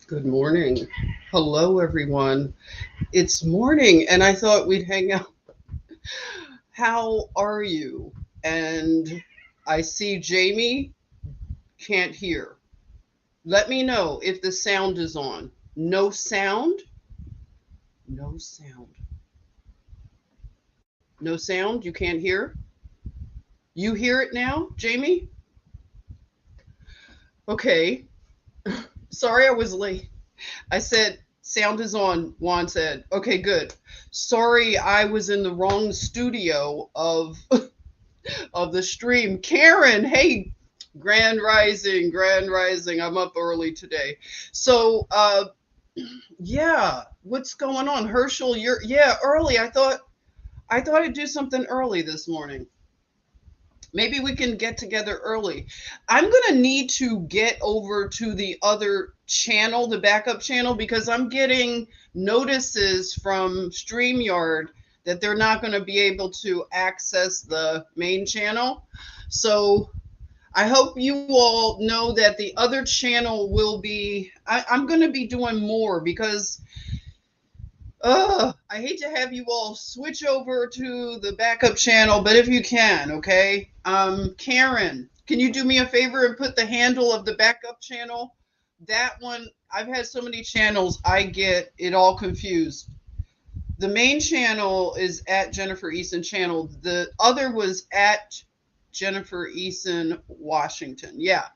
Good morning. Hello, everyone. It's morning, and I thought we'd hang out. How are you? And I see Jamie can't hear. Let me know if the sound is on. No sound? No sound. No sound? You can't hear? You hear it now, Jamie? Okay. Sorry I was late. I said, sound is on, Juan said. Okay, good. Sorry I was in the wrong studio of the stream. Karen, hey, grand rising, grand rising. I'm up early today. So, yeah, what's going on? Herschel, you're yeah, early. I thought I'd do something early this morning. Maybe we can get together early. I'm going to need to get over to the other channel, the backup channel, because I'm getting notices from StreamYard that they're not going to be able to access the main channel. So I hope you all know that the other channel will be, I'm going to be doing more because I hate to have you all switch over to the backup channel, but if you can, okay? Karen, can you do me a favor and put the handle of the backup channel? That one, I've had so many channels, I get it all confused. The main channel is at Jennifer Eason channel. The other was at Jennifer Eason Washington. Yeah.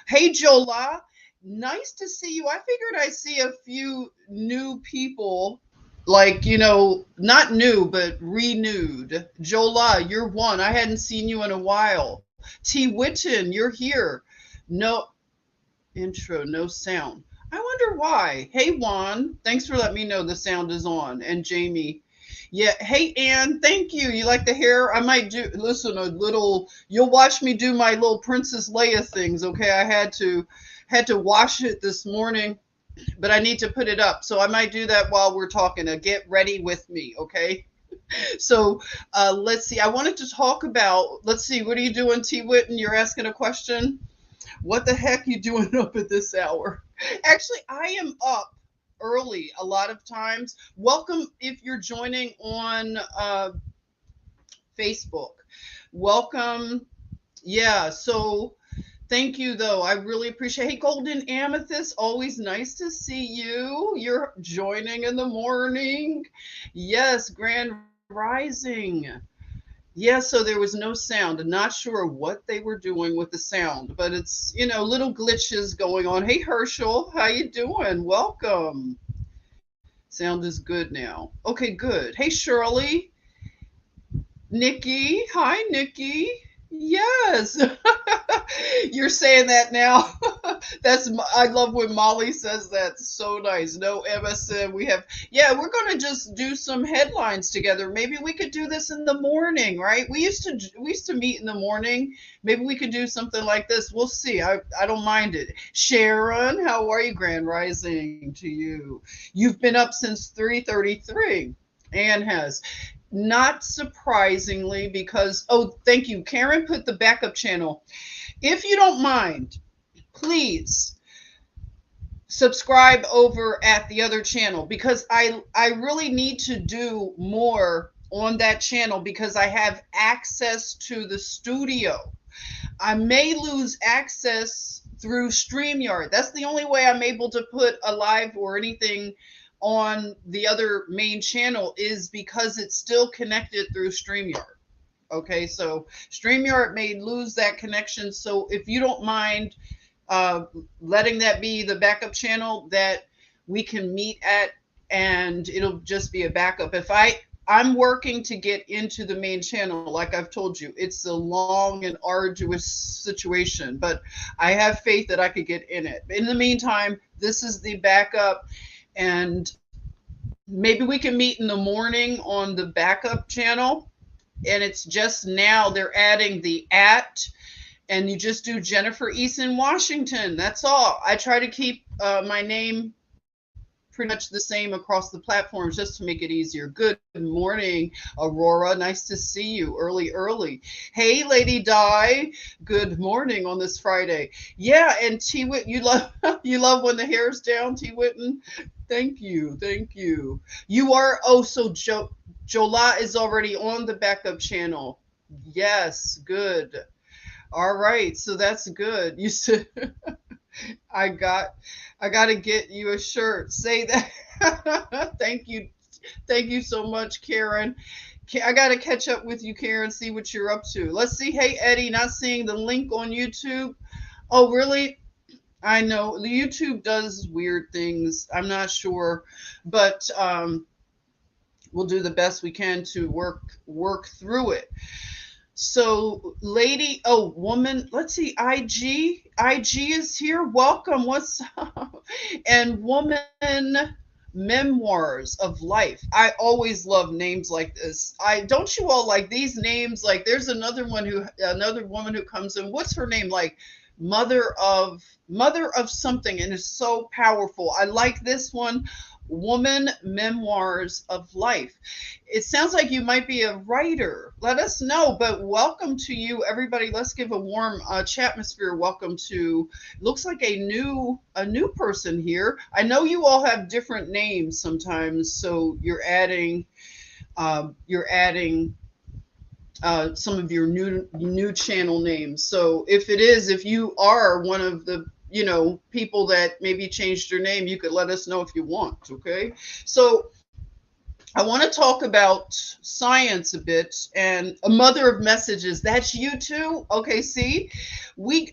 Hey, Jola. Nice to see you. I figured I see a few new people, like, not new, but renewed. Jola, you're one. I hadn't seen you in a while. T. Witten, you're here. No intro, no sound. I wonder why. Hey, Juan. Thanks for letting me know the sound is on. And Jamie. Yeah. Hey, Ann. Thank you. You like the hair? I might do, listen, a little, you'll watch me do my little Princess Leia things. Okay. I had to wash it this morning, but I need to put it up. So I might do that while we're talking to get ready with me. Okay. So let's see. I wanted to talk about, let's see, what are you doing, T. Witten? You're asking a question? What the heck you doing up at this hour? Actually, I am up early a lot of times. Welcome if you're joining on Facebook. Welcome. Yeah, so thank you though. I really appreciate. Hey, Golden Amethyst, always nice to see you. You're joining in the morning. Yes, Grand Rising. Yeah, so there was no sound. I'm not sure what they were doing with the sound, but it's, little glitches going on. Hey Herschel, how you doing? Welcome. Sound is good now. Okay, good. Hey Shirley, Nikki. Hi Nikki. Yes. You're saying that now. I love when Molly says that. So nice. No MSM. Yeah, we're going to just do some headlines together. Maybe we could do this in the morning, right? We used to meet in the morning. Maybe we could do something like this. We'll see. I don't mind it. Sharon, how are you? Grand Rising to you. You've been up since 3:33. Anne has. Not surprisingly, because, oh, thank you. Karen put the backup channel. If you don't mind, please subscribe over at the other channel because I really need to do more on that channel because I have access to the studio. I may lose access through StreamYard. That's the only way I'm able to put a live or anything on the other main channel is because it's still connected through StreamYard. Okay, so StreamYard may lose that connection. So if you don't mind uh, letting that be the backup channel that we can meet at, and it'll just be a backup. If I'm working to get into the main channel, like I've told you, it's a long and arduous situation, but I have faith that I could get in it. In the meantime, this is the backup, and maybe we can meet in the morning on the backup channel. And it's just now they're adding the at, and you just do Jennifer Easton Washington. That's all. I try to keep my name pretty much the same across the platforms just to make it easier. Good morning, Aurora. Nice to see you early. Hey, Lady Di. Good morning on this Friday. Yeah, and T Wit, you love you love when the hair's down, T Witten. Thank you. You are so Jola is already on the backup channel. Yes, good. All right, so that's good. You said I got I got to get you a shirt. Say that. Thank you so much, Karen. I got to catch up with you, Karen, see what you're up to. Let's see. Hey, Eddie, not seeing the link on YouTube. Oh, really? I know the YouTube does weird things. I'm not sure, but we'll do the best we can to work through it. So, woman, let's see, IG is here. Welcome. What's up? And woman memoirs of life. I always love names like this. I don't you all like these names? Like there's another woman who comes in. What's her name? Like mother of something, and it's so powerful. I like this one. Woman memoirs of life. It sounds like you might be a writer. Let us know. But welcome to you, everybody. Let's give a warm chatmosphere welcome to. Looks like a new person here. I know you all have different names sometimes, so you're adding some of your new channel names. So if you are one of the people that maybe changed your name, you could let us know if you want. Okay, so I want to talk about science a bit and a mother of messages. That's you too. Okay, see,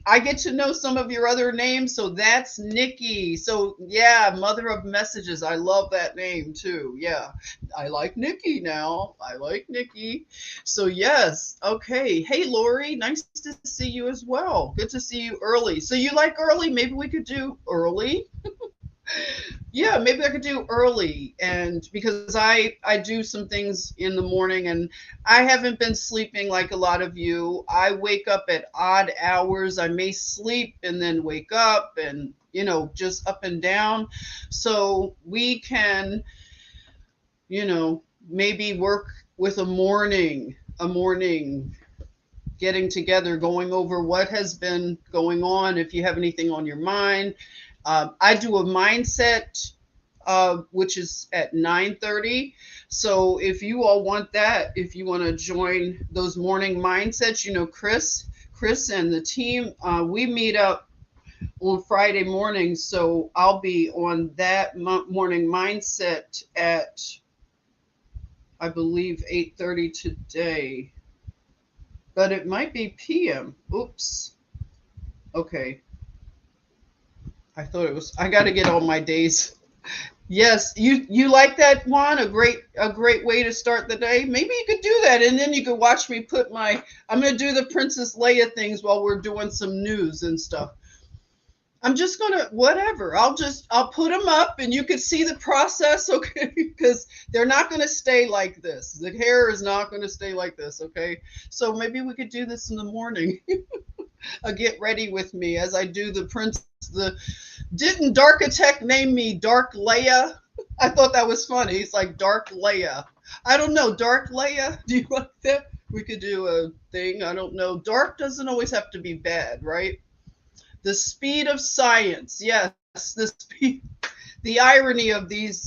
I get to know some of your other names. So that's Nikki. So yeah, mother of messages. I love that name too. Yeah, I like Nikki now. I like Nikki. So yes. Okay. Hey, Lori, nice to see you as well. Good to see you early. So you like early? Maybe we could do early. Yeah, maybe I could do early, and because I do some things in the morning, and I haven't been sleeping like a lot of you. I wake up at odd hours. I may sleep and then wake up, and just up and down. So we can maybe work with a morning getting together, going over what has been going on, if you have anything on your mind. I do a mindset, which is at 9:30. So if you all want that, if you want to join those morning mindsets, Chris and the team, we meet up on Friday mornings. So I'll be on that morning mindset at, I believe, 8:30 today, but it might be PM. Oops. Okay. I got to get all my days. Yes, you like that, Juan? A great way to start the day. Maybe you could do that, and then you could watch me I'm gonna do the Princess Leia things while we're doing some news and stuff. I'm just gonna whatever. I'll put them up, and you can see the process, okay? Because they're not gonna stay like this. The hair is not gonna stay like this, okay? So maybe we could do this in the morning. Get ready with me as I do didn't Darkitect name me Dark Leia? I thought that was funny. It's like Dark Leia. I don't know. Dark Leia? Do you like that? We could do a thing. I don't know. Dark doesn't always have to be bad, right? The speed of science. Yes, the irony of the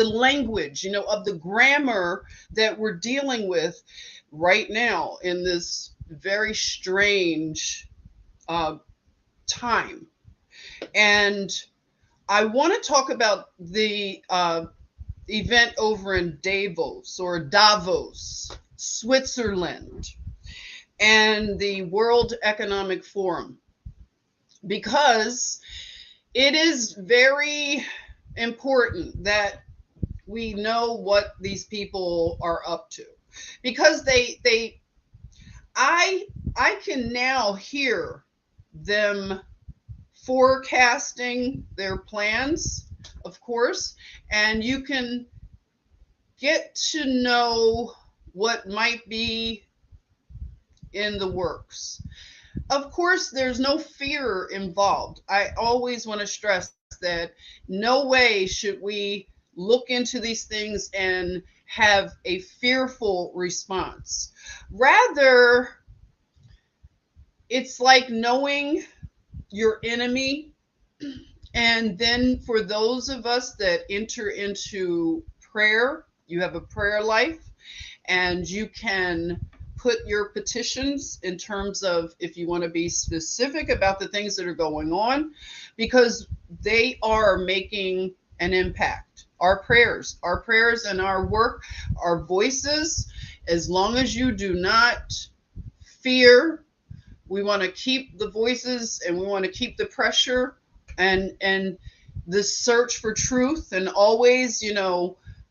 language, of the grammar that we're dealing with right now in this very strange time. And I want to talk about the event over in Davos, Switzerland, and the World Economic Forum, because it is very important that we know what these people are up to, because I can now hear them forecasting their plans, of course, and you can get to know what might be in the works. Of course, there's no fear involved. I always want to stress that no way should we look into these things and have a fearful response. Rather, it's like knowing your enemy. And then for those of us that enter into prayer, you have a prayer life, and you can put your petitions in terms of if you want to be specific about the things that are going on, because they are making an impact. Our prayers and our work, our voices, as long as you do not fear, we want to keep the voices and we want to keep the pressure and the search for truth, and always,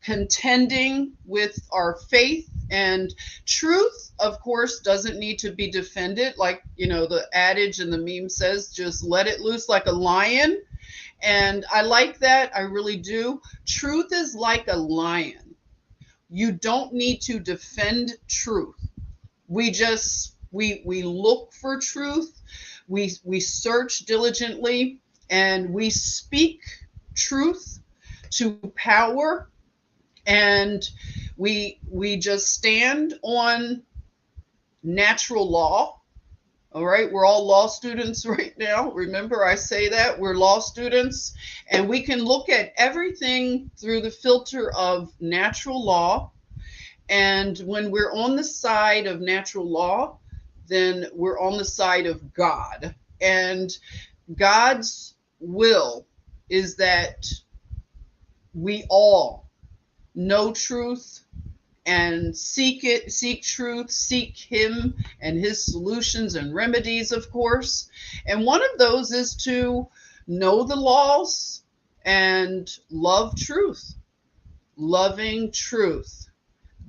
contending with our faith. And truth, of course, doesn't need to be defended. Like, the adage and the meme says, just let it loose like a lion. And I like that. I really do. Truth is like a lion. You don't need to defend truth. We look for truth. We search diligently, and we speak truth to power. And we just stand on natural law. All right, we're all law students right now. Remember, I say that we're law students, and we can look at everything through the filter of natural law. And when we're on the side of natural law, then we're on the side of God. And God's will is that we all know truth and seek truth, seek him and his solutions and remedies, of course. And one of those is to know the laws and love truth, loving truth.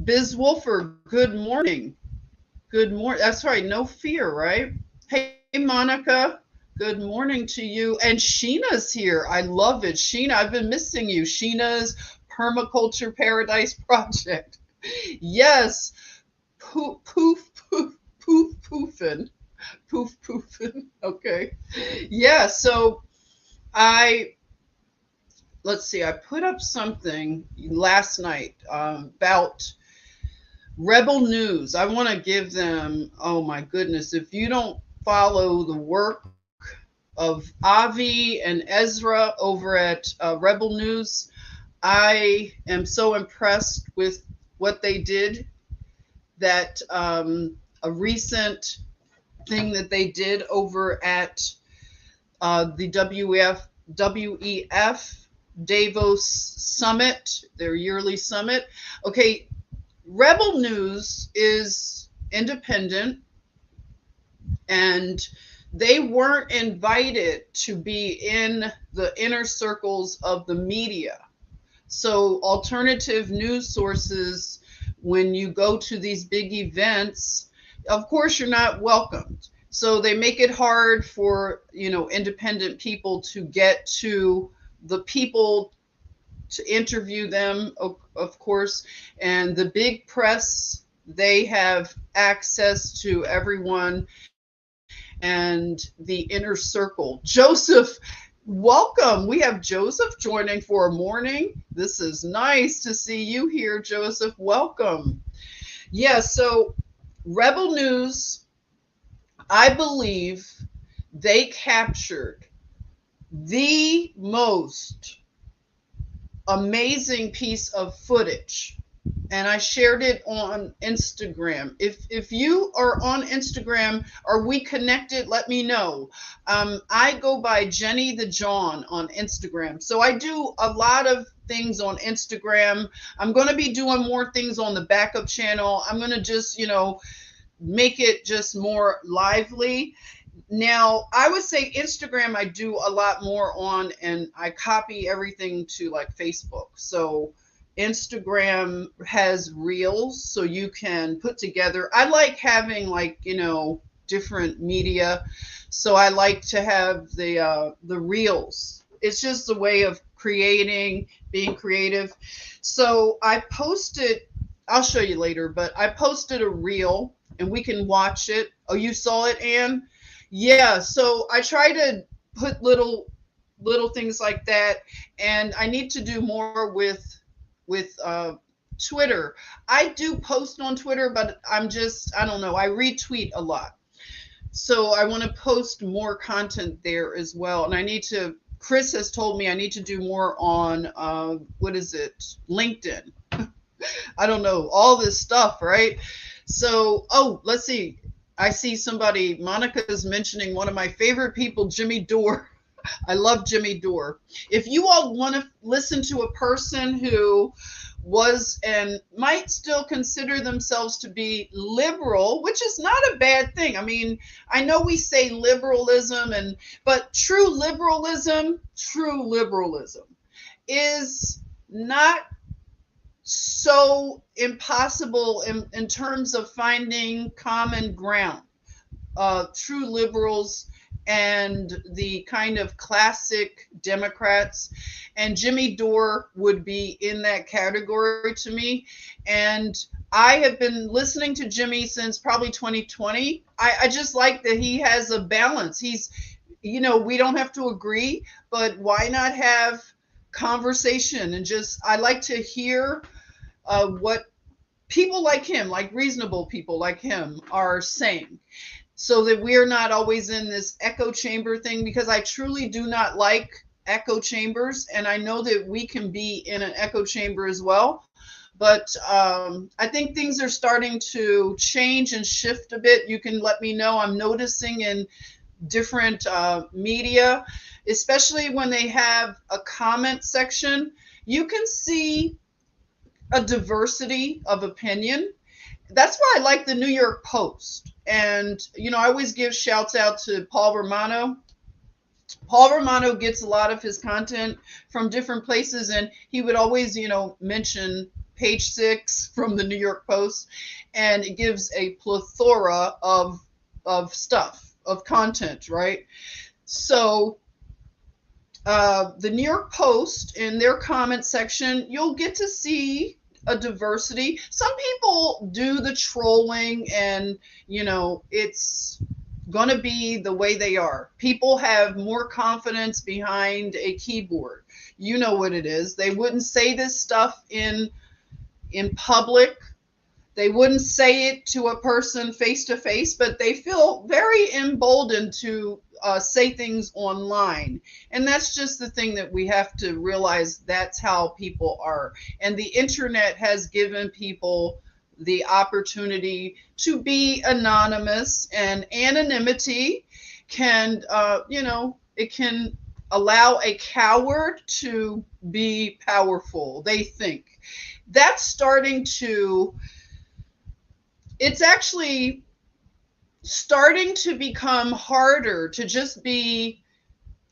Biz Wolfer, good morning. Good morning. That's right. No fear, right? Hey, Monica. Good morning to you. And Sheena's here. I love it. Sheena, I've been missing you. Sheena's Permaculture Paradise Project. Yes. Poof, poof, poof, poof, poofing. Poof, poofing. Okay. Yeah. So let's see. I put up something last night about Rebel News. I want to give them, oh my goodness, if you don't follow the work of Avi and Ezra over at Rebel News, I am so impressed with what they did. That a recent thing that they did over at the WEF Davos Summit, their yearly summit. Okay, Rebel News is independent, and they weren't invited to be in the inner circles of the media. So alternative news sources, when you go to these big events, of course, you're not welcomed. So they make it hard for, independent people to get to the people to interview them, of course. And the big press, they have access to everyone and the inner circle. Joseph, welcome. We have Joseph joining for a morning. This is nice to see you here, Joseph. Welcome. Yeah, so Rebel News, I believe they captured the most amazing piece of footage, and I shared it on Instagram. If you are on Instagram, are we connected? Let me know. I go by Jenny the John on Instagram. So I do a lot of things on Instagram. I'm going to be doing more things on the backup channel. I'm going to just, make it just more lively. Now, I would say Instagram I do a lot more on, and I copy everything to like Facebook. So Instagram has reels, so you can put together. I like having different media, so I like to have the reels. It's just a way of being creative. So I posted. I'll show you later, but I posted a reel, and we can watch it. Oh, you saw it, Anne? Yeah. So I try to put little little things like that. And I need to do more with Twitter. I do post on Twitter, but I don't know, I retweet a lot. So I want to post more content there as well. And I need to, Chris has told me I need to do more on, what is it, LinkedIn. I don't know, all this stuff, right? So, oh, let's see. I see somebody, Monica's mentioning one of my favorite people, Jimmy Dore. I love Jimmy Dore. If you all want to listen to a person who was and might still consider themselves to be liberal, which is not a bad thing. I mean, I know we say liberalism but true liberalism is not so impossible in terms of finding common ground. True liberals and the kind of classic Democrats, and Jimmy Dore would be in that category to me. And I have been listening to Jimmy since probably 2020. I just like that he has a balance. He's, we don't have to agree, but why not have conversation? And just, I like to hear what people like him, like reasonable people like him, are saying, so that we're not always in this echo chamber thing, because I truly do not like echo chambers. And I know that we can be in an echo chamber as well. But I think things are starting to change and shift a bit. You can let me know. I'm noticing in different media, especially when they have a comment section, you can see a diversity of opinion. That's why I like the New York Post. And, I always give shouts out to Paul Romano. Paul Romano gets a lot of his content from different places, and he would always, mention Page Six from the New York Post, and it gives a plethora of stuff, of content, right? So the New York Post, in their comment section, you'll get to see a diversity. Some people do the trolling, and it's gonna be the way they are. People have more confidence behind a keyboard. You know what it is. They wouldn't say this stuff in public. They wouldn't say it to a person face to face, but they feel very emboldened to say things online. And that's just the thing that we have to realize. That's how people are. And the internet has given people the opportunity to be anonymous, and anonymity can, it can allow a coward to be powerful, they think. That's starting to, it's actually starting to become harder to just be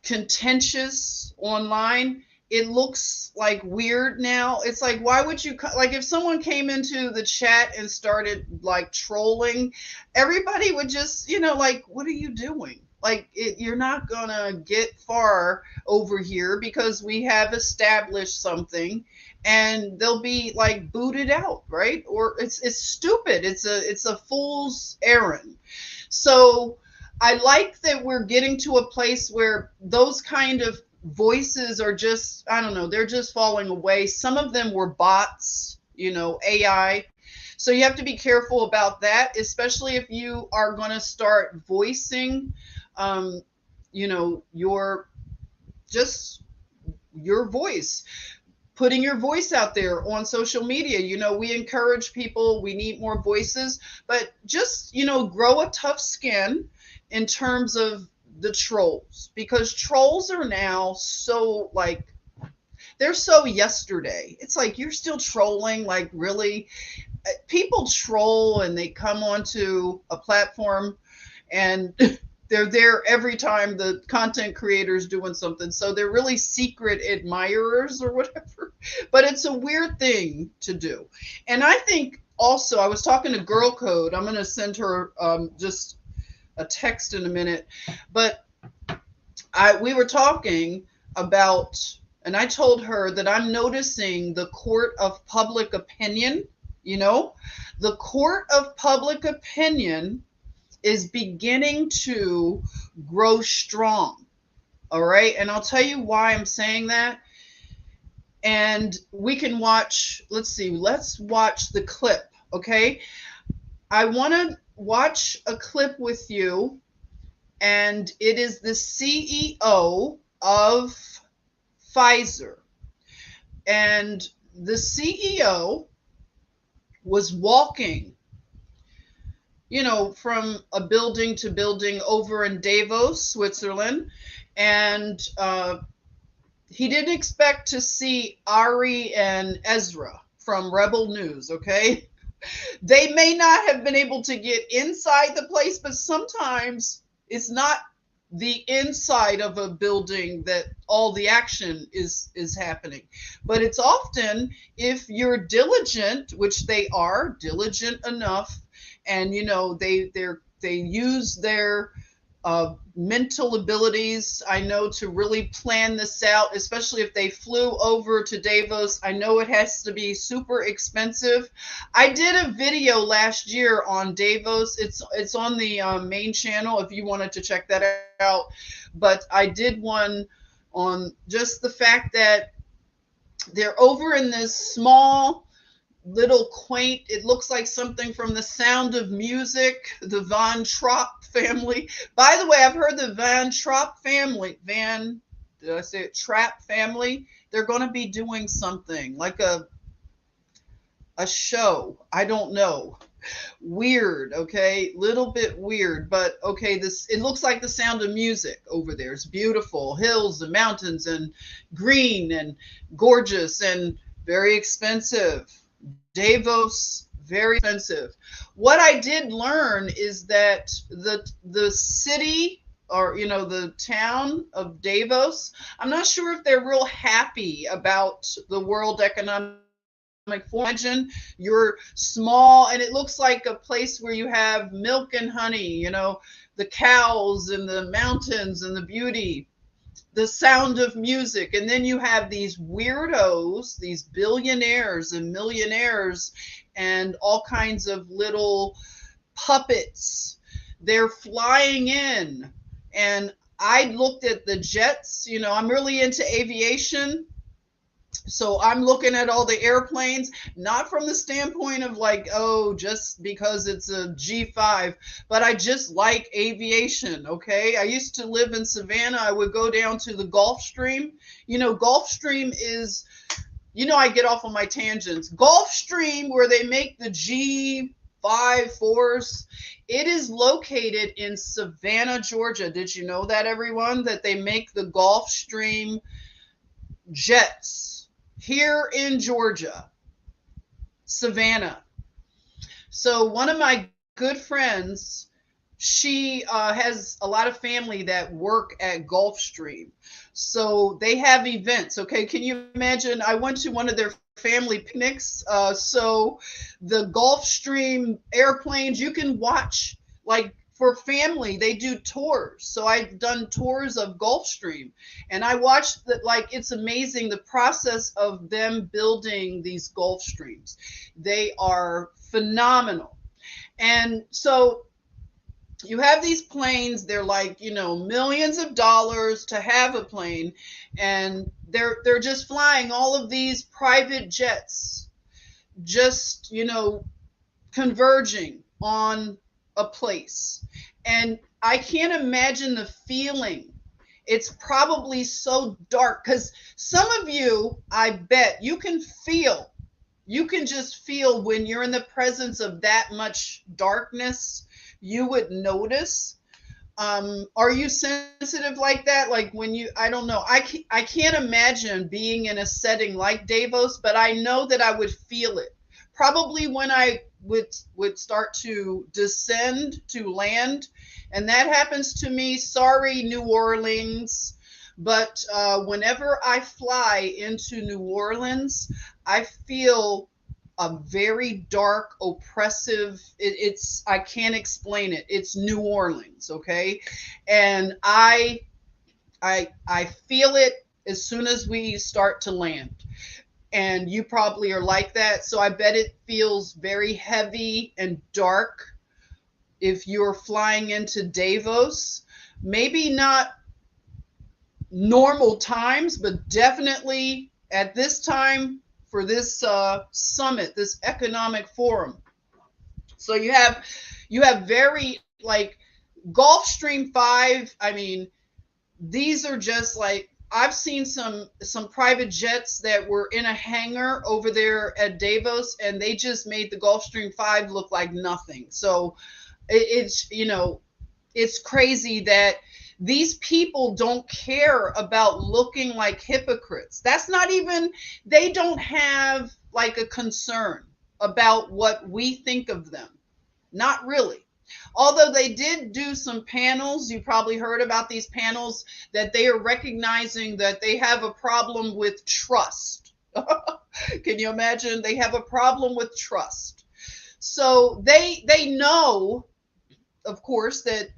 contentious online. It looks like weird now. It's like, why would you, like, if someone came into the chat and started like trolling, everybody would just, like, what are you doing? Like, you're not gonna get far over here, because we have established something, and they'll be like booted out, right? Or it's stupid. It's a fool's errand. So I like that we're getting to a place where those kind of voices are just, I don't know, they're just falling away. Some of them were bots, AI. So you have to be careful about that, especially if you are going to start voicing, your voice, putting your voice out there on social media. We encourage people, we need more voices, but just, grow a tough skin in terms of the trolls, because trolls are now so, like, they're so yesterday. It's like, you're still trolling, like, really? People troll, and they come onto a platform, and they're there every time the content creator's doing something. So they're really secret admirers or whatever. But it's a weird thing to do. And I think also, I was talking to Girl Code. I'm going to send her just a text in a minute. But we were talking about, and I told her that I'm noticing the court of public opinion. The court of public opinion is beginning to grow strong. All right. And I'll tell you why I'm saying that. And we can watch, let's see, let's watch the clip. Okay. I want to watch a clip with you, and it is the CEO of Pfizer. And the CEO was walking, from a building to building over in Davos, Switzerland. And he didn't expect to see Ari and Ezra from Rebel News, okay? They may not have been able to get inside the place, but sometimes it's not the inside of a building that all the action is happening, but it's often, if you're diligent, which they are diligent enough, and they use their mental abilities, I know, to really plan this out, especially if they flew over to Davos. I know it has to be super expensive. I did a video last year on Davos. It's on the main channel if you wanted to check that out. But I did one on just the fact that they're over in this small little quaint, it looks like something from The Sound of Music, the Von Trapp family. By the way, I've heard the Von Trapp family, did I say it, Trapp family, they're going to be doing something like a show. I don't know. Weird, okay? Little bit weird, but okay, this, it looks like The Sound of Music over there. It's beautiful. Hills and mountains and green and gorgeous and very expensive. Davos, very expensive. What I did learn is that the city, or the town of Davos, I'm not sure if they're real happy about the World Economic Forum. Imagine you're small and it looks like a place where you have milk and honey, the cows and the mountains and the beauty, the Sound of Music. And then you have these weirdos, these billionaires and millionaires, and all kinds of little puppets. They're flying in. And I looked at the jets. I'm really into aviation. So I'm looking at all the airplanes, not from the standpoint of like, oh, just because it's a G5, but I just like aviation, okay? I used to live in Savannah. I would go down to the Gulfstream. Gulfstream is, I get off on my tangents. Gulfstream, where they make the G5 4s, it is located in Savannah, Georgia. Did you know that, everyone? That they make the Gulfstream jets here in Georgia, Savannah. So one of my good friends, she has a lot of family that work at Gulfstream. So they have events. Okay, can you imagine? I went to one of their family picnics. So the Gulfstream airplanes, you can watch, like, for family, they do tours. So I've done tours of Gulfstream, and I watched that. Like, it's amazing the process of them building these Gulfstreams. They are phenomenal. And so you have these planes, they're like, millions of dollars to have a plane, and they're just flying all of these private jets, just, converging on a place. And I can't imagine the feeling. It's probably so dark, because some of you, I bet you can just feel when you're in the presence of that much darkness, you would notice. Are you sensitive like that? Like, when I don't know. I can't imagine being in a setting like Davos, but I know that I would feel it. Probably when I would start to descend to land, and that happens to me. Sorry, New Orleans. But whenever I fly into New Orleans, I feel a very dark, oppressive, I can't explain it. It's New Orleans, okay? And I feel it as soon as we start to land. And you probably are like that. So I bet it feels very heavy and dark if you're flying into Davos. Maybe not normal times, but definitely at this time for this summit, this economic forum. So you have very like Gulfstream 5. I mean, these are just like I've seen some private jets that were in a hangar over there at Davos, and they just made the Gulfstream 5 look like nothing. So it's it's crazy that these people don't care about looking like hypocrites. That's not even, they don't have like a concern about what we think of them. Not really. Although they did do some panels, you probably heard about these panels that they are recognizing that they have a problem with trust. Can you imagine? They have a problem with trust. So they know, of course, that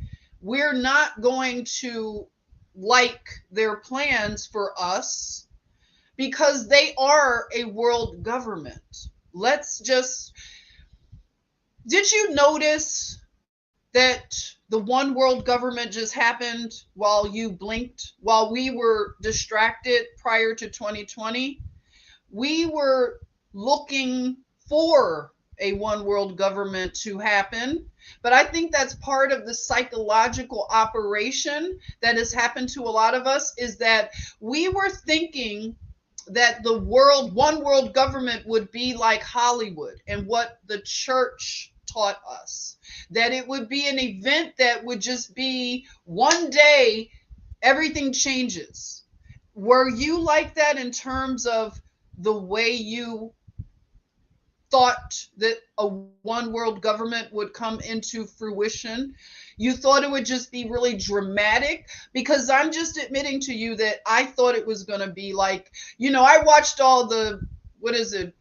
we're not going to like their plans for us because they are a world government. Let's just, did you notice that the one world government just happened while you blinked, while we were distracted prior to 2020? We were looking for a one world government to happen. But I think that's part of the psychological operation that has happened to a lot of us, is that we were thinking that the one world government would be like Hollywood and what the church taught us, that it would be an event that would just be one day everything changes. Were you like that in terms of the way you thought that a one world government would come into fruition? You thought it would just be really dramatic? Because I'm just admitting to you that I thought it was going to be like, I watched all the, what is it?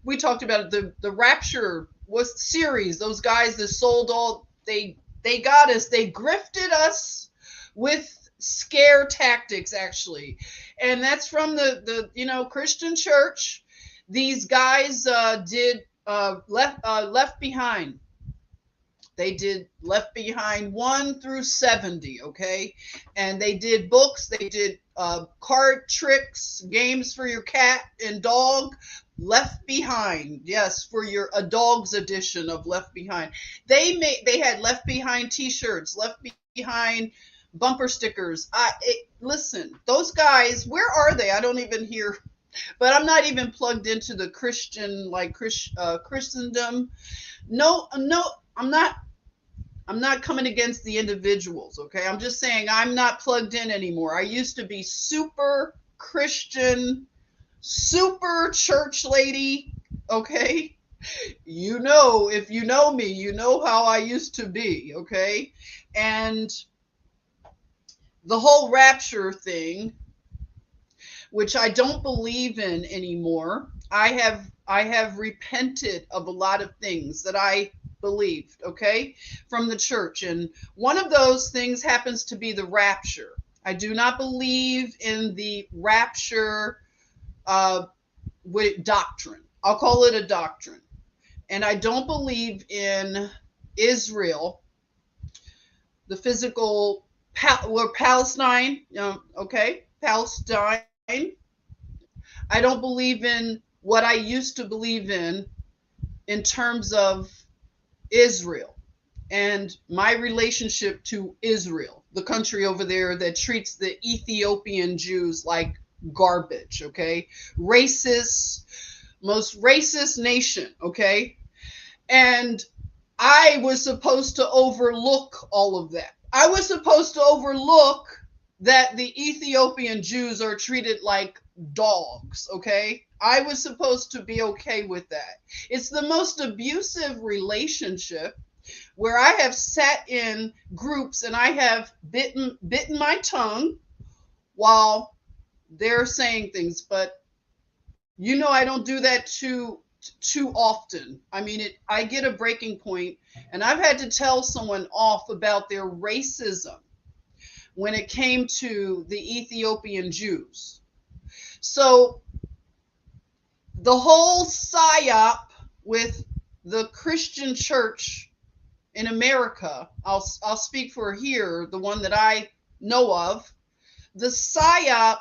We talked about it, the Rapture was series. Those guys that sold all, they got us, they grifted us with scare tactics, actually. And that's from the Christian church. These guys did Left Behind. They did Left Behind 1 through 70, okay? And they did books, they did card tricks, games for your cat and dog. Left Behind, yes, for a dog's edition of Left Behind. They had Left Behind t-shirts, Left Behind bumper stickers. Listen, those guys, where are they? I don't even hear, but I'm not even plugged into the Christian, like Christendom. No, I'm not coming against the individuals, okay? I'm just saying I'm not plugged in anymore. I used to be super Christian, super church lady, okay? If you know me, you know how I used to be, okay? And the whole rapture thing, which I don't believe in anymore. I have repented of a lot of things that I believed, okay, from the church. And one of those things happens to be the rapture. I do not believe in the rapture with doctrine. I'll call it a doctrine. And I don't believe in Israel, the physical, Palestine, okay, Palestine. I don't believe in what I used to believe in terms of Israel and my relationship to Israel, the country over there that treats the Ethiopian Jews like garbage, okay? Racist, most racist nation, okay? And I was supposed to overlook all of that. I was supposed to overlook that the Ethiopian Jews are treated like dogs, okay? I was supposed to be okay with that. It's the most abusive relationship where I have sat in groups and I have bitten my tongue while they're saying things, but I don't do that too often. I mean, I get a breaking point, and I've had to tell someone off about their racism when it came to the Ethiopian Jews. So the whole psyop with the Christian church in America, I'll speak for here, the one that I know of, the psyop,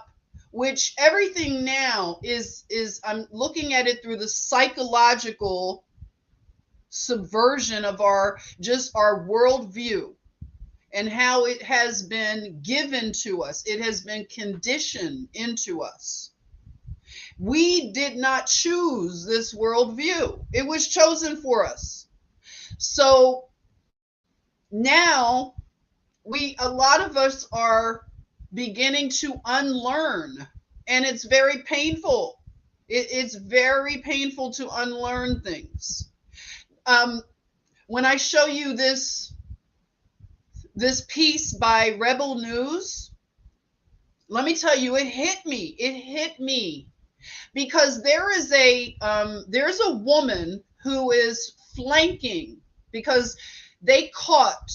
which everything now is I'm looking at it through the psychological subversion of our worldview and how it has been given to us. It has been conditioned into us. We did not choose this worldview. It was chosen for us. So now a lot of us are beginning to unlearn, and it's very painful. It's very painful to unlearn things. When I show you this piece by Rebel News, let me tell you, it hit me. It hit me because there's a woman who is flanking because they caught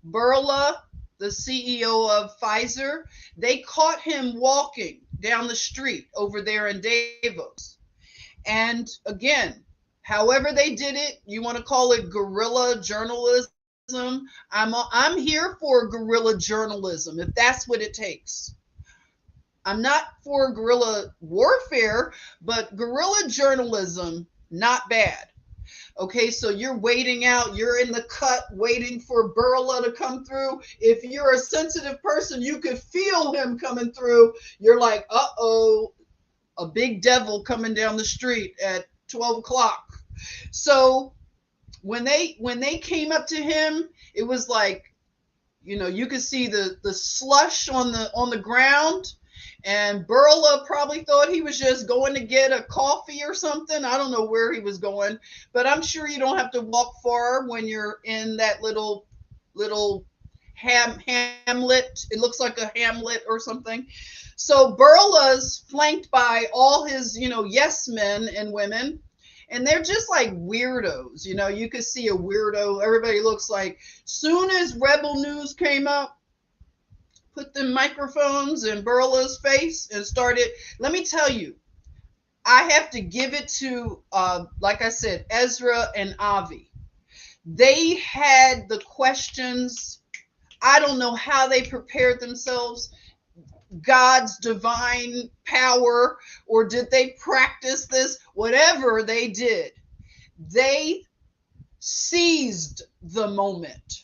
Burla, the CEO of Pfizer. They caught him walking down the street over there in Davos. And again, however they did it, you want to call it guerrilla journalism. I'm here for guerrilla journalism if that's what it takes. I'm not for guerrilla warfare, but guerrilla journalism, not bad. Okay, so you're waiting out, you're in the cut waiting for Burla to come through. If you're a sensitive person, you could feel him coming through. You're like, uh-oh, a big devil coming down the street at 12 o'clock. So when they came up to him, it was like, you could see the slush on the ground. And Burla probably thought he was just going to get a coffee or something. I don't know where he was going, but I'm sure you don't have to walk far when you're in that little hamlet. It looks like a hamlet or something. So Burla's flanked by all his, yes men and women. And they're just like weirdos. You could see a weirdo. Everybody looks like, soon as Rebel News came up, put the microphones in Burla's face and started. Let me tell you, I have to give it to, like I said, Ezra and Avi. They had the questions. I don't know how they prepared themselves. God's divine power, or did they practice this? Whatever they did, they seized the moment.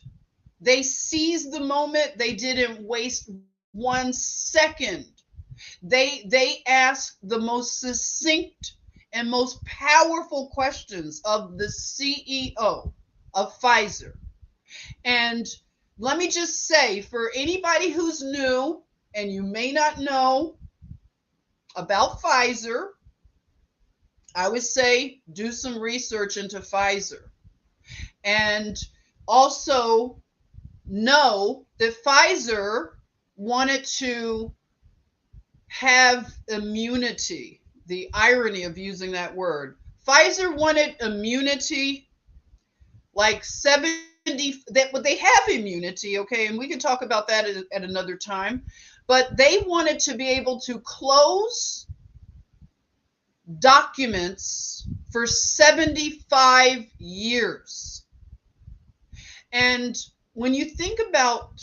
They seized the moment. They didn't waste 1 second. They asked the most succinct and most powerful questions of the CEO of Pfizer. And let me just say, for anybody who's new and you may not know about Pfizer, I would say do some research into Pfizer. And also know that Pfizer wanted to have immunity. The irony of using that word. Pfizer wanted immunity like 70, they have immunity, okay, and we can talk about that at another time, but they wanted to be able to close documents for 75 years. And when you think about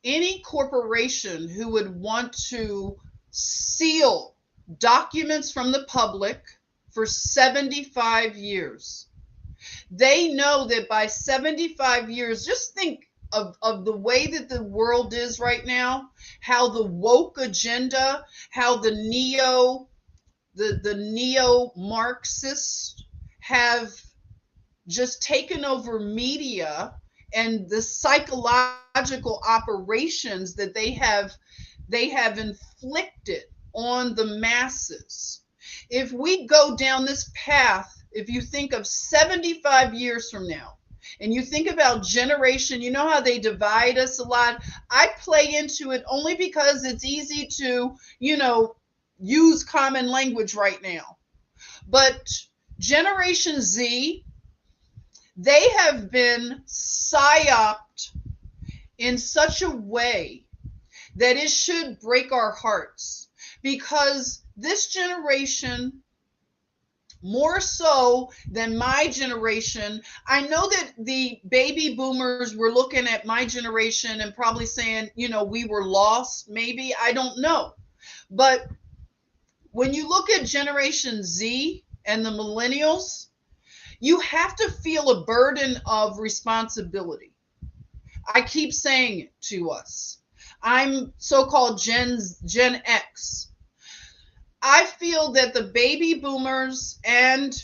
any corporation who would want to seal documents from the public for 75 years, they know that by 75 years, just think of the way that the world is right now, how the woke agenda, how the neo-Marxists have just taken over media, and the psychological operations that they have inflicted on the masses. If we go down this path, if you think of 75 years from now, and you think about generation, you know how they divide us a lot. I play into it only because it's easy to, use common language right now. But Generation Z, they have been psyoped in such a way that it should break our hearts, because this generation more so than my generation. I know that the baby boomers were looking at my generation and probably saying, we were lost, maybe. I don't know. But when you look at Generation Z and the millennials, you have to feel a burden of responsibility. I keep saying it to us. I'm so-called Gen X. I feel that the baby boomers and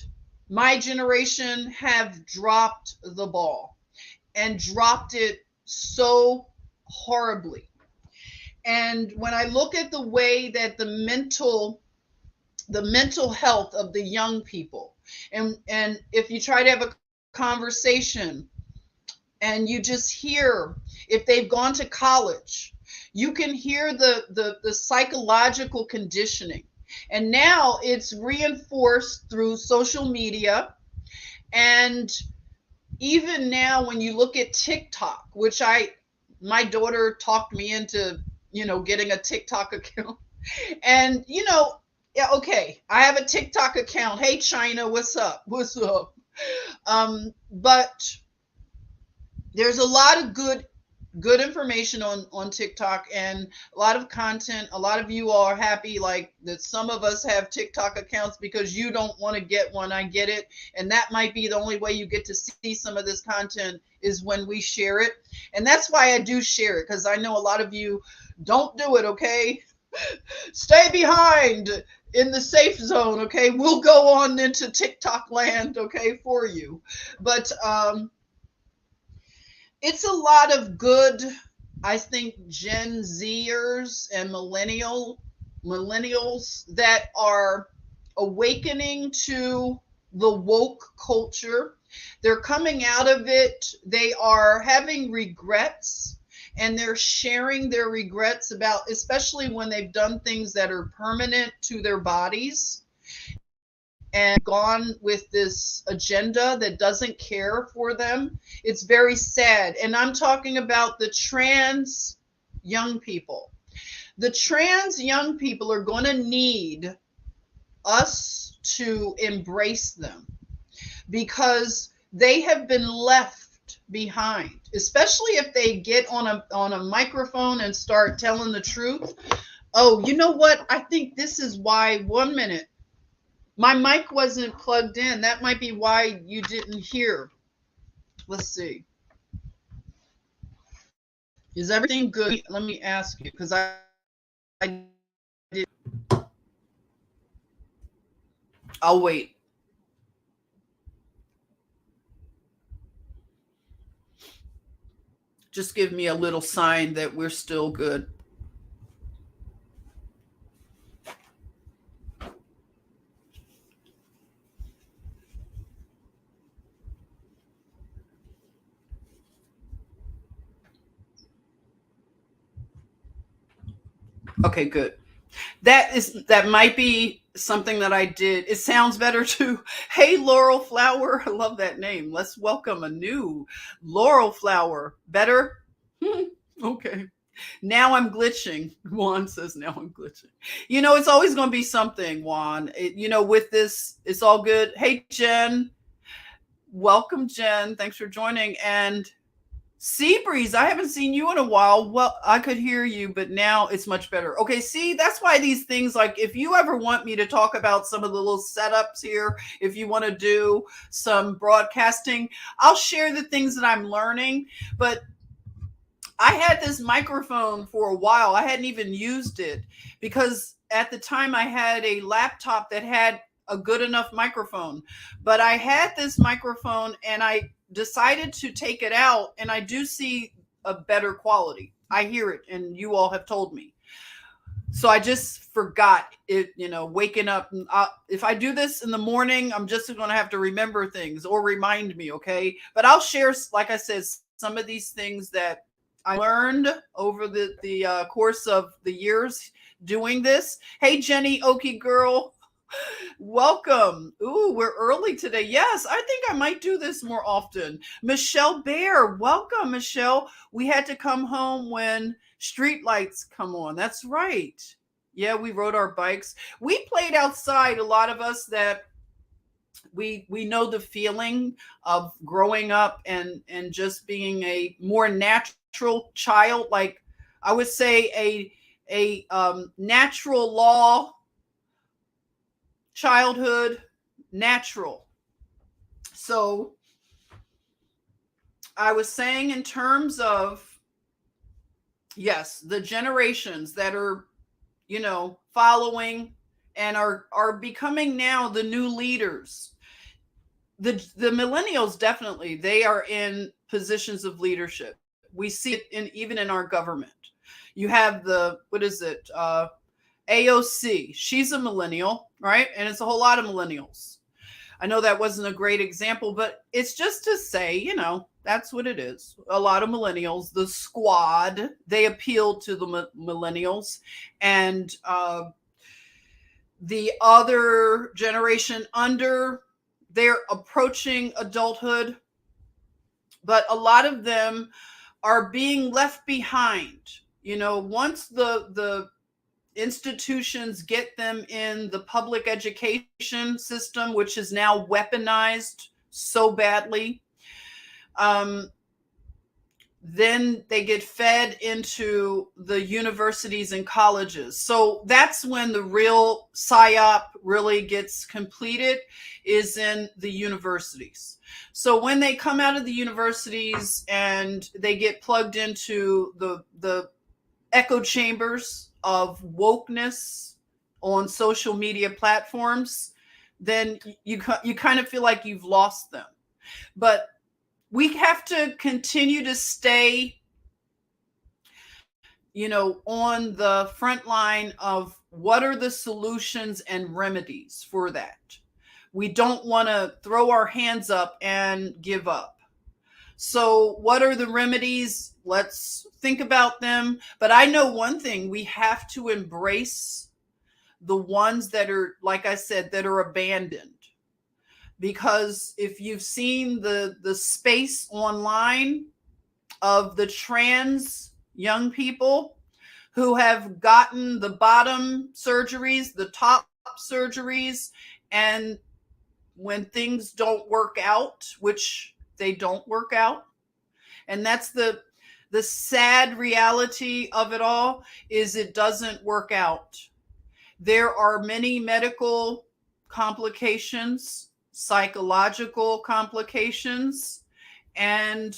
my generation have dropped the ball and dropped it so horribly. And when I look at the way that the mental health of the young people, and if you try to have a conversation and you just hear, if they've gone to college, you can hear the psychological conditioning. And now it's reinforced through social media. And even now, when you look at TikTok, which my daughter talked me into, getting a TikTok account. And, yeah, okay, I have a TikTok account. Hey, China, what's up? What's up? But there's a lot of good information on TikTok, and a lot of content. A lot of you all are happy like that some of us have TikTok accounts because you don't want to get one. I get it. And that might be the only way you get to see some of this content is when we share it. And that's why I do share it, because I know a lot of you don't do it, okay? Stay behind in the safe zone, okay? We'll go on into TikTok land, okay, for you. But it's a lot of good, I think, Gen Zers and millennials that are awakening to the woke culture. They're coming out of it. They are having regrets, and they're sharing their regrets about, especially when they've done things that are permanent to their bodies and gone with this agenda that doesn't care for them. It's very sad. And I'm talking about the trans young people. The trans young people are going to need us to embrace them because they have been left behind, especially if they get on a microphone and start telling the truth. Oh, you know what? I think this is why, 1 minute, my mic wasn't plugged in. That might be why you didn't hear. Let's see. Is everything good? Let me ask you, because I did. I'll wait. Just give me a little sign that we're still good. Okay, good. That might be something that I did. It sounds better too. Hey, Laurel Flower. I love that name. Let's welcome a new Laurel Flower. Better? Okay. Now I'm glitching. Juan says, now I'm glitching. It's always going to be something, Juan. With this, it's all good. Hey, Jen. Welcome, Jen. Thanks for joining. And Seabreeze, I haven't seen you in a while. Well, I could hear you, but now it's much better. Okay, see, that's why these things, like if you ever want me to talk about some of the little setups here, if you want to do some broadcasting, I'll share the things that I'm learning. But I had this microphone for a while. I hadn't even used it because at the time I had a laptop that had a good enough microphone. But I had this microphone and I decided to take it out, and I do see a better quality. I hear it, and you all have told me. So I just forgot it, waking up. If I do this in the morning, I'm just going to have to remember things or remind me, okay? But I'll share, like I said, some of these things that I learned over the course of the years doing this. Hey, Jenny Okie girl. Welcome. Ooh, we're early today. Yes, I think I might do this more often. Michelle Bear, welcome, Michelle. We had to come home when street lights come on. That's right. Yeah, we rode our bikes. We played outside, a lot of us that We know the feeling of growing up and just being a more natural child, like I would say a natural law childhood, natural. So I was saying in terms of, yes, the generations that are, following and are becoming now the new leaders. The millennials, definitely, they are in positions of leadership. We see it even in our government. You have the, what is it, AOC. She's a millennial, right? And it's a whole lot of millennials. I know that wasn't a great example, but it's just to say, that's what it is. A lot of millennials, the squad, they appeal to the millennials. And the other generation under, they're approaching adulthood, but a lot of them are being left behind. Once the institutions get them in the public education system, which is now weaponized so badly, then they get fed into the universities and colleges. So that's when the real PSYOP really gets completed, is in the universities. So when they come out of the universities and they get plugged into the echo chambers of wokeness on social media platforms, then you kind of feel like you've lost them. But we have to continue to stay, on the front line of what are the solutions and remedies for that. We don't want to throw our hands up and give up. So what are the remedies? Let's think about them. But I know one thing, we have to embrace the ones that are, like I said, that are abandoned. Because if you've seen the space online of the trans young people who have gotten the bottom surgeries, the top surgeries, and when things don't work out, which they don't work out, and that's the sad reality of it all, is it doesn't work out. There are many medical complications, psychological complications, and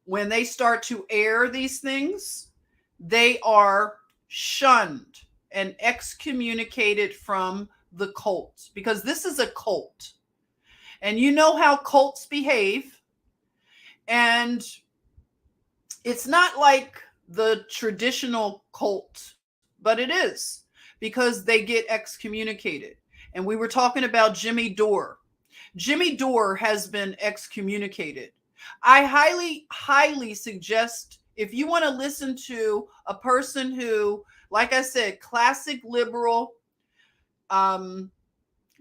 when they start to air these things, they are shunned and excommunicated from the cult, because this is a cult. And you know how cults behave. And it's not like the traditional cult, but it is, because they get excommunicated. And we were talking about Jimmy Dore. Jimmy Dore has been excommunicated. I highly, highly suggest, if you want to listen to a person who, like I said, classic liberal,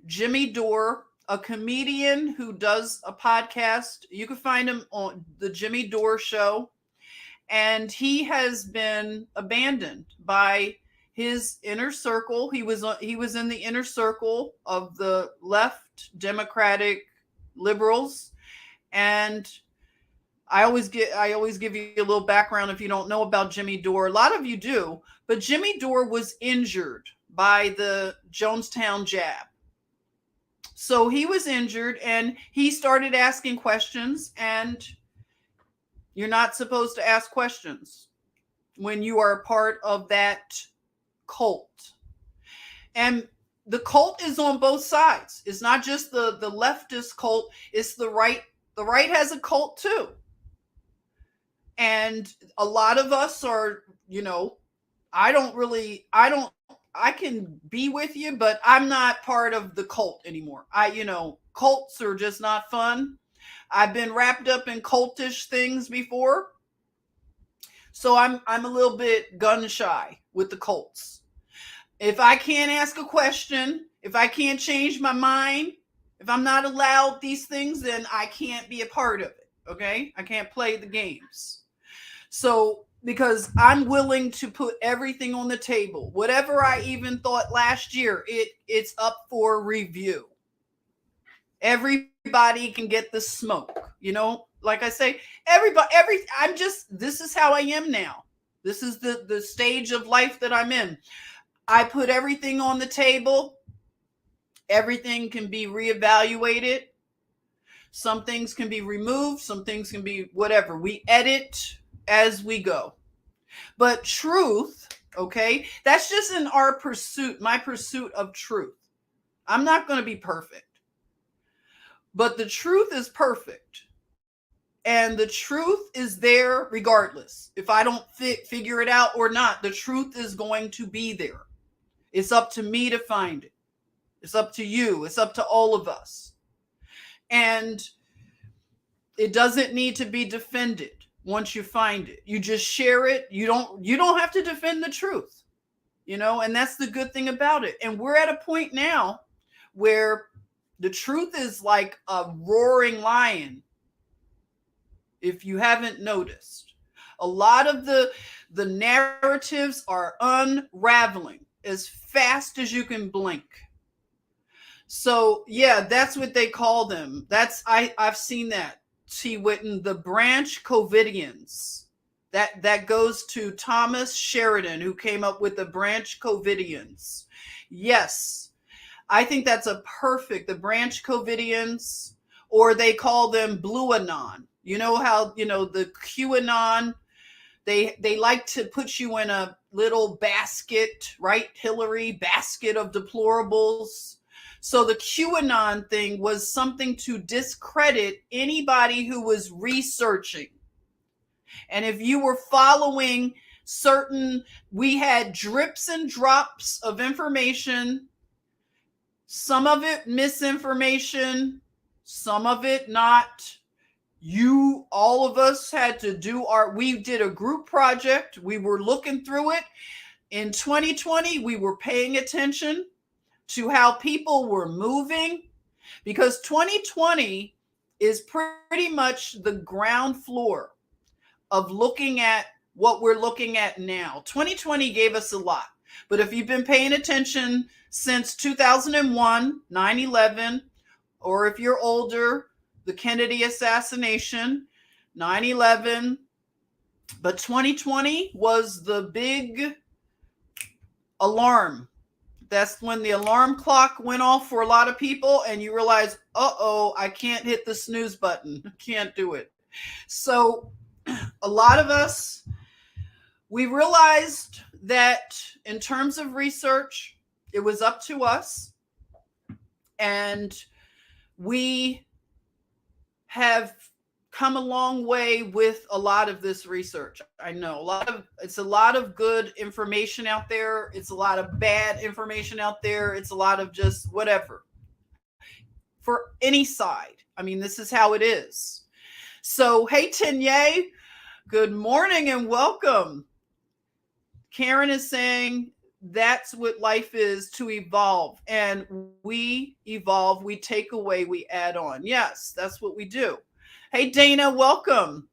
Jimmy Dore, a comedian who does a podcast. You can find him on the Jimmy Dore Show. And he has been abandoned by his inner circle. He was in the inner circle of the left Democratic liberals. And I always give you a little background if you don't know about Jimmy Dore. A lot of you do, but Jimmy Dore was injured by the Jonestown jab. So he was injured and he started asking questions, and you're not supposed to ask questions when you are a part of that cult. And the cult is on both sides. It's not just the leftist cult, it's the right. The right has a cult too. And a lot of us are, I can be with you, but I'm not part of the cult anymore. Cults are just not fun. I've been wrapped up in cultish things before. So I'm a little bit gun shy with the cults. If I can't ask a question, if I can't change my mind, if I'm not allowed these things, then I can't be a part of it. Okay? I can't play the games. So, because I'm willing to put everything on the table. Whatever I even thought last year, it's up for review. Everybody can get the smoke, like I say, this is how I am now. This is the stage of life that I'm in. I put everything on the table. Everything can be reevaluated. Some things can be removed. Some things can be whatever. We edit as we go. But truth, okay, that's just in my pursuit of truth. I'm not going to be perfect. But the truth is perfect. And the truth is there regardless. If I don't figure it out or not, the truth is going to be there. It's up to me to find it. It's up to you. It's up to all of us. And it doesn't need to be defended once you find it. You just share it. You don't have to defend the truth. And that's the good thing about it. And we're at a point now where the truth is like a roaring lion. If you haven't noticed, a lot of the narratives are unraveling as fast as you can blink. So yeah, that's what they call them. I've seen that. T. Whitten, the Branch Covidians. That goes to Thomas Sheridan, who came up with the Branch Covidians. Yes, I think that's the Branch Covidians, or they call them Blue Anon. You know how, the QAnon, they like to put you in a little basket, right, Hillary, basket of deplorables. So the QAnon thing was something to discredit anybody who was researching. And if you were following we had drips and drops of information, some of it misinformation, some of it not. All of us had to we did a group project. We were looking through it. In 2020, we were paying attention to how people were moving, because 2020 is pretty much the ground floor of looking at what we're looking at now. 2020 gave us a lot. But if you've been paying attention since 2001, 9/11, or if you're older, the Kennedy assassination, 9/11, but 2020 was the big alarm. That's when the alarm clock went off for a lot of people, and you realize, I can't hit the snooze button. Can't do it. So a lot of us, we realized that in terms of research, it was up to us. And we have come a long way with a lot of this research. I know it's a lot of good information out there. It's a lot of bad information out there. It's a lot of just whatever for any side. I mean, this is how it is. So, hey, Tenye, good morning and welcome. Karen is saying that's what life is, to evolve. And we evolve, we take away, we add on. Yes, that's what we do. Hey, Dana, welcome.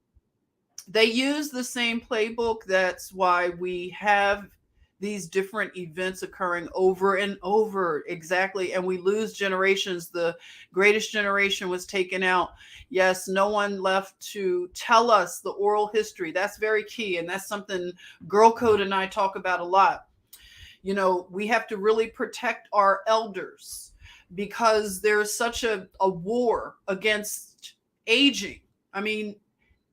They use the same playbook. That's why we have these different events occurring over and over. Exactly. And we lose generations. The greatest generation was taken out. Yes, no one left to tell us the oral history. That's very key. And that's something Girl Code and I talk about a lot. We have to really protect our elders, because there's such a war against aging. I mean,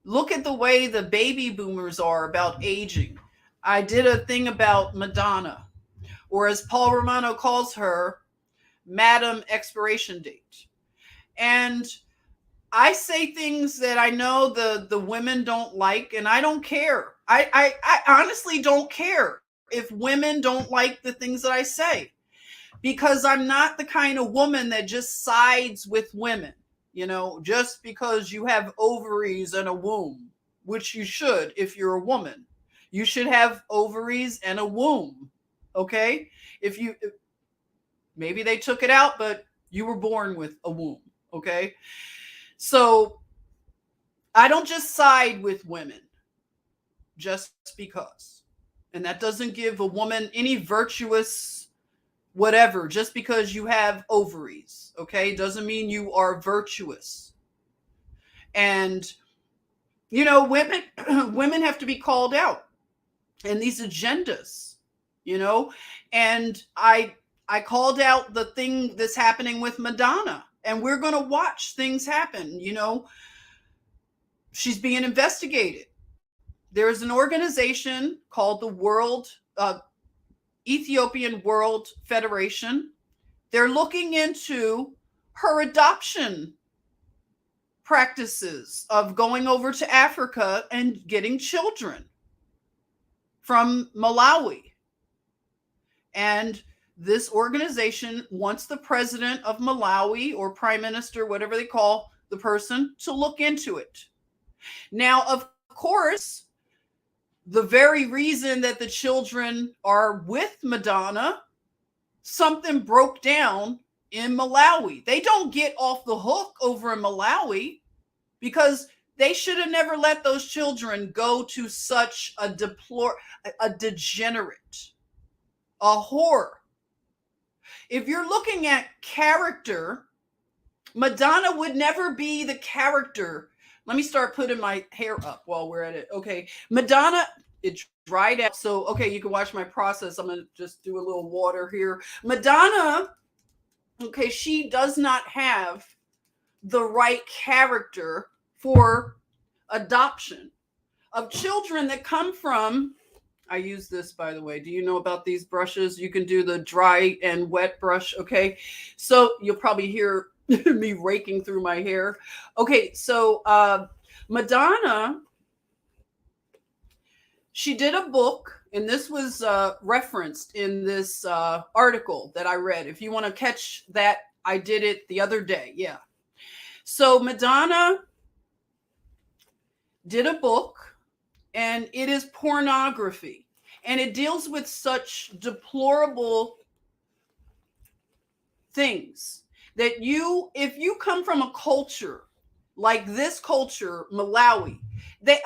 look at the way the baby boomers are about aging. I did a thing about Madonna, or as Paul Romano calls her, Madam Expiration Date. And I say things that I know the women don't like, and I don't care. I honestly don't care if women don't like the things that I say, because I'm not the kind of woman that just sides with women. Just because you have ovaries and a womb, which you should if you're a woman. You should have ovaries and a womb, okay? Maybe they took it out, but you were born with a womb, okay? So I don't just side with women just because. And that doesn't give a woman any virtuous whatever, just because you have ovaries, okay, doesn't mean you are virtuous. And women women have to be called out, and these agendas, you know, and I called out the thing that's happening with Madonna, and we're going to watch things happen. She's being investigated. There's an organization called the Ethiopian World Federation. They're looking into her adoption practices of going over to Africa and getting children from Malawi. And this organization wants the president of Malawi, or prime minister, whatever they call the person, to look into it. Now, of course, the very reason that the children are with Madonna, something broke down in Malawi. They don't get off the hook over in Malawi, because they should have never let those children go to such a degenerate, a whore. If you're looking at character, Madonna would never be the character. Let me start putting my hair up while we're at it. Okay. Madonna, it dried out. So, okay, you can watch my process. I'm going to just do a little water here. Madonna, okay, she does not have the right character for adoption of children that come from, I use this, by the way. Do you know about these brushes? You can do the dry and wet brush. Okay. So you'll probably hear me raking through my hair. Okay. So, Madonna, she did a book, and this was referenced in this article that I read. If you want to catch that, I did it the other day. Yeah. So Madonna did a book, and it is pornography, and it deals with such deplorable things that if you come from a culture like this culture, Malawi,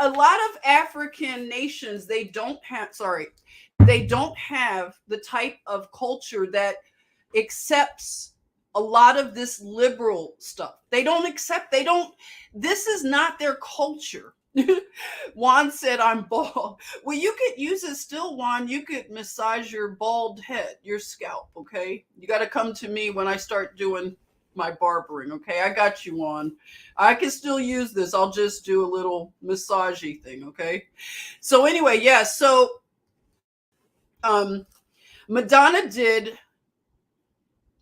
a lot of African nations, they don't have the type of culture that accepts a lot of this liberal stuff. This is not their culture. Juan said, I'm bald. Well, you could use it still, Juan. You could massage your bald head, your scalp, okay? You got to come to me when I start doing my barbering, okay? I got you, Juan. I can still use this. I'll just do a little massagey thing, okay? So anyway, yeah, so Madonna did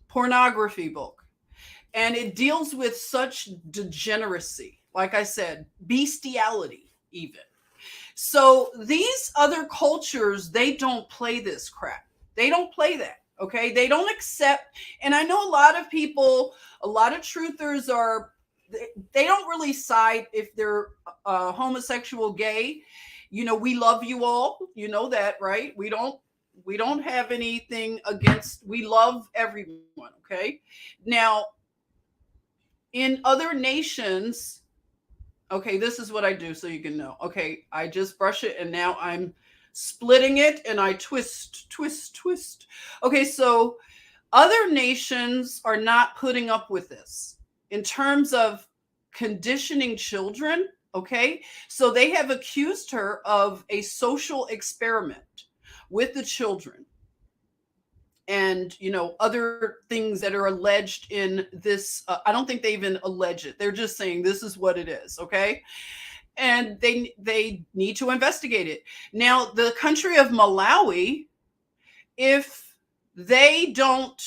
pornography book, and it deals with such degeneracy. Like I said, bestiality even. So these other cultures, they don't play this crap. They don't play that, okay? They don't accept, and I know a lot of people, a lot of truthers they don't really side if they're homosexual, gay. We love you all. You know that, right? We don't have anything against, we love everyone, okay? Now, in other nations, okay, this is what I do so you can know. Okay, I just brush it, and now I'm splitting it, and I twist. Okay, so other nations are not putting up with this in terms of conditioning children, okay? So they have accused her of a social experiment with the children. And, other things that are alleged in this, I don't think they even allege it. They're just saying this is what it is, okay? And they need to investigate it. Now, the country of Malawi, if they don't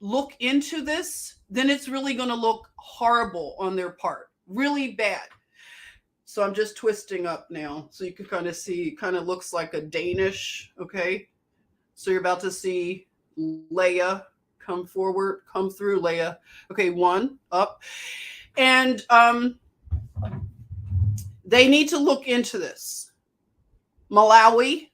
look into this, then it's really going to look horrible on their part, really bad. So I'm just twisting up now, so you can kind of see, it kind of looks like a Danish, okay? So you're about to see Leia come forward, come through, Leia. Okay, one, up. And they need to look into this. Malawi.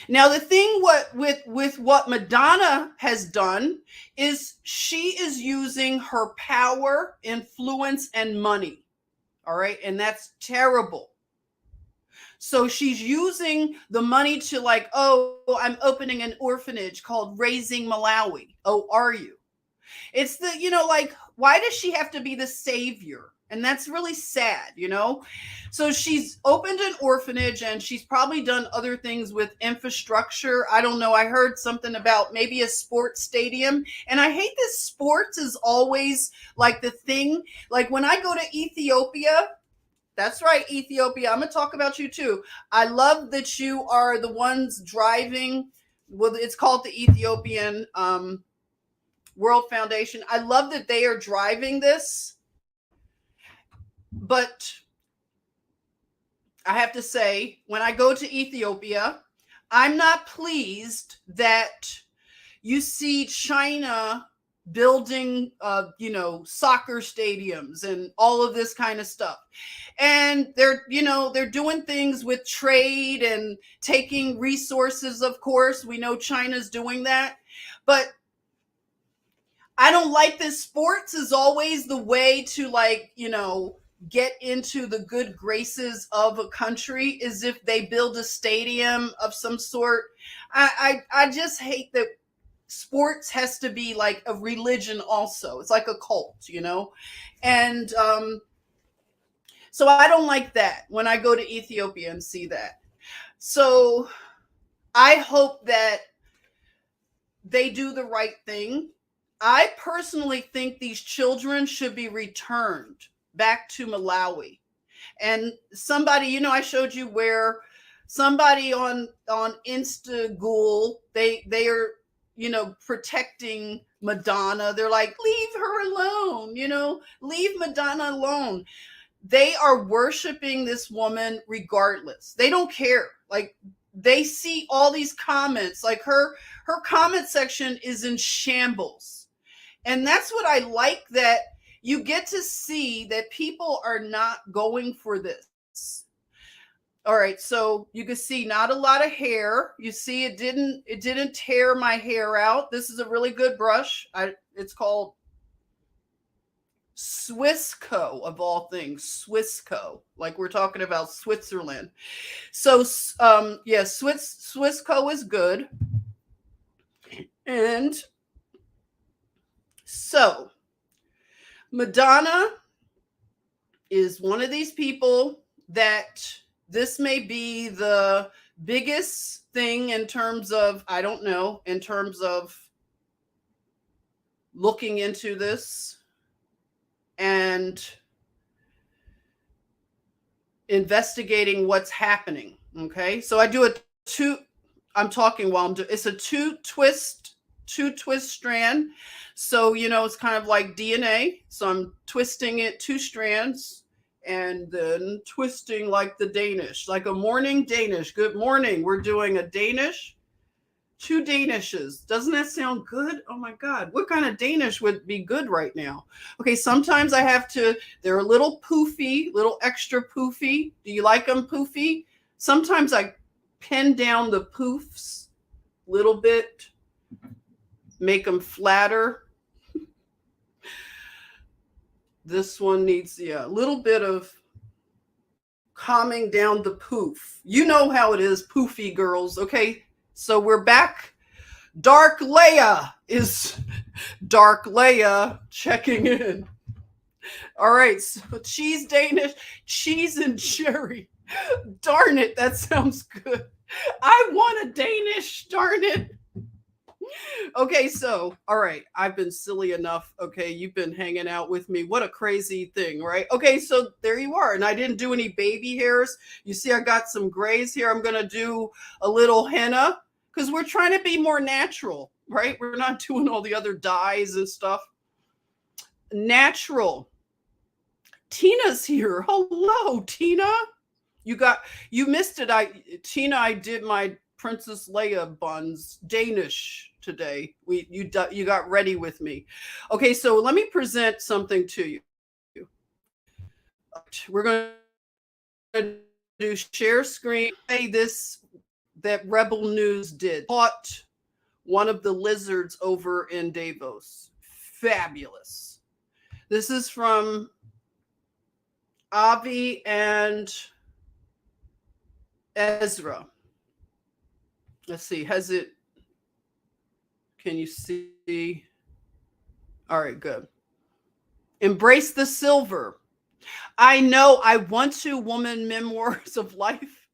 Now, the thing with what Madonna has done is she is using her power, influence, and money. All right, and that's terrible. So she's using the money to like, oh, I'm opening an orphanage called Raising Malawi. Oh, are you? It's the, like, why does she have to be the savior? And that's really sad, So she's opened an orphanage and she's probably done other things with infrastructure. I don't know. I heard something about maybe a sports stadium. And I hate that sports is always like the thing. Like when I go to Ethiopia, that's right, Ethiopia. I'm going to talk about you too. I love that you are the ones driving. Well, it's called the Ethiopian World Foundation. I love that they are driving this. But I have to say, when I go to Ethiopia, I'm not pleased that you see China building, soccer stadiums and all of this kind of stuff. And they're doing things with trade and taking resources, of course. We know China's doing that. But I don't like this. Sports is always the way to get into the good graces of a country, is if they build a stadium of some sort. I just hate that sports has to be like a religion also. It's like a cult, And so I don't like that when I go to Ethiopia and see that. So I hope that they do the right thing. I personally think these children should be returned back to Malawi. And somebody, I showed you where somebody on Instagool, they are, protecting Madonna. They're like, leave her alone, leave Madonna alone. They are worshiping this woman regardless. They don't care. Like, they see all these comments, like her comment section is in shambles. And that's what I like, that you get to see that people are not going for this. All right, so you can see not a lot of hair. You see it didn't tear my hair out. This is a really good brush. It's called Swissco, of all things, Swissco. Like we're talking about Switzerland. So Swissco is good. And so Madonna is one of these people that this may be the biggest thing in terms of, I don't know, in terms of looking into this and investigating what's happening. Okay. So I do I'm talking while I'm doing, it's a two twist strand. So, it's kind of like DNA. So I'm twisting it 2 strands and then twisting like the Danish, like a morning Danish. Good morning. We're doing a Danish, 2 Danishes. Doesn't that sound good? Oh my God. What kind of Danish would be good right now? Okay. Sometimes I have to, they're a little poofy, little extra poofy. Do you like them poofy? Sometimes I pin down the poofs a little bit, make them flatter. This one needs, a little bit of calming down the poof. You know how it is, poofy girls. Okay, so we're back. Dark Leia checking in. All right, so cheese Danish, cheese and cherry. Darn it, that sounds good. I want a Danish, darn it. Okay, so, all right, I've been silly enough. Okay, you've been hanging out with me. What a crazy thing, right? Okay, so there you are. And I didn't do any baby hairs. You see, I got some grays here. I'm going to do a little henna because we're trying to be more natural, right? We're not doing all the other dyes and stuff. Natural. Tina's here. Hello, Tina. You missed it. I did my Princess Leia buns Danish today. You got ready with me. Okay, so let me present something to you. We're going to do share screen. Hey, that Rebel News did. Caught one of the lizards over in Davos. Fabulous. This is from Avi and Ezra. Let's see. Has it? Can you see? All right, good. Embrace the silver. I know. I want to. Woman Memoirs of Life.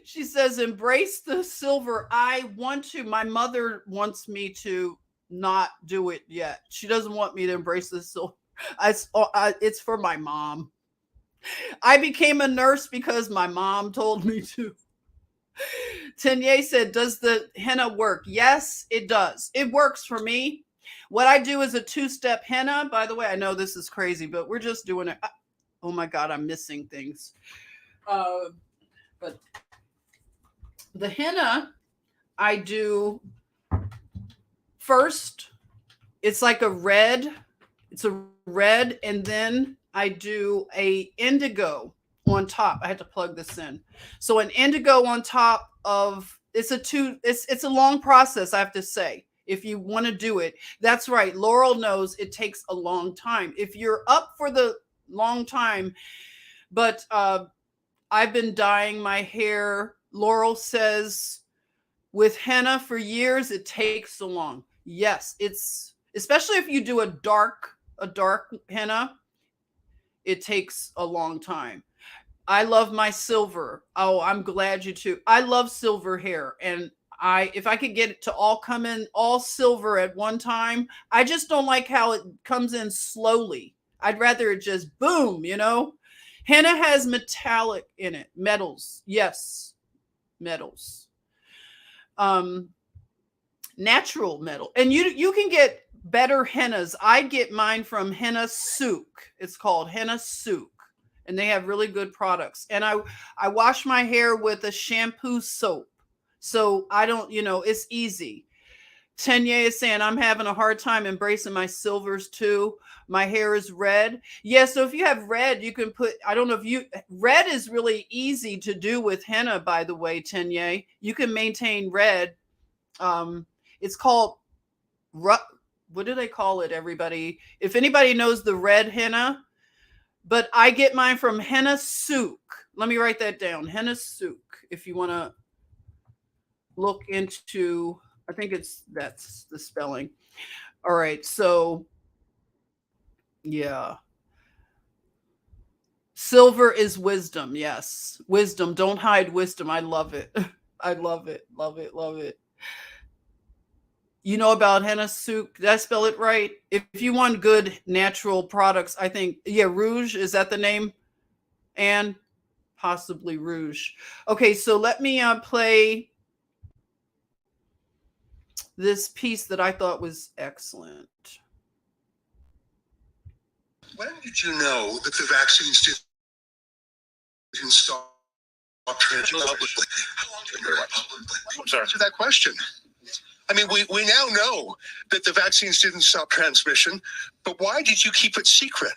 She says, embrace the silver. I want to. My mother wants me to not do it yet. She doesn't want me to embrace the silver. It's for my mom. I became a nurse because my mom told me to. Tenier said, does the henna work? Yes, it does. It works for me. What I do is a 2-step henna. By the way, I know this is crazy, but we're just doing it. Oh my God, I'm missing things. But the henna I do first, it's like a red. It's a red, and then I do a indigo on top. I had to plug this in. So an indigo on top of it's a long process, I have to say. If you want to do it, that's right. Laurel knows it takes a long time. If you're up for the long time, but I've been dyeing my hair. Laurel says with henna for years, it takes so long. Yes, it's especially if you do a dark henna, it takes a long time. I love my silver. Oh, I'm glad you too. I love silver hair, and if I could get it to all come in all silver at one time. I just don't like how it comes in slowly. I'd rather it just boom, Henna has metallic in it, metals. Yes, metals. Natural metal. And you can get better hennas. I get mine from Henna Souk. It's called Henna Souk. And they have really good products. And I wash my hair with a shampoo soap. So I don't, it's easy. Tenier is saying, I'm having a hard time embracing my silvers too. My hair is red. Yeah, so if you have red, you can put, red is really easy to do with henna, by the way, Tenier. You can maintain red. It's called, what do they call it, everybody? If anybody knows the red henna, but I get mine from Henna Souk. Let me write that down. Henna Souk. If you want to look into, I think that's the spelling. All right. So yeah. Silver is wisdom. Yes. Wisdom. Don't hide wisdom. I love it. I love it. Love it. Love it. You know about Henna Souk? Did I spell it right? If you want good natural products, I think, Rouge, is that the name? And possibly Rouge. Okay, so let me play this piece that I thought was excellent. When did you know that the vaccines didn't stop transmission publicly? How long did you publicly? Answer that question. I mean, we now know that the vaccines didn't stop transmission, but why did you keep it secret?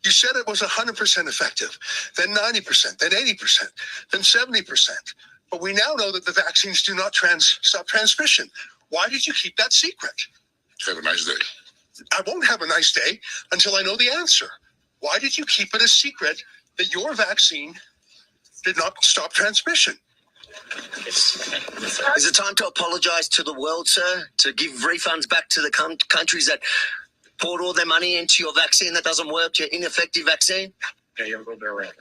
You said it was 100% effective, then 90%, then 80%, then 70%. But we now know that the vaccines do not stop transmission. Why did you keep that secret? Have a nice day. I won't have a nice day until I know the answer. Why did you keep it a secret that your vaccine did not stop transmission? Is it time to apologise to the world, sir? To give refunds back to the countries that poured all their money into your vaccine that doesn't work, your ineffective vaccine? Yeah, you'll go there, right?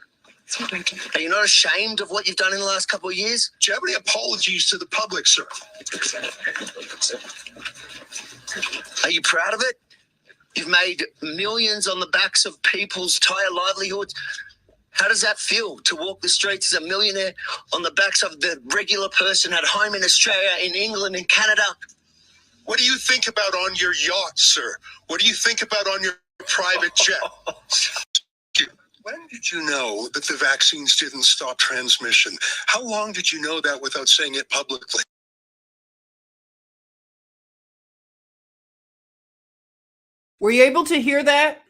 Are you not ashamed of what you've done in the last couple of years? Do you have any apologies to the public, sir? Are you proud of it? You've made millions on the backs of people's entire livelihoods. How does that feel to walk the streets as a millionaire on the backs of the regular person at home in Australia, in England, in Canada? What do you think about on your yacht, sir? What do you think about on your private jet? When did you know that the vaccines didn't stop transmission? How long did you know that without saying it publicly? Were you able to hear that?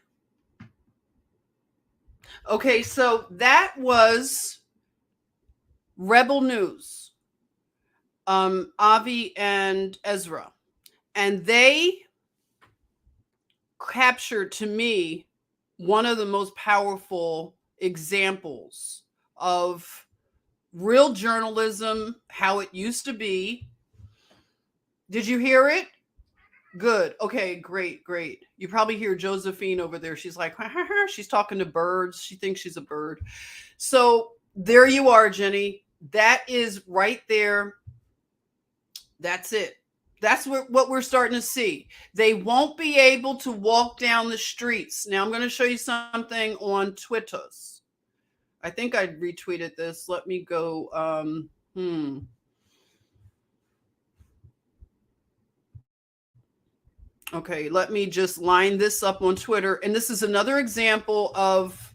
Okay, so that was Rebel News, Avi and Ezra. And they captured, to me, one of the most powerful examples of real journalism, how it used to be. Did you hear it? Good. Okay, great, great. You probably hear Josephine over there. She's like, ha, ha, ha. She's talking to birds. She thinks she's a bird. So there you are, Jenny. That is right there. That's it. That's what we're starting to see. They won't be able to walk down the streets. Now I'm going to show you something on Twitter. I think I retweeted this. Let me go. Okay, let me just line this up on Twitter. And this is another example of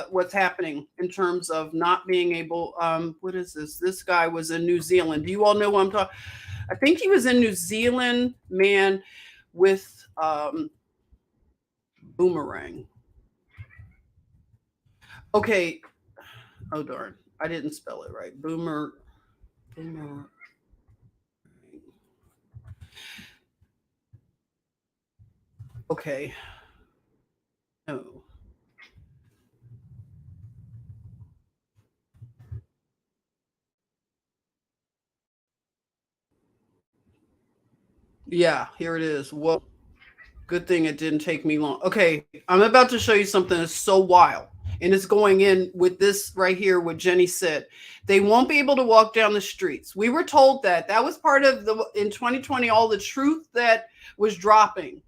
what's happening in terms of not being able. What is this? This guy was in New Zealand. Do you all know what I'm talking? I think he was in New Zealand, man, with boomerang. Okay. Oh, darn. I didn't spell it right. Boomer. Okay. Oh. Yeah, here it is. Whoa. Good thing it didn't take me long. Okay, I'm about to show you something that's so wild. And it's going in with this right here, what Jenny said. They won't be able to walk down the streets. We were told that. That was part of in 2020, all the truth that was dropping.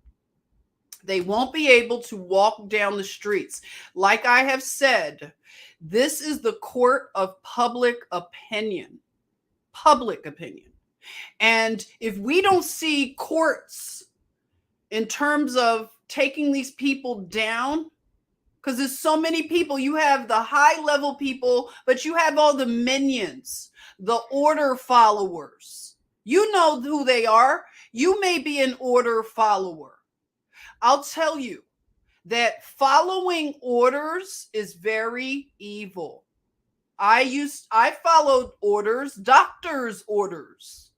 They won't be able to walk down the streets. Like I have said, this is the court of public opinion. Public opinion. And if we don't see courts in terms of taking these people down, because there's so many people, you have the high level people, but you have all the minions, the order followers. You know who they are. You may be an order follower. I'll tell you that following orders is very evil. I followed orders, doctors' orders.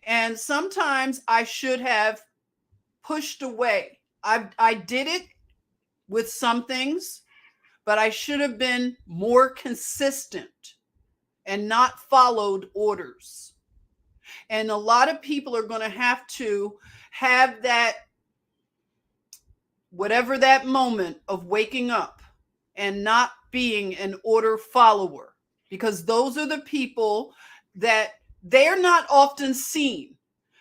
And sometimes I should have pushed away. I did it with some things, but I should have been more consistent and not followed orders. And a lot of people are going to have that, whatever that moment of waking up and not being an order follower, because those are the people that they're not often seen.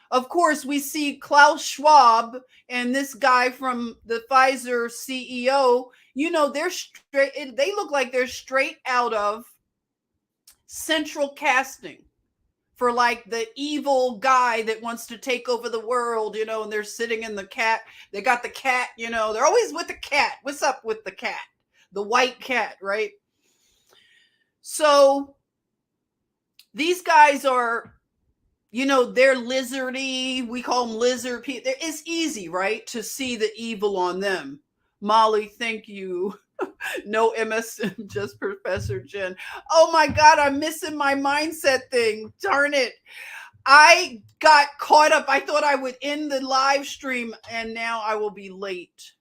Of course, we see Klaus Schwab and this guy from the Pfizer CEO, you know, they look like they're straight out of Central Casting for like the evil guy that wants to take over the world, you know, and they're sitting in the cat. They got the cat, you know, they're always with the cat. What's up with the cat? The white cat, right? So these guys are, you know, they're lizardy. We call them lizard people. It's easy, right, to see the evil on them. Molly, thank you. No MSM, just Professor Jen. Oh my God, I'm missing my mindset thing. Darn it. I got caught up. I thought I would end the live stream and now I will be late.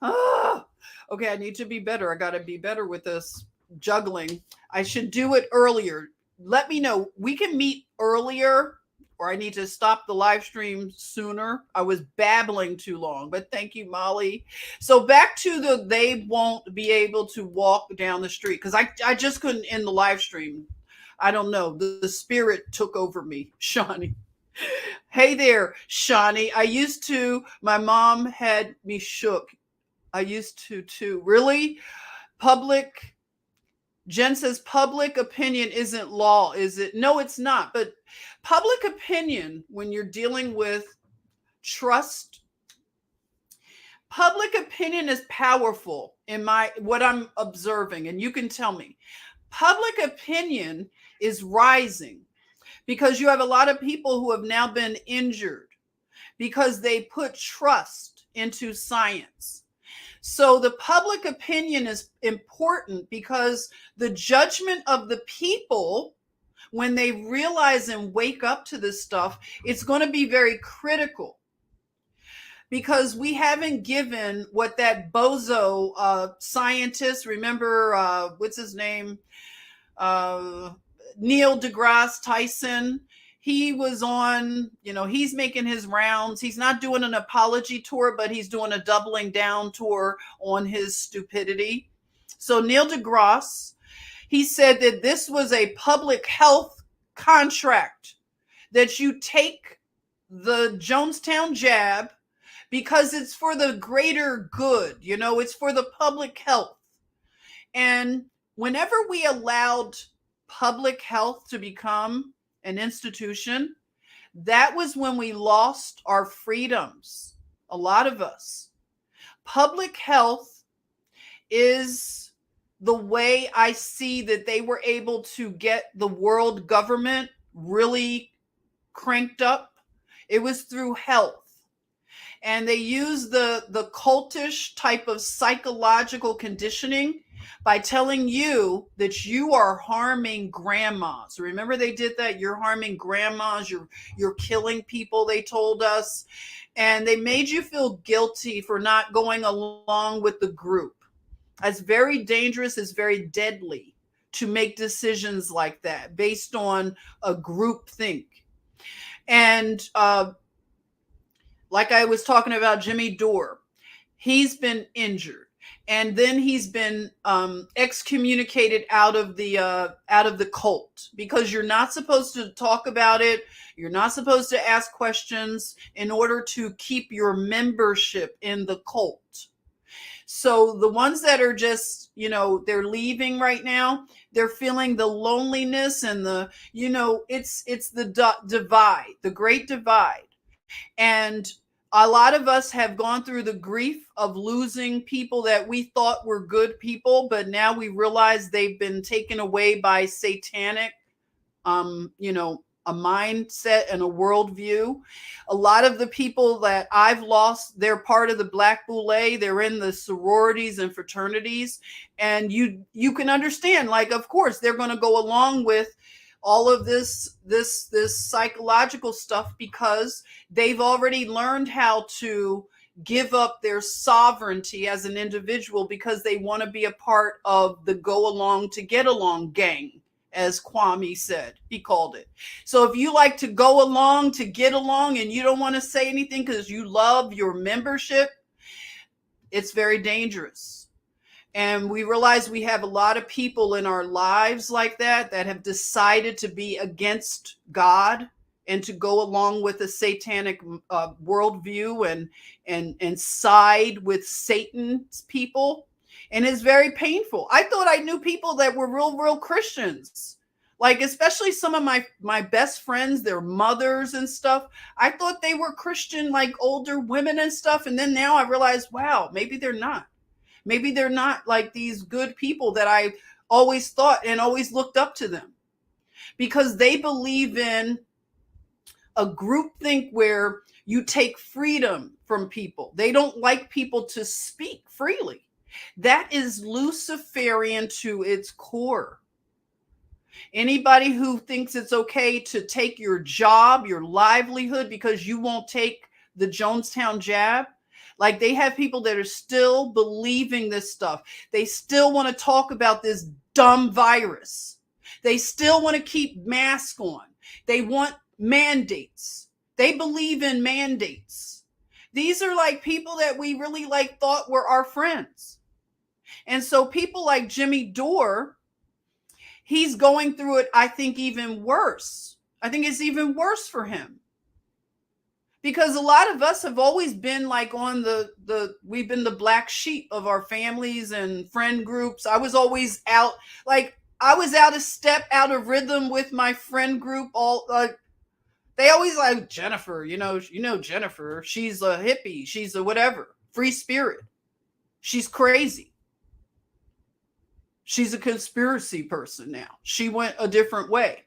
Okay, I need to be better. I got to be better with this juggling. I should do it earlier. Let me know. We can meet earlier, or I need to stop the live stream sooner. I was babbling too long, but thank you, Molly. So back to they won't be able to walk down the street, because I just couldn't end the live stream. I don't know. The spirit took over me. Shawnee. Hey there, Shawnee. My mom had me shook. I used to too. Really? Jen says public opinion isn't law, is it? No, it's not. But public opinion, when you're dealing with trust, public opinion is powerful in what I'm observing. And you can tell me, public opinion is rising because you have a lot of people who have now been injured because they put trust into science. So the public opinion is important because the judgment of the people, when they realize and wake up to this stuff, it's going to be very critical. because we haven't given what that bozo scientist, remember, what's his name? Neil deGrasse Tyson. He was on, he's making his rounds. He's not doing an apology tour, but he's doing a doubling down tour on his stupidity. So Neil deGrasse, he said that this was a public health contract, that you take the Jonestown jab because it's for the greater good, it's for the public health. And whenever we allowed public health to become an institution, that was when we lost our freedoms, a lot of us. Public health is the way I see that they were able to get the world government really cranked up. It was through health. And they used the cultish type of psychological conditioning by telling you that you are harming grandmas. Remember they did that? You're harming grandmas. You're killing people, they told us. And they made you feel guilty for not going along with the group. That's very dangerous. It's very deadly to make decisions like that based on a group think. And like I was talking about Jimmy Dore, he's been injured. And then he's been excommunicated out of the cult, because you're not supposed to talk about it. You're not supposed to ask questions in order to keep your membership in the cult. So the ones that are just, they're leaving right now, they're feeling the loneliness and the, it's the divide, the great divide. And a lot of us have gone through the grief of losing people that we thought were good people, but now we realize they've been taken away by satanic, a mindset and a worldview. A lot of the people that I've lost, they're part of the Black Boule. They're in the sororities and fraternities. And you can understand, like, of course, they're going to go along with all of this psychological stuff because they've already learned how to give up their sovereignty as an individual because they want to be a part of the go along to get along gang, as Kwame said, he called it. So if you like to go along to get along and you don't want to say anything because you love your membership, it's very dangerous. And we realize we have a lot of people in our lives like that have decided to be against God and to go along with a satanic worldview and side with Satan's people. And it's very painful. I thought I knew people that were real Christians. Like, especially some of my best friends, their mothers and stuff. I thought they were Christian, like older women and stuff. And then now I realize, wow, maybe they're not. Maybe they're not like these good people that I always thought and always looked up to them, because they believe in a groupthink where you take freedom from people. They don't like people to speak freely. That is Luciferian to its core. Anybody who thinks it's okay to take your job, your livelihood, because you won't take the Jonestown jab, like, they have people that are still believing this stuff. They still want to talk about this dumb virus. They still want to keep masks on. They want mandates. They believe in mandates. These are like people that we really thought were our friends. And so people like Jimmy Dore, he's going through it, I think, even worse. I think it's even worse for him. Because a lot of us have always been like on we've been the black sheep of our families and friend groups. I was always out, I was out of step, out of rhythm with my friend group. They always like Jennifer, Jennifer, she's a hippie. She's a whatever, free spirit. She's crazy. She's a conspiracy person now. She went a different way.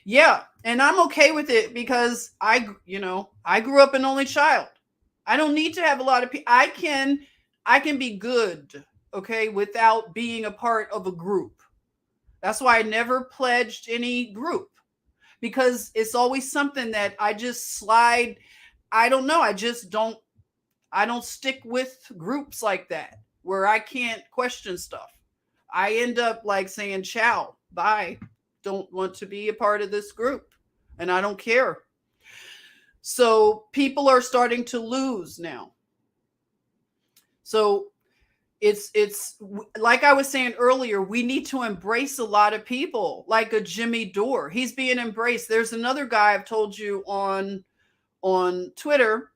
Yeah, and I'm okay with it because I grew up an only child. I don't need to have a lot of people. I can be good, okay, without being a part of a group. That's why I never pledged any group, because it's always something that I just slide. I don't know. I just don't I don't stick with groups like that where I can't question stuff. I end up like saying, ciao, bye. Don't want to be a part of this group. And I don't care. So people are starting to lose now. So it's like I was saying earlier, we need to embrace a lot of people, like a Jimmy Dore. He's being embraced. There's another guy I've told you on Twitter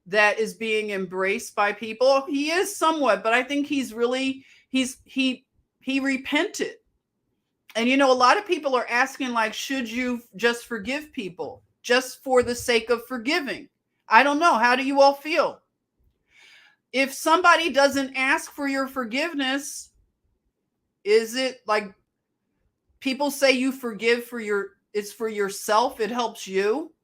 that is being embraced by people. He is somewhat, but I think he's really he repented. And a lot of people are asking, like, should you just forgive people just for the sake of forgiving? I don't know. How do you all feel? If somebody doesn't ask for your forgiveness, is it like people say you forgive it's for yourself, it helps you?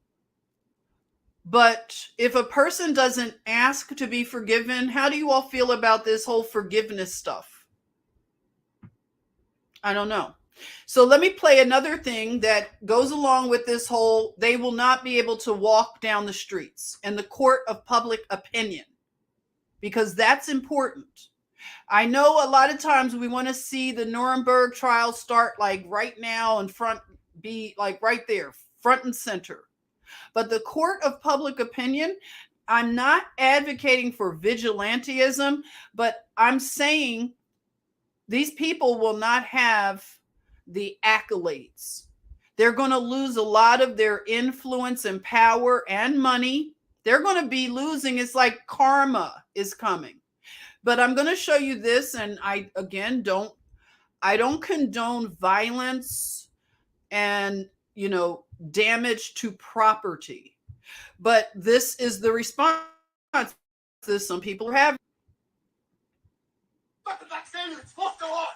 But if a person doesn't ask to be forgiven, how do you all feel about this whole forgiveness stuff? I don't know. So let me play another thing that goes along with this whole, they will not be able to walk down the streets and the court of public opinion, because that's important. I know a lot of times we want to see the Nuremberg trial start like right now and be like right there, front and center. But the court of public opinion, I'm not advocating for vigilantism, but I'm saying these people will not have the accolades. They're going to lose a lot of their influence and power and money. They're going to be losing. It's like karma is coming. But I'm going to show you this. And I don't condone violence and, damage to property. But this is the response that some people are having. Fucking vaccine, it's fucked a lot.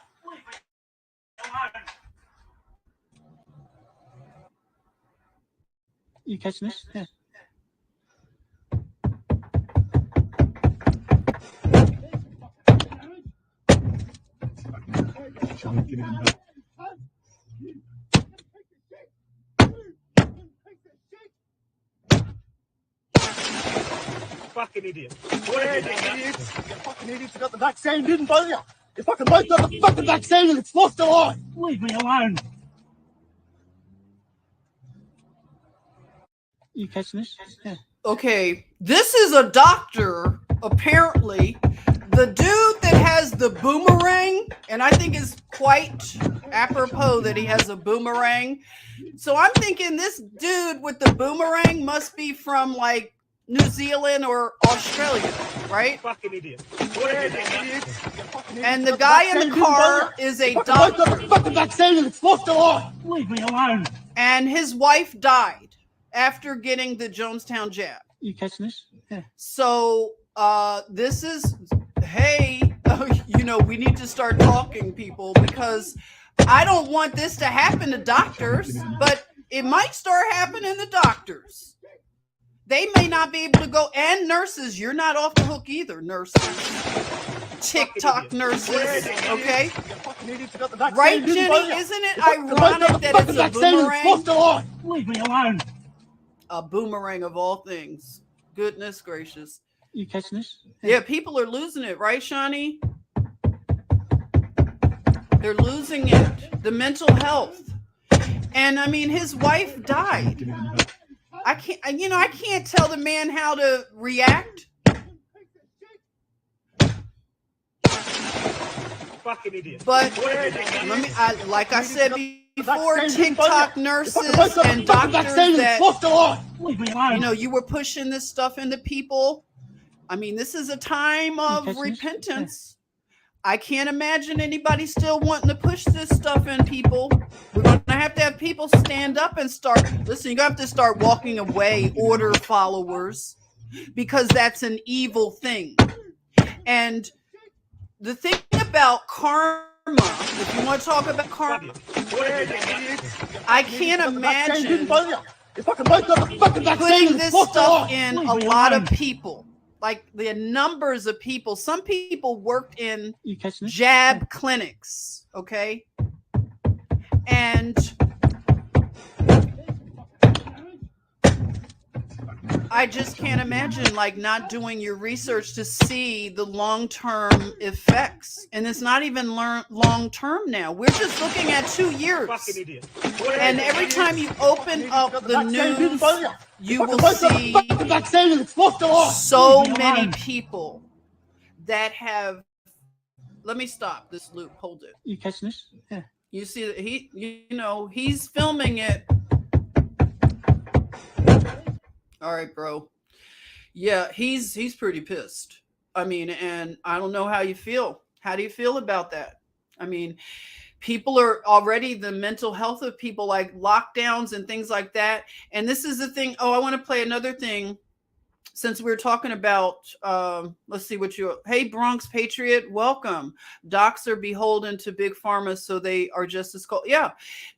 You catching this? Yeah. Fucking idiot. You fucking idiots. You got the vaccine, didn't you? You fucking both got the fucking vaccine and it's fucked a lot. Leave me alone. You catching this? Yeah. Okay, this is a doctor, apparently. The dude that has the boomerang, and I think it's quite apropos that he has a boomerang. So I'm thinking this dude with the boomerang must be from like New Zealand or Australia, right? Fucking idiot. And the guy in the car is a doctor. Got the fucking vaccine and it's fucked a lot. Leave me alone. And his wife died after getting the Jonestown jab. You catching this? Yeah. So this is, hey, we need to start talking, people, because I don't want this to happen to doctors, but it might start happening to doctors. They may not be able to go, and nurses. You're not off the hook either, nurses. TikTok nurses, okay? Right, Jenny? Isn't it ironic that it's a boomerang? Leave me alone. A boomerang of all things. Goodness gracious. You catching this? Yeah, people are losing it, right, Shawnee? They're losing it. The mental health. And I mean, his wife died. I can't tell the man how to react. Fucking idiot. But like I said before, TikTok nurses and doctors that, you were pushing this stuff into people. I mean, this is a time of repentance. I can't imagine anybody still wanting to push this stuff in people. We're going to have people stand up and start. Listen, you're going to have to start walking away, order followers, because that's an evil thing. And the thing about karma, if you want to talk about karma, I can't imagine putting this stuff in a lot of people. Like the numbers of people. Some people worked in jab clinics, okay? And I just can't imagine like not doing your research to see the long-term effects. And it's not even long-term now. We're just looking at 2 years. Fucking idiot. And every time you open up the news, you will see so many people that have. Let me stop this loop. Hold it. You catching this? Yeah. You see that he's filming it. All right, bro. Yeah, he's pretty pissed. I mean, and I don't know how you feel. How do you feel about that? I mean, people are already, the mental health of people, like lockdowns and things like that. And this is the thing. Oh, I want to play another thing since we're talking about, let's see what hey, Bronx Patriot, welcome. Docs are beholden to Big Pharma, so they are just as cold. Yeah,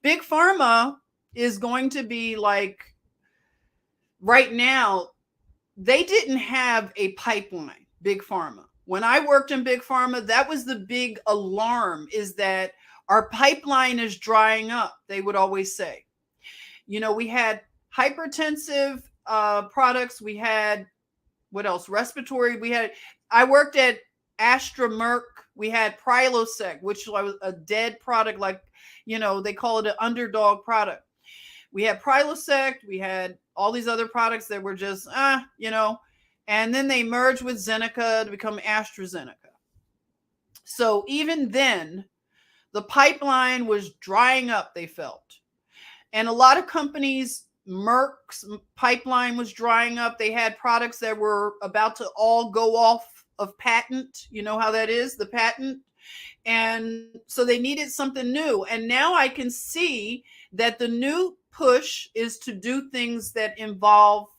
Big Pharma is going to be like, right now, they didn't have a pipeline, Big Pharma. When I worked in Big Pharma, that was the big alarm, is that our pipeline is drying up, they would always say. We had hypertensive products. We had, what else? Respiratory. I worked at Astra Merck. We had Prilosec, which was a dead product, like, they call it an underdog product. We had Prilosec. We had all these other products that were just, and then they merged with Zeneca to become AstraZeneca. So even then, the pipeline was drying up, they felt. And a lot of companies, Merck's pipeline was drying up. They had products that were about to all go off of patent. You know how that is, the patent. And so they needed something new. And now I can see that the new push is to do things that involve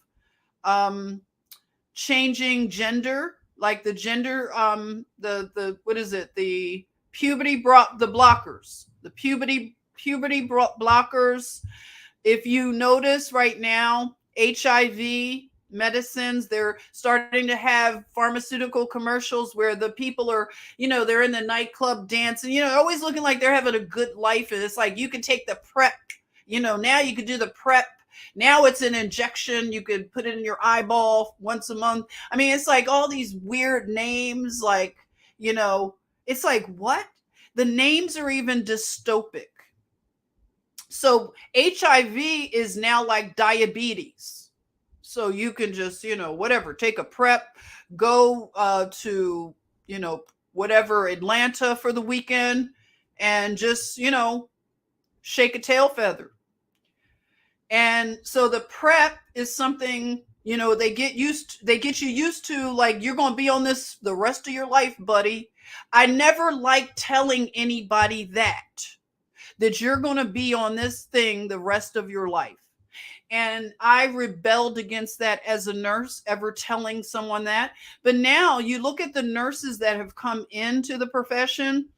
changing gender, like the gender, the what is it? The puberty blockers, the puberty blockers. If you notice right now, HIV medicines, they're starting to have pharmaceutical commercials where the people are, they're in the nightclub dancing, always looking like they're having a good life. And it's like, you can take the PrEP, now you could do the PrEP. Now it's an injection. You could put it in your eyeball once a month. I mean, it's like all these weird names, like, it's like, what? The names are even dystopic. So HIV is now like diabetes. So you can just, whatever, take a PrEP, go to, whatever, Atlanta for the weekend, and just, shake a tail feather. And so the PrEP is something, they get you used to, like, you're going to be on this the rest of your life, buddy. I never liked telling anybody that you're going to be on this thing the rest of your life. And I rebelled against that as a nurse, ever telling someone that. But now you look at the nurses that have come into the profession,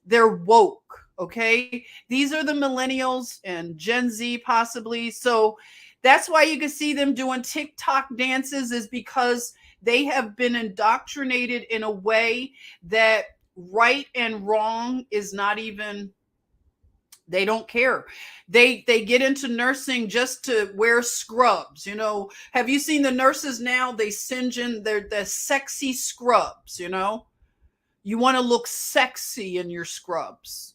they're woke. Okay. These are the millennials and Gen Z possibly. So that's why you can see them doing TikTok dances, is because they have been indoctrinated in a way that right and wrong is not even, they don't care. They get into nursing just to wear scrubs. Have you seen the nurses now? They singe in the sexy scrubs, you want to look sexy in your scrubs.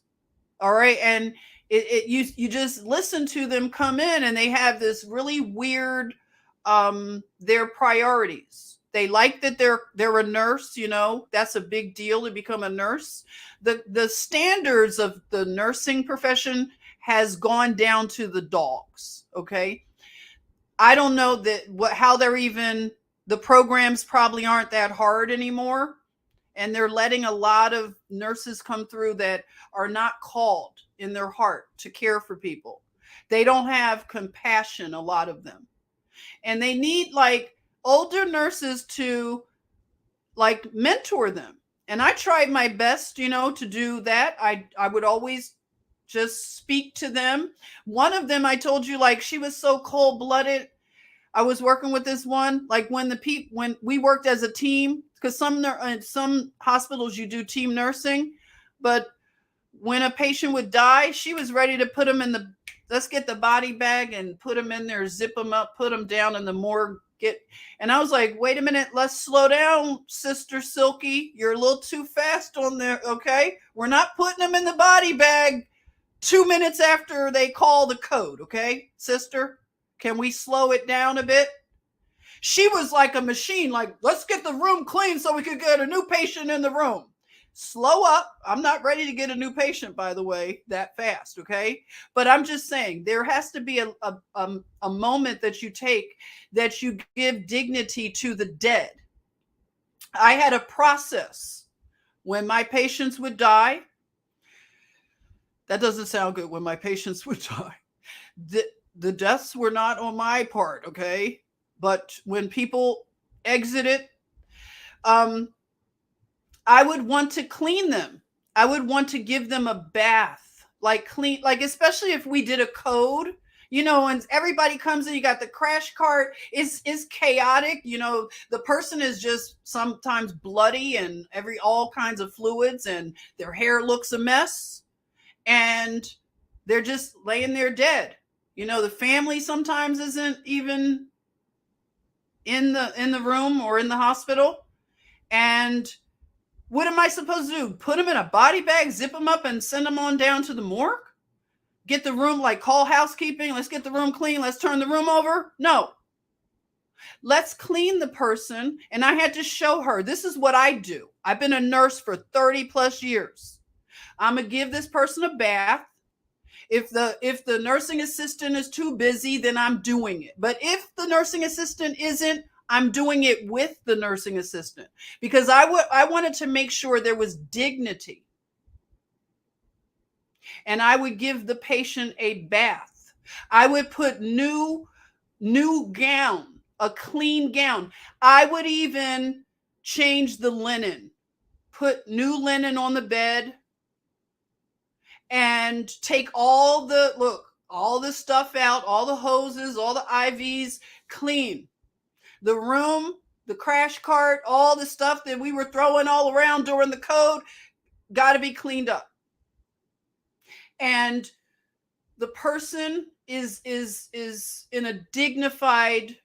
All right. And you just listen to them come in, and they have this really weird, their priorities. They like that they're a nurse, that's a big deal to become a nurse. The standards of the nursing profession has gone down to the dogs. Okay. I don't know how they're even, the programs probably aren't that hard anymore. And they're letting a lot of nurses come through that are not called in their heart to care for people. They don't have compassion, a lot of them. And they need like older nurses to like mentor them. And I tried my best, to do that. I would always just speak to them. One of them, I told you, like, she was so cold-blooded. I was working with this one, like when we worked as a team, because some hospitals you do team nursing, but when a patient would die, she was ready to put them let's get the body bag and put them in there, zip them up, put them down in the morgue, And I was like, wait a minute, let's slow down, Sister Silky. You're a little too fast on there, okay? We're not putting them in the body bag 2 minutes after they call the code, okay, sister? Can we slow it down a bit? She was like a machine, like, let's get the room clean so we could get a new patient in the room. Slow up. I'm not ready to get a new patient, by the way, that fast, okay? But I'm just saying there has to be a moment that you take that you give dignity to the dead. I had a process when my patients would die. That doesn't sound good. When my patients would die. The deaths were not on my part, okay? But when people exited, I would want to clean them. I would want to give them a bath, like clean, like especially if we did a code, you know, and everybody comes in, you got the crash cart, it's chaotic, you know, the person is just sometimes bloody and all kinds of fluids and their hair looks a mess and they're just laying there dead. You know, the family sometimes isn't even in the room or in the hospital. And what am I supposed to do? Put them in a body bag, zip them up, and send them on down to the morgue? Get the room, like call housekeeping, let's get the room clean, let's turn the room over? No. Let's clean the person. And I had to show her, this is what I do. I've been a nurse for 30 plus years. I'm going to give this person a bath. If the nursing assistant is too busy, then I'm doing it. But if the nursing assistant isn't, I'm doing it with the nursing assistant because I wanted to make sure there was dignity. And I would give the patient a bath. I would put new gown, a clean gown. I would even change the linen, put new linen on the bed and take all the stuff out, all the hoses, all the IVs, clean. The room, the crash cart, all the stuff that we were throwing all around during the code, got to be cleaned up. And the person is in a dignified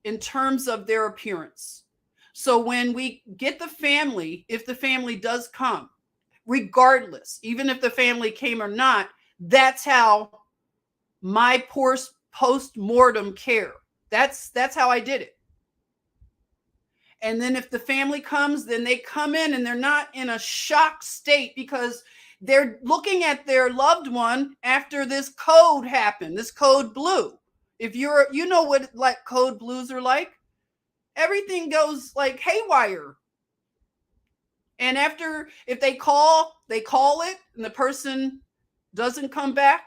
in terms of their appearance. So when we get the family, if the family does come, regardless, even if the family came or not, that's how my post-mortem care. That's how I did it. And then if the family comes, then they come in and they're not in a shocked state because they're looking at their loved one after this code happened, this code blue. If you know what like code blues are like, everything goes like haywire. And if they call it and the person doesn't come back,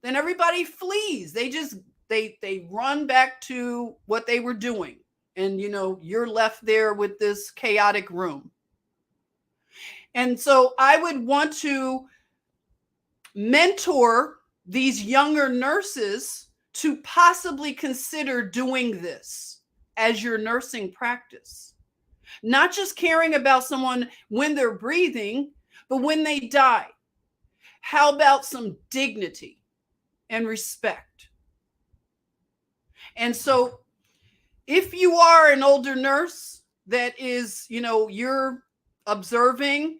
then everybody flees. They run back to what they were doing. And, you know, you're left there with this chaotic room. And so I would want to mentor these younger nurses to possibly consider doing this as your nursing practice. Not just caring about someone when they're breathing, but when they die. How about some dignity and respect? And so if you are an older nurse that is, you know, you're observing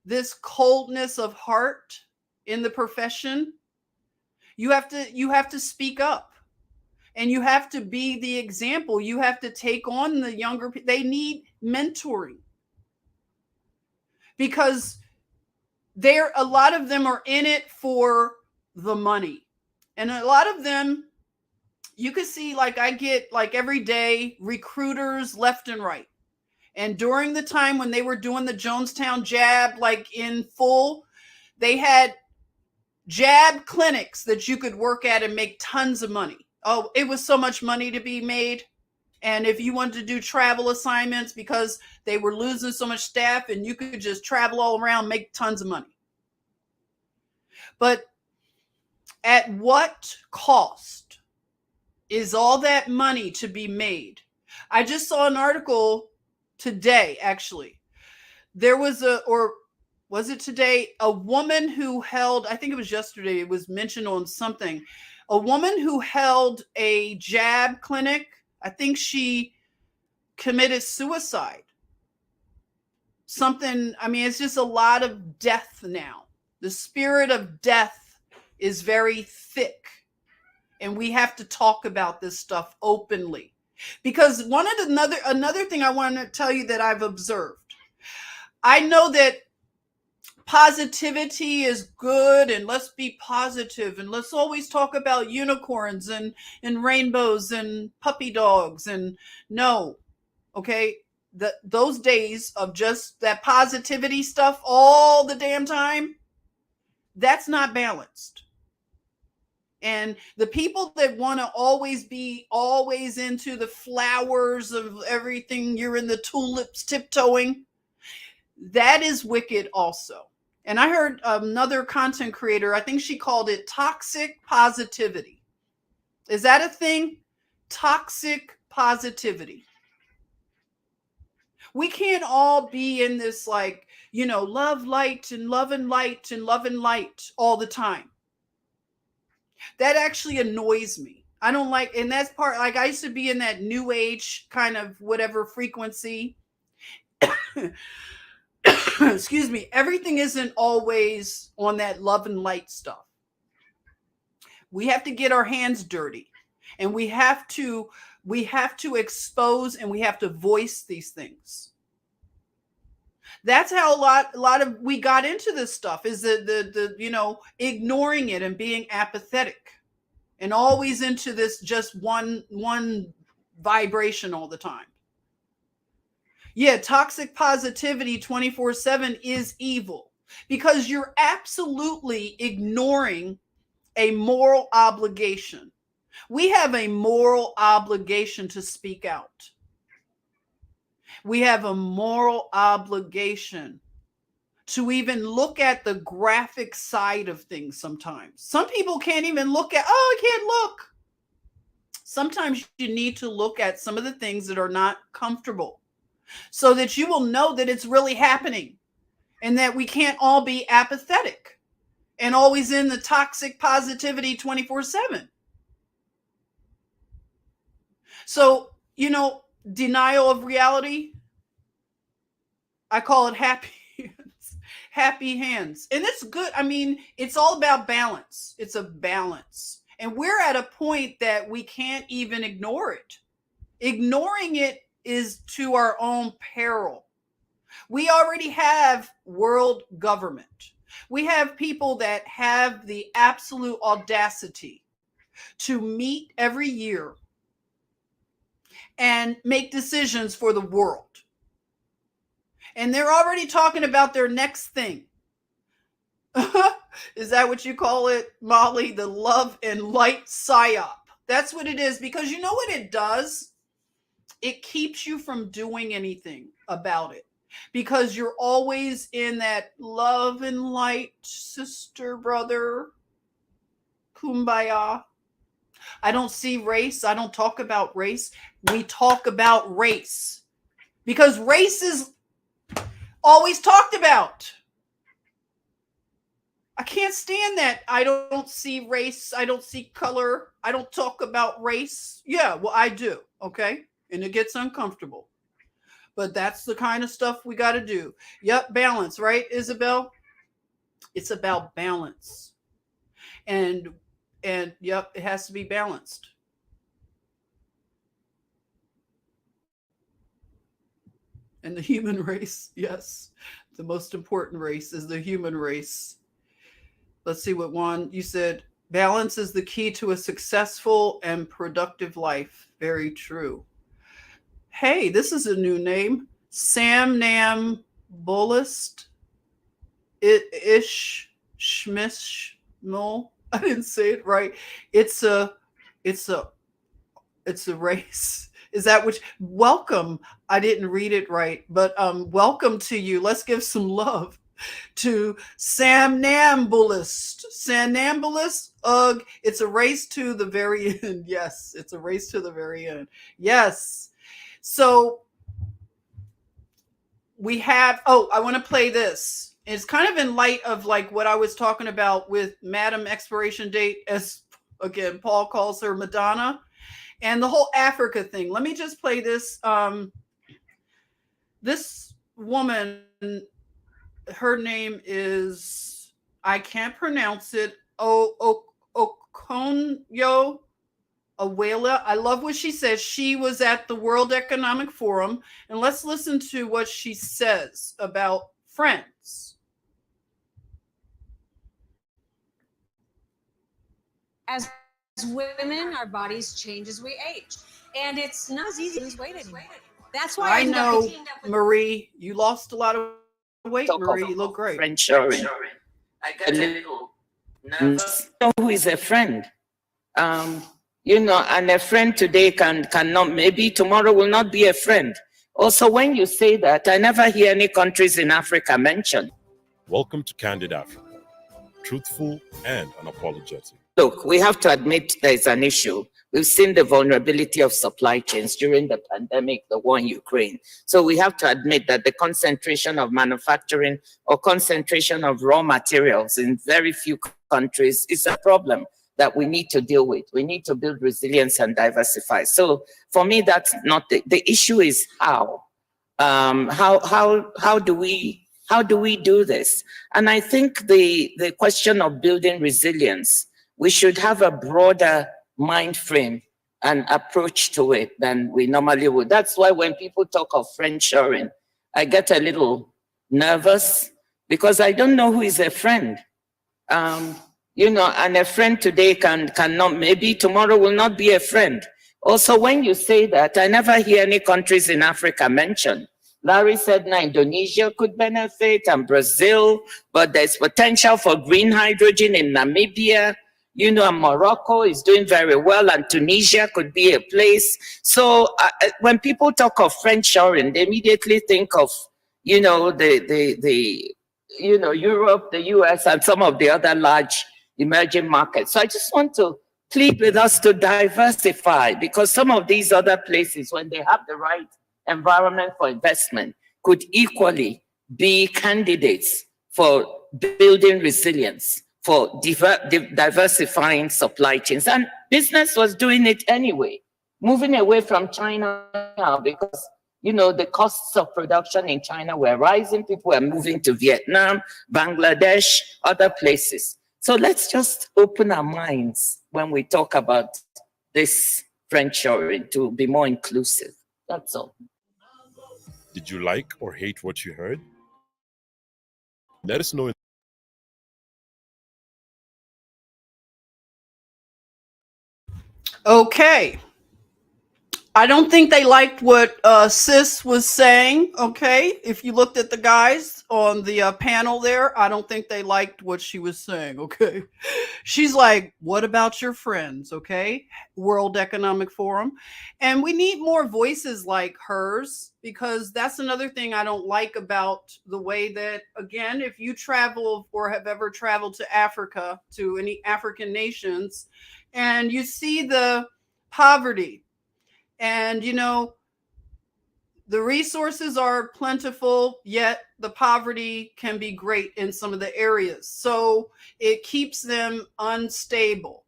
this coldness of heart in the profession, you have to speak up and you have to be the example. You have to take on the younger people. They need mentoring because a lot of them are in it for the money. And a lot of them, you can see, like I get like every day recruiters left and right. And during the time when they were doing the Jonestown jab, like in full, they had jab clinics that you could work at and make tons of money. Oh, it was so much money to be made. And if you wanted to do travel assignments because they were losing so much staff and you could just travel all around, make tons of money. But at what cost is all that money to be made? I just saw an article today, actually. There was was it today? A woman who held, I think it was yesterday, it was mentioned on something, a woman who held a jab clinic, I think she committed suicide. Something, I mean, it's just a lot of death now. The spirit of death is very thick. And we have to talk about this stuff openly. Because another thing I want to tell you that I've observed. I know that positivity is good, and let's be positive, and let's always talk about unicorns and rainbows and puppy dogs. And no, okay, those days of just that positivity stuff all the damn time, that's not balanced. And the people that want to always be into the flowers of everything, you're in the tulips tiptoeing, that is wicked also. And I heard another content creator, I think she called it toxic positivity. Is that a thing? Toxic positivity. We can't all be in this like, love, light, and love and light and love and light all the time. That actually annoys me. I don't like, and that's part, like I used to be in that new age kind of whatever frequency. Excuse me. Everything isn't always on that love and light stuff. We have to get our hands dirty, and we have to expose, and we have to voice these things. That's how a lot of we got into this stuff, is the ignoring it and being apathetic and always into this just one vibration all the time. Yeah, toxic positivity 24/7 is evil, because you're absolutely ignoring a moral obligation. We have a moral obligation to speak out. We have a moral obligation to even look at the graphic side of things sometimes. Some people can't even look at, I can't look. Sometimes you need to look at some of the things that are not comfortable so that you will know that it's really happening, and that we can't all be apathetic and always in the toxic positivity 24/7. So, denial of reality, I call it happy hands. And it's good. I mean, it's all about balance. It's a balance. And we're at a point that we can't even ignore it. Ignoring it is to our own peril. We already have world government. We have people that have the absolute audacity to meet every year and make decisions for the world. And they're already talking about their next thing. Is that what you call it, Molly? The love and light psyop. That's what it is, because you know what it does? It keeps you from doing anything about it, because you're always in that love and light, sister, brother, kumbaya. I don't see race. I don't talk about race. We talk about race because race is always talked about. I can't stand that. I don't see race. I don't see color. I don't talk about race. Yeah, well, I do. Okay. And it gets uncomfortable. But that's the kind of stuff we got to do. Yep. Balance, right, Isabel? It's about balance. And yep, it has to be balanced. And the human race, yes. The most important race is the human race. Let's see what Juan, you said. Balance is the key to a successful and productive life. Very true. Hey, this is a new name. Samnambulist. Schmishmul. I didn't say it right. It's a race. Is that which? Welcome. I didn't read it right, but welcome to you. Let's give some love to Samnambulist. Samnambulist. Ugh. It's a race to the very end. Yes, it's a race to the very end. Yes. So we have. Oh, I want to play this. It's kind of in light of like what I was talking about with Madam Expiration Date, as again Paul calls her Madonna. And the whole Africa thing. Let me just play this. This woman, her name is, I can't pronounce it, Okonjo Iweala. I love what she says. She was at the World Economic Forum, and let's listen to what she says about friends. As women, our bodies change as we age, and it's not as easy to lose weight anymore. That's why I know, Marie, you lost a lot of weight, Marie. You look great. Friend sharing. I get a little nervous. Know who is a friend? You know, and a friend today cannot, maybe tomorrow will not be a friend. Also, when you say that, I never hear any countries in Africa mentioned. Welcome to Candid Africa, truthful and unapologetic. Look, we have to admit there's an issue. We've seen the vulnerability of supply chains during the pandemic, the war in Ukraine. So we have to admit that the concentration of manufacturing or concentration of raw materials in very few countries is a problem that we need to deal with. We need to build resilience and diversify. So for me, that's not the issue is how. How do we do this? And I think the question of building resilience, we should have a broader mind frame and approach to it than we normally would. That's why when people talk of friend sharing, I get a little nervous because I don't know who is a friend. You know, and a friend today cannot, maybe tomorrow will not be a friend. Also, when you say that, I never hear any countries in Africa mentioned. Larry said now Indonesia could benefit and Brazil, but there's potential for green hydrogen in Namibia. You know, Morocco is doing very well, and Tunisia could be a place. So when people talk of friend sharing, they immediately think of, you know, you know, Europe, the US, and some of the other large emerging markets. So I just want to plead with us to diversify, because some of these other places, when they have the right environment for investment, could equally be candidates for building resilience, for diversifying supply chains. And business was doing it anyway, moving away from China now because, you know, the costs of production in China were rising. People were moving to Vietnam, Bangladesh, other places. So let's just open our minds when we talk about this friend sharing to be more inclusive. That's all. Did you like or hate what you heard? Let us know. Okay. I don't think they liked what Sis was saying, okay? If you looked at the guys on the panel there, I don't think they liked what she was saying, okay? She's like, what about your friends, okay? World Economic Forum. And we need more voices like hers, because that's another thing I don't like about the way that, again, if you travel or have ever traveled to Africa, to any African nations, and you see the poverty, and, you know, the resources are plentiful, yet the poverty can be great in some of the areas. So it keeps them unstable.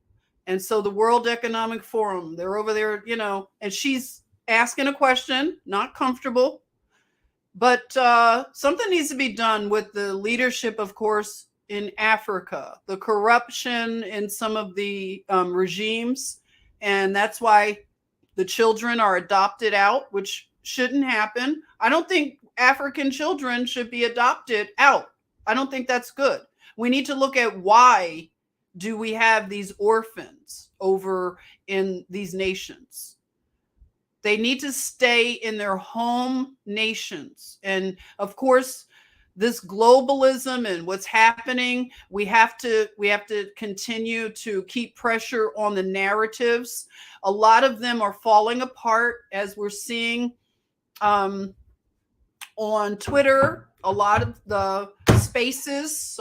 And so the World Economic Forum, they're over there, you know, and she's asking a question, not comfortable. But something needs to be done with the leadership, of course, in Africa, the corruption in some of the regimes. And that's why the children are adopted out, which shouldn't happen. I don't think African children should be adopted out. I don't think that's good. We need to look at why do we have these orphans over in these nations. They need to stay in their home nations. And of course, this globalism and what's happening, we have to continue to keep pressure on the narratives. A lot of them are falling apart, as we're seeing on Twitter. A lot of the spaces,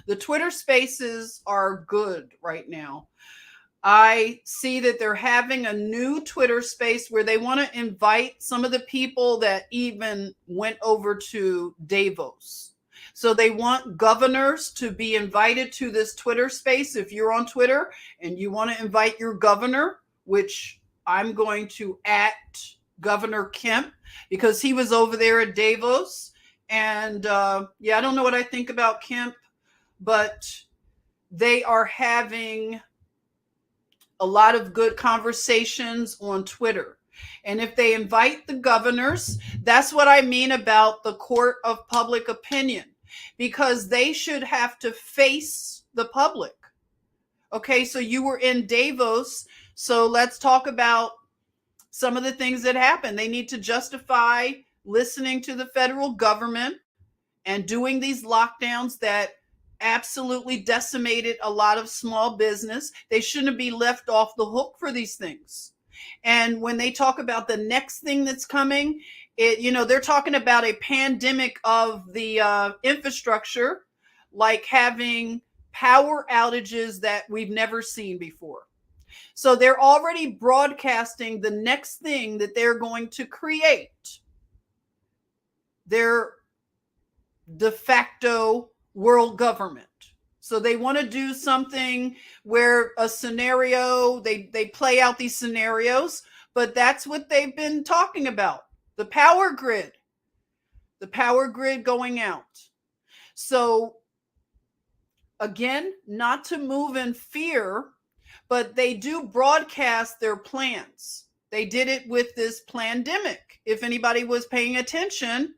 the Twitter spaces are good right now. I see that they're having a new Twitter space where they want to invite some of the people that even went over to Davos. So they want governors to be invited to this Twitter space. If you're on Twitter and you want to invite your governor, which I'm going to @ Governor Kemp, because he was over there at Davos. And yeah, I don't know what I think about Kemp, but they are having a lot of good conversations on Twitter. And if they invite the governors, that's what I mean about the court of public opinion, because they should have to face the public. Okay, so you were in Davos, so let's talk about some of the things that happened. They need to justify listening to the federal government and doing these lockdowns that absolutely decimated a lot of small business. They shouldn't be left off the hook for these things. And when they talk about the next thing that's coming, they're talking about a pandemic of the infrastructure, like having power outages that we've never seen before. So they're already broadcasting the next thing that they're going to create. Their de facto world government. So they want to do something where a scenario, they play out these scenarios, but that's what they've been talking about. The power grid going out. So again, not to move in fear, but they do broadcast their plans. They did it with this pandemic. If anybody was paying attention,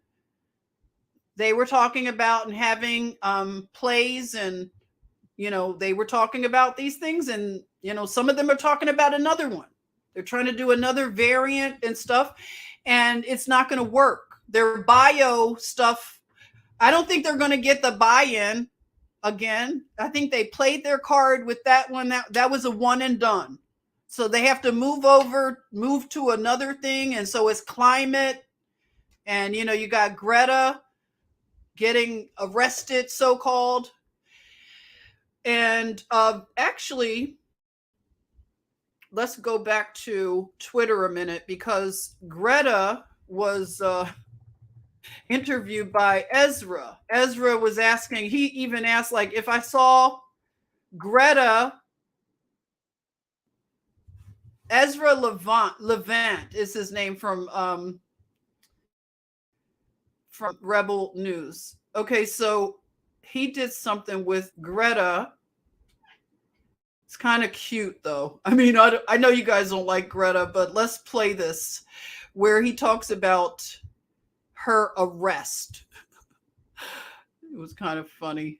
they were talking about and having plays, and they were talking about these things, and some of them are talking about another one. They're trying to do another variant and stuff, and it's not going to work. Their bio stuff, I don't think they're going to get the buy-in again. I think they played their card with that one. That was a one and done. So they have to move to another thing. And so it's climate, and you got Greta getting arrested, so-called. And actually, let's go back to Twitter a minute, because Greta was interviewed by Ezra. Ezra was asking, he even asked, like, if I saw Greta, Ezra Levant is his name from Rebel News. Okay, so he did something with Greta. It's kind of cute, though. I mean, I know you guys don't like Greta, but let's play this, where he talks about her arrest. It was kind of funny.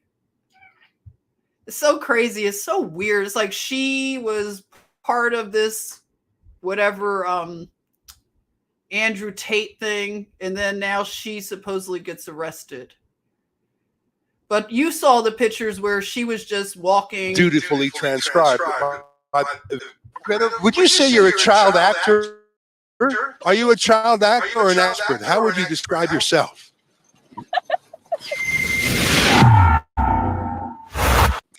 It's so crazy. It's so weird. It's like she was part of this whatever Andrew Tate thing, and then now she supposedly gets arrested. But you saw the pictures where she was just walking. Dutifully transcribed. Would you say you're a child actor? Are you a child actor or an expert? How would you describe yourself?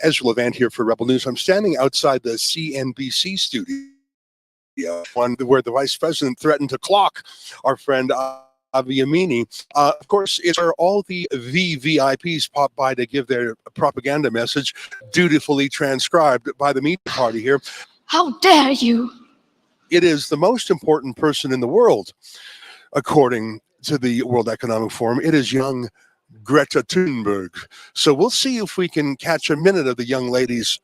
Ezra Levant here for Rebel News. I'm standing outside the CNBC studio, one where the vice president threatened to clock our friend Avi Yamini. Of course, it's where all the VVIPs pop by to give their propaganda message, dutifully transcribed by the media party here. How dare you! It is the most important person in the world, according to the World Economic Forum. It is young Greta Thunberg. So we'll see if we can catch a minute of the young lady's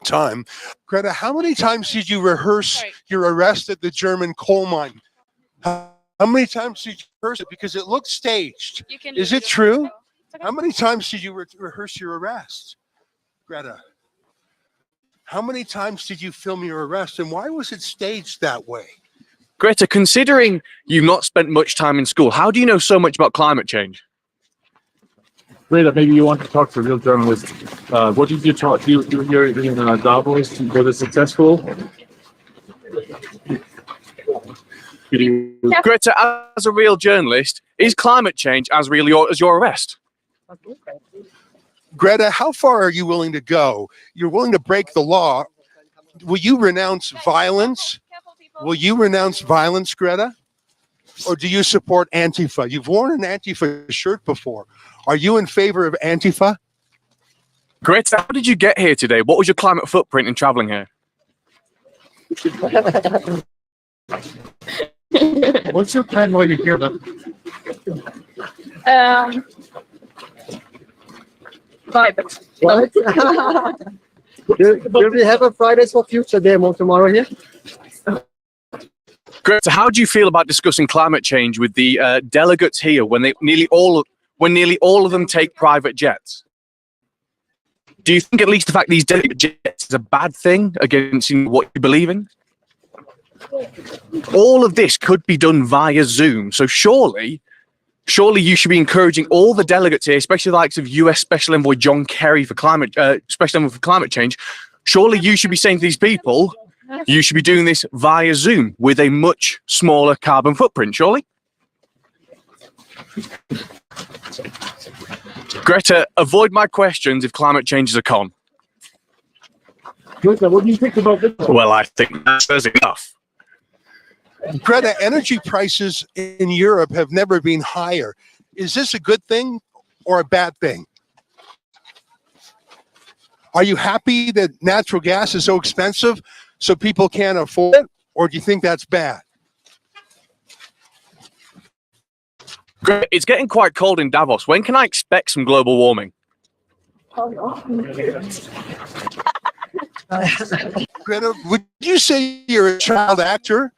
time. Greta, how many times did you rehearse your arrest at the German coal mine? How many times did you rehearse it? Because it looked staged. Is it true? How many times did you rehearse your arrest, Greta? How many times did you film your arrest, and why was it staged that way? Greta, considering you've not spent much time in school, how do you know so much about climate change? Greta, maybe you want to talk to a real journalist. What did you talk to? You here in Davos? Was it successful? Greta, as a real journalist, is climate change as real as your arrest? Greta, how far are you willing to go? You're willing to break the law. Will you renounce violence? Will you renounce violence, Greta? Or do you support Antifa? You've worn an Antifa shirt before. Are you in favor of Antifa? Greta, how did you get here today? What was your climate footprint in traveling here? What's your plan while you're here then? Private. What? Will we have a Fridays for Future demo tomorrow here? Great. So how do you feel about discussing climate change with the delegates here when nearly all of them take private jets? Do you think at least the fact these delegate jets is a bad thing against what you believe in? All of this could be done via Zoom. So surely you should be encouraging all the delegates here, especially the likes of US Special Envoy John Kerry for Special Envoy for climate change. Surely you should be saying to these people, you should be doing this via Zoom with a much smaller carbon footprint, surely? Greta, avoid my questions if climate change is a con. Greta, what do you think about this? Well, I think that's enough. Greta, energy prices in Europe have never been higher. Is this a good thing or a bad thing? Are you happy that natural gas is so expensive so people can't afford it, or do you think that's bad? It's getting quite cold in Davos. When can I expect some global warming? Greta, would you say you're a child actor?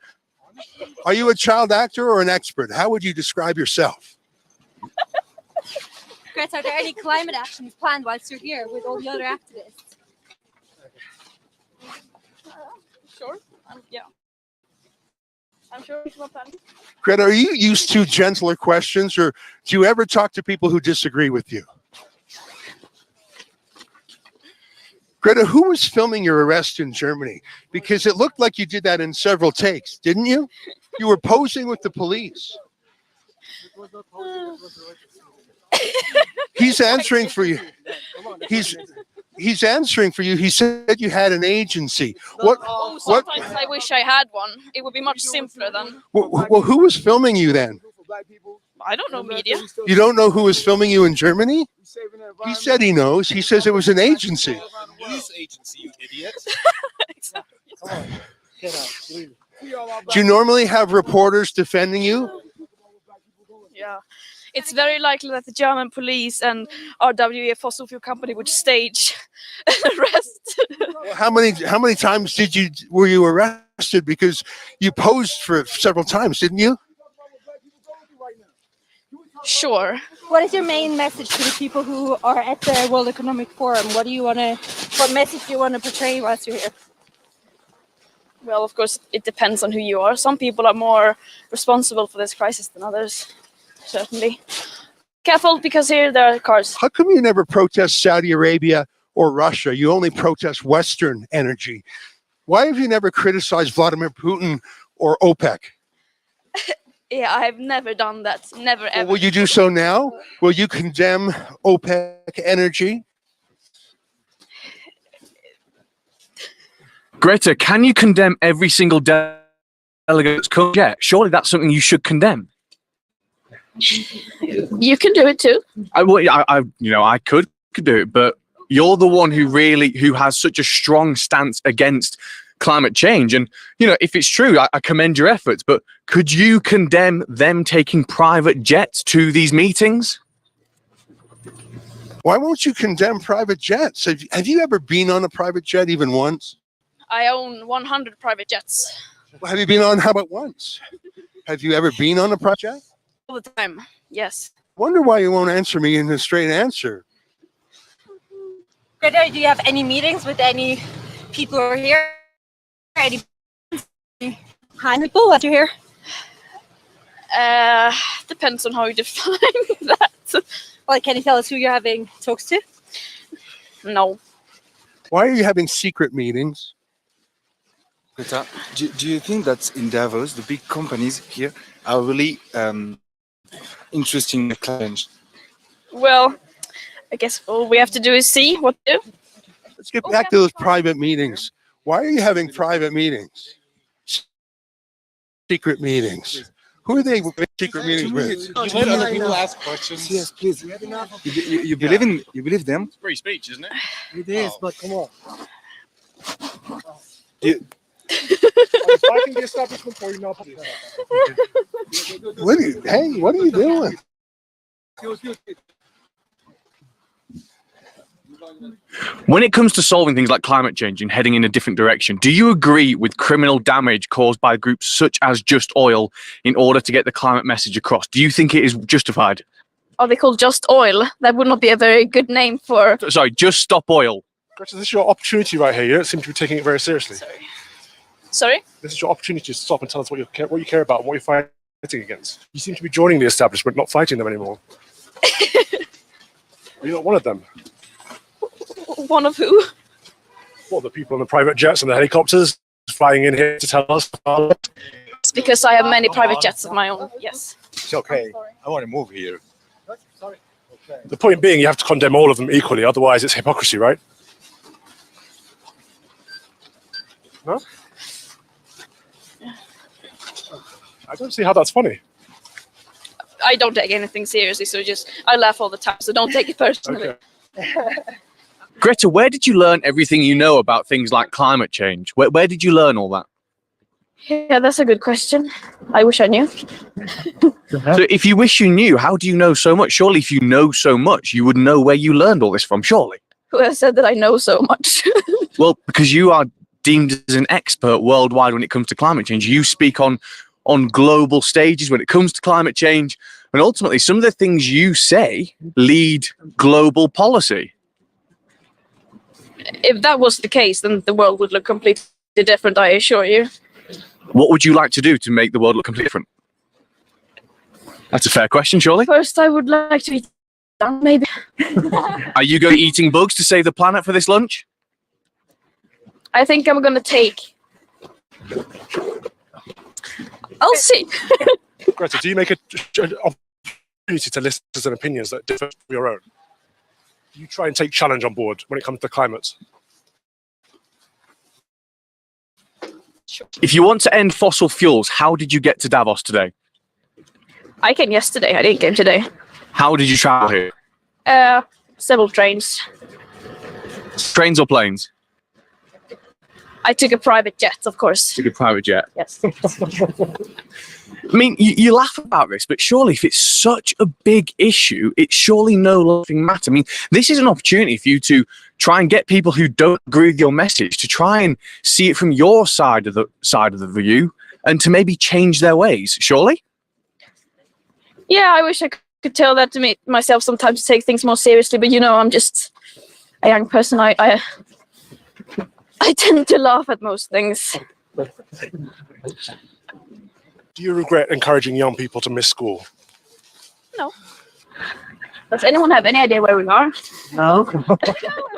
Are you a child actor or an expert? How would you describe yourself? Greta, are there any climate actions planned whilst you're here with all the other activists? Sure. Yeah. I'm sure it's not planning. Greta, are you used to gentler questions, or do you ever talk to people who disagree with you? Greta, who was filming your arrest in Germany? Because it looked like you did that in several takes, didn't you? You were posing with the police. He's answering for you. He's answering for you. He said you had an agency. Sometimes I wish I had one. It would be much simpler than. Well, who was filming you then? I don't know, media. You don't know who was filming you in Germany? He said he knows. He says it was an agency. News agency, you idiot. Do you normally have reporters defending you? Yeah. It's very likely that the German police and RWE fossil fuel company would stage an arrest. How many times were you arrested? Because you posed for it several times, didn't you? Sure. What is your main message to the people who are at the World Economic Forum? What message do you want to portray whilst you're here? Well, of course, it depends on who you are. Some people are more responsible for this crisis than others. Certainly. Careful, because here there are cars. How come you never protest Saudi Arabia or Russia? You only protest Western energy. Why have you never criticized Vladimir Putin or OPEC? Yeah, I've never done that. Never, ever. Well, will you do so now? Will you condemn OPEC energy? Greta, can you condemn every single delegate that's come? Yeah, surely that's something you should condemn. You can do it too. I could do it, but you're the one who has such a strong stance against climate change. And, if it's true, I commend your efforts, but could you condemn them taking private jets to these meetings? Why won't you condemn private jets? Have you ever been on a private jet even once? I own 100 private jets. Well, have you been on, how about once? Have you ever been on a private jet? All the time, yes. Wonder why you won't answer me in a straight answer. Greta, do you have any meetings with any people who are here? Any high people while you're here? Depends on how you define that. Well, can you tell us who you're having talks to? No. Why are you having secret meetings? Greta, do you think that in Davos, the big companies here are really interested in the challenge? Well, I guess all we have to do is see what to do. Let's get back to those private meetings. Why are you having private meetings? Secret meetings. Who are they secret meetings with? You let other people ask questions. Yes, please. You believe them? It's free speech, isn't it? It is, but come on. Fighting the establishment or not? What are you doing? When it comes to solving things like climate change and heading in a different direction, do you agree with criminal damage caused by groups such as Just Oil in order to get the climate message across? Do you think it is justified? Are they called Just Oil? That would not be a very good name for. Sorry, Just Stop Oil. Greta, this is your opportunity right here. You don't seem to be taking it very seriously. Sorry? This is your opportunity to stop and tell us what you care about and what you're fighting against. You seem to be joining the establishment, not fighting them anymore. You're not one of them. One of who? Well, the people in the private jets and the helicopters flying in here to tell us. It's because I have many private jets of my own. Yes. It's okay. I want to move here. The point being, you have to condemn all of them equally, otherwise it's hypocrisy, right? No? I don't see how that's funny. I don't take anything seriously, so I laugh all the time, so don't take it personally. Okay. Greta, where did you learn everything you know about things like climate change? Where did you learn all that? Yeah, that's a good question. I wish I knew. So if you wish you knew, how do you know so much? Surely if you know so much, you would know where you learned all this from, surely. Who has said that I know so much? Well, because you are deemed as an expert worldwide when it comes to climate change. You speak on global stages when it comes to climate change. And ultimately, some of the things you say lead global policy. If that was the case, then the world would look completely different, I assure you. What would you like to do to make the world look completely different? That's a fair question, surely. First, I would like to eat down, maybe. Are you going eating bugs to save the planet for this lunch? I think I'm going to take... I'll see. Greta, do you make an opportunity to listen to opinions that differ from your own? You try and take challenge on board when it comes to climate. If you want to end fossil fuels, how did you get to Davos today? I came yesterday. I didn't come today. How did you travel here? Several trains. Trains or planes? I took a private jet, of course. Took a private jet. Yes. I mean, you laugh about this, but surely if it's such a big issue, it's surely no laughing matter. I mean, this is an opportunity for you to try and get people who don't agree with your message to try and see it from your side of the view and to maybe change their ways, surely? Yeah, I wish I could tell that to myself sometimes to take things more seriously, but I'm just a young person. I tend to laugh at most things. Do you regret encouraging young people to miss school? No. Does anyone have any idea where we are? No. Where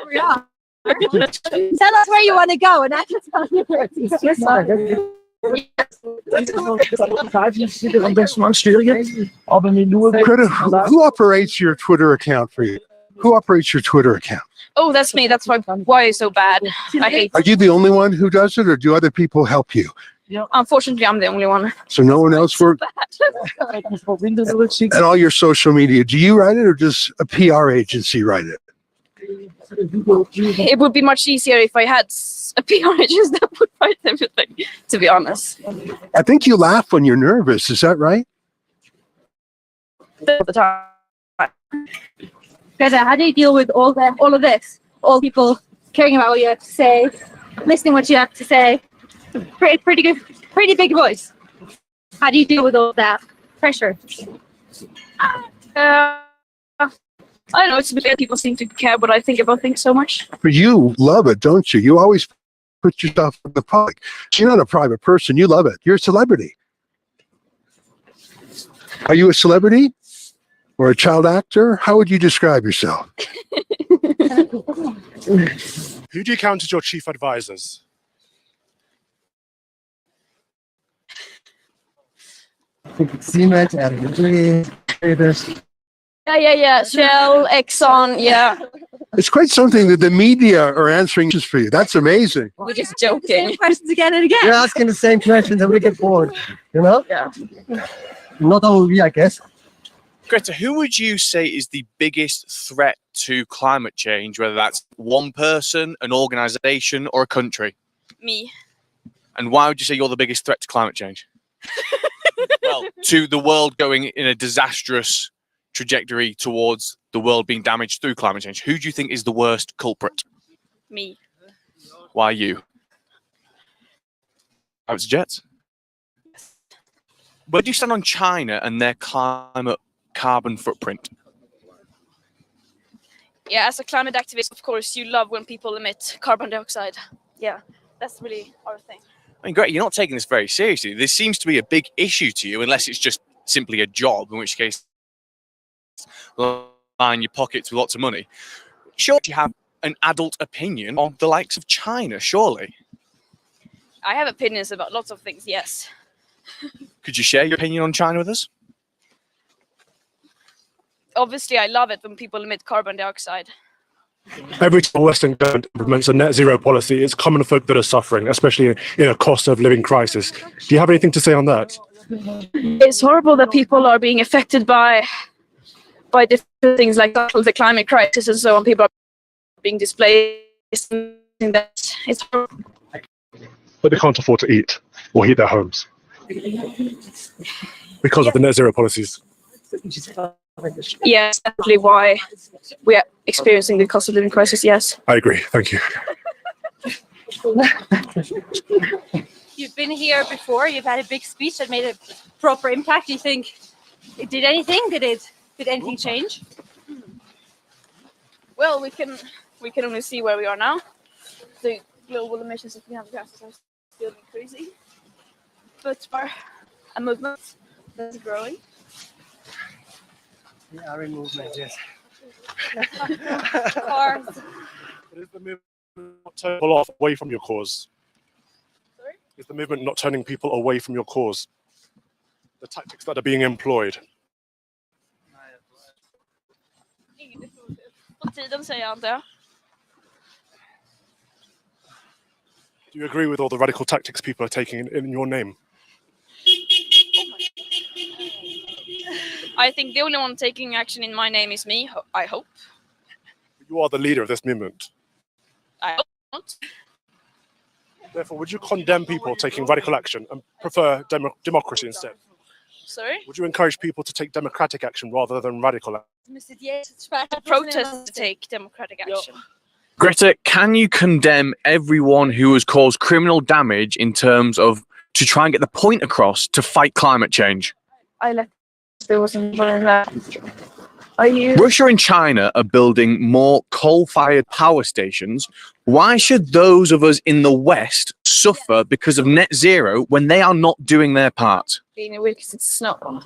we are. Tell us where you want to go, and I can tell you where it is. Greta, who operates your Twitter account for you? Who operates your Twitter account? Oh, that's me. That's why it's so bad. I hate. Are you the only one who does it, or do other people help you? Unfortunately, I'm the only one. So no one else works? And all your social media, do you write it, or does a PR agency write it? It would be much easier if I had a PR agent that would write everything, to be honest. I think you laugh when you're nervous. Is that right? All the time. Greta, how do you deal with all of this? All people caring about what you have to say, listening what you have to say. Pretty big voice. How do you deal with all that pressure? I don't know. It's a bit weird. People seem to care what I think about things so much. But you love it, don't you? You always put yourself in the public. You're not a private person. You love it. You're a celebrity. Are you a celebrity or a child actor? How would you describe yourself? Who do you count as your chief advisors? Yeah. Shell, Exxon, yeah. It's quite something that the media are answering for you. That's amazing. We're just joking. Same questions again and again. You're asking the same questions and we get bored, Yeah. Not only we, I guess. Greta, who would you say is the biggest threat to climate change, whether that's one person, an organization, or a country? Me. And why would you say you're the biggest threat to climate change? Well, to the world going in a disastrous trajectory towards the world being damaged through climate change. Who do you think is the worst culprit? Me. Why you? Private jets? Where do you stand on China and their climate carbon footprint? Yeah, as a climate activist, of course, you love when people emit carbon dioxide. Yeah, that's really our thing. I mean, great, you're not taking this very seriously. This seems to be a big issue to you, unless it's just simply a job, in which case, line your pockets with lots of money. Sure, you have an adult opinion on the likes of China, surely. I have opinions about lots of things, yes. Could you share your opinion on China with us? Obviously, I love it when people emit carbon dioxide. Every time Western government implements a net zero policy, it's common folk that are suffering, especially in a cost of living crisis. Do you have anything to say on that? It's horrible that people are being affected by different things like the climate crisis and so on. People are being displaced. That it's horrible. But they can't afford to eat or heat their homes because of the net zero policies. Yes, definitely why we are experiencing the cost of living crisis, yes. I agree. Thank you. You've been here before. You've had a big speech that made a proper impact. Do you think it did anything? Did anything change? Well, we can only see where we are now. The global emissions of greenhouse gases are still increasing, but for a movement that's growing. We are in movement, yes. Cars. Is the movement not turning people off away from your cause? Sorry? Is the movement not turning people away from your cause? The tactics that are being employed. På tiden säger jag, antar jag. Do you agree with all the radical tactics people are taking in your name? I think the only one taking action in my name is me, I hope. You are the leader of this movement. I hope not. Therefore, would you condemn people taking radical action and prefer democracy instead? Sorry? Would you encourage people to take democratic action rather than radical action? Protest to take democratic action. Greta, can you condemn everyone who has caused criminal damage in terms of to try and get the point across to fight climate change? There wasn't one in that. Are you? Russia and China are building more coal-fired power stations. Why should those of us in the West suffer because of net zero when they are not doing their part? Being weird because it's snow.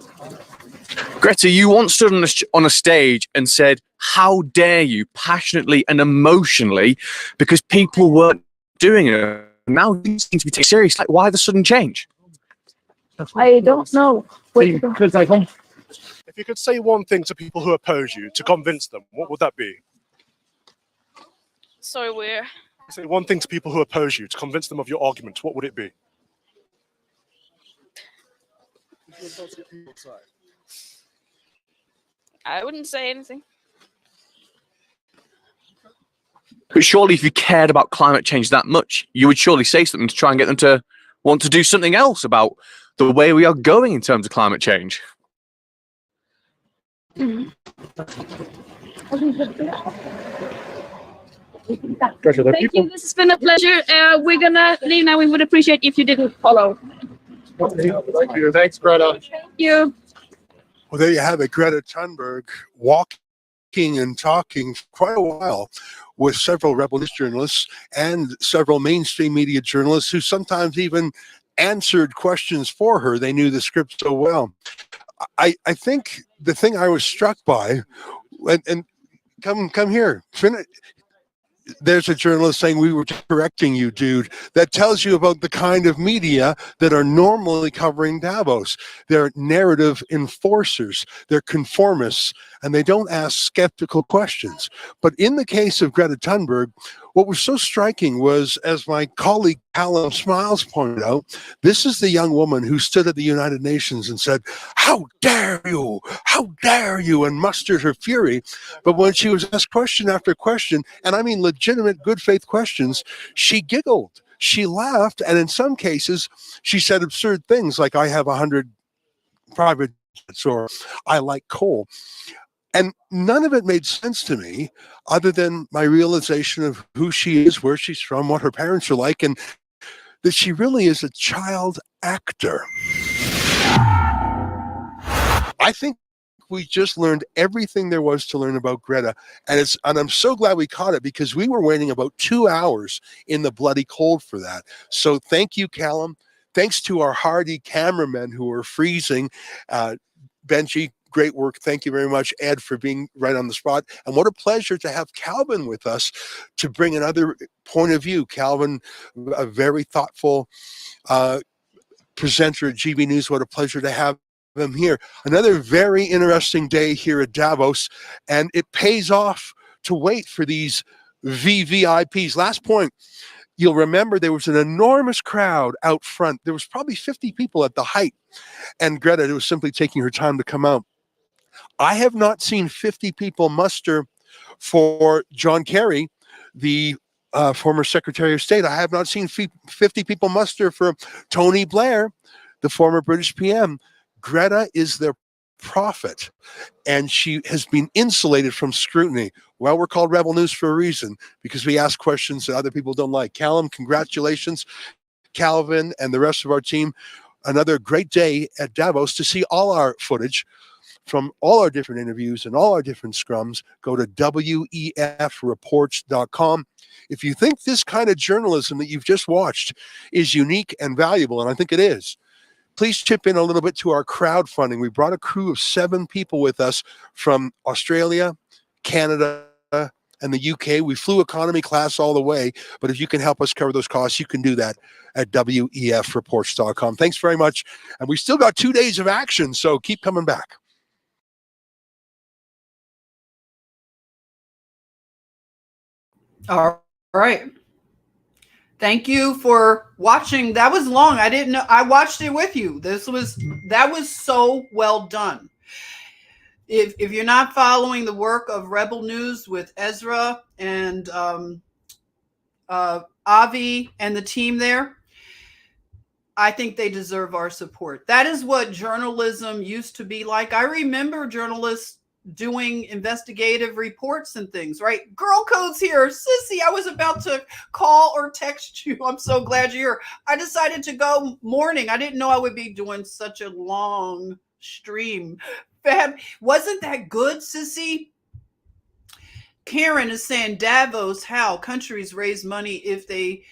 Greta, you once stood on a stage and said, "How dare you," passionately and emotionally, because people weren't doing it. Now you seem to be taken seriously. Like, why the sudden change? I don't know. If you could say one thing to people who oppose you to convince them, what would that be? Sorry, we're. Say one thing to people who oppose you to convince them of your argument, what would it be? I wouldn't say anything. But surely if you cared about climate change that much, you would surely say something to try and get them to want to do something else about the way we are going in terms of climate change. Mm-hmm. Thank you. This has been a pleasure. We're gonna leave now. We would appreciate if you didn't follow. Thank you. Thanks, Greta. Thank you. Well, there you have it. Greta Thunberg walking and talking for quite a while with several Rebel News journalists and several mainstream media journalists who sometimes even answered questions for her. They knew the script so well. I think the thing I was struck by, and come here, there's a journalist saying we were correcting you, dude. That tells you about the kind of media that are normally covering Davos. They're narrative enforcers, they're conformists, and they don't ask skeptical questions. But in the case of Greta Thunberg, what was so striking was, as my colleague Callum Smiles pointed out, this is the young woman who stood at the United Nations and said, "How dare you? How dare you?" and mustered her fury. But when she was asked question after question, and I mean legitimate good faith questions, she giggled. she laughed, and in some cases, she said absurd things like, I have 100 private jets, or I like coal. And none of it made sense to me other than my realization of who she is, where she's from, what her parents are like, and that she really is a child actor. I think we just learned everything there was to learn about Greta, and I'm so glad we caught it, because we were waiting about 2 hours in the bloody cold for that. So thank you, Callum. Thanks to our hardy cameramen who are freezing. Benji, great work. Thank you very much, Ed, for being right on the spot. And what a pleasure to have Calvin with us to bring another point of view. Calvin, a very thoughtful presenter at GB News. What a pleasure to have him here. Another very interesting day here at Davos, and it pays off to wait for these VVIPs. Last point, you'll remember there was an enormous crowd out front. There was probably 50 people at the height, and Greta was simply taking her time to come out. I have not seen 50 people muster for John Kerry, the former Secretary of State. I have not seen 50 people muster for Tony Blair, the former British PM. Greta is their prophet, and she has been insulated from scrutiny. Well, we're called Rebel News for a reason, because we ask questions that other people don't like. Callum, congratulations. Calvin and the rest of our team, another great day at Davos. To see all our footage from all our different interviews and all our different scrums, go to wefreports.com. If you think this kind of journalism that you've just watched is unique and valuable, and I think it is, please chip in a little bit to our crowdfunding. We brought a crew of 7 people with us from Australia, Canada, and the UK. We flew economy class all the way, but if you can help us cover those costs, you can do that at wefreports.com. Thanks very much. And we still got 2 days of action, so keep coming back. All right. Thank you for watching. That was long. I didn't know. I watched it with you. That was so well done. If you're not following the work of Rebel News with Ezra and Avi and the team there, I think they deserve our support. That is what journalism used to be like. I remember journalists doing investigative reports and things, right? Girl Code's here. Sissy, I was about to call or text you. I'm so glad you're here. I decided to go morning. I didn't know I would be doing such a long stream. Fab, wasn't that good, Sissy? Karen is saying Davos, how countries raise money if they,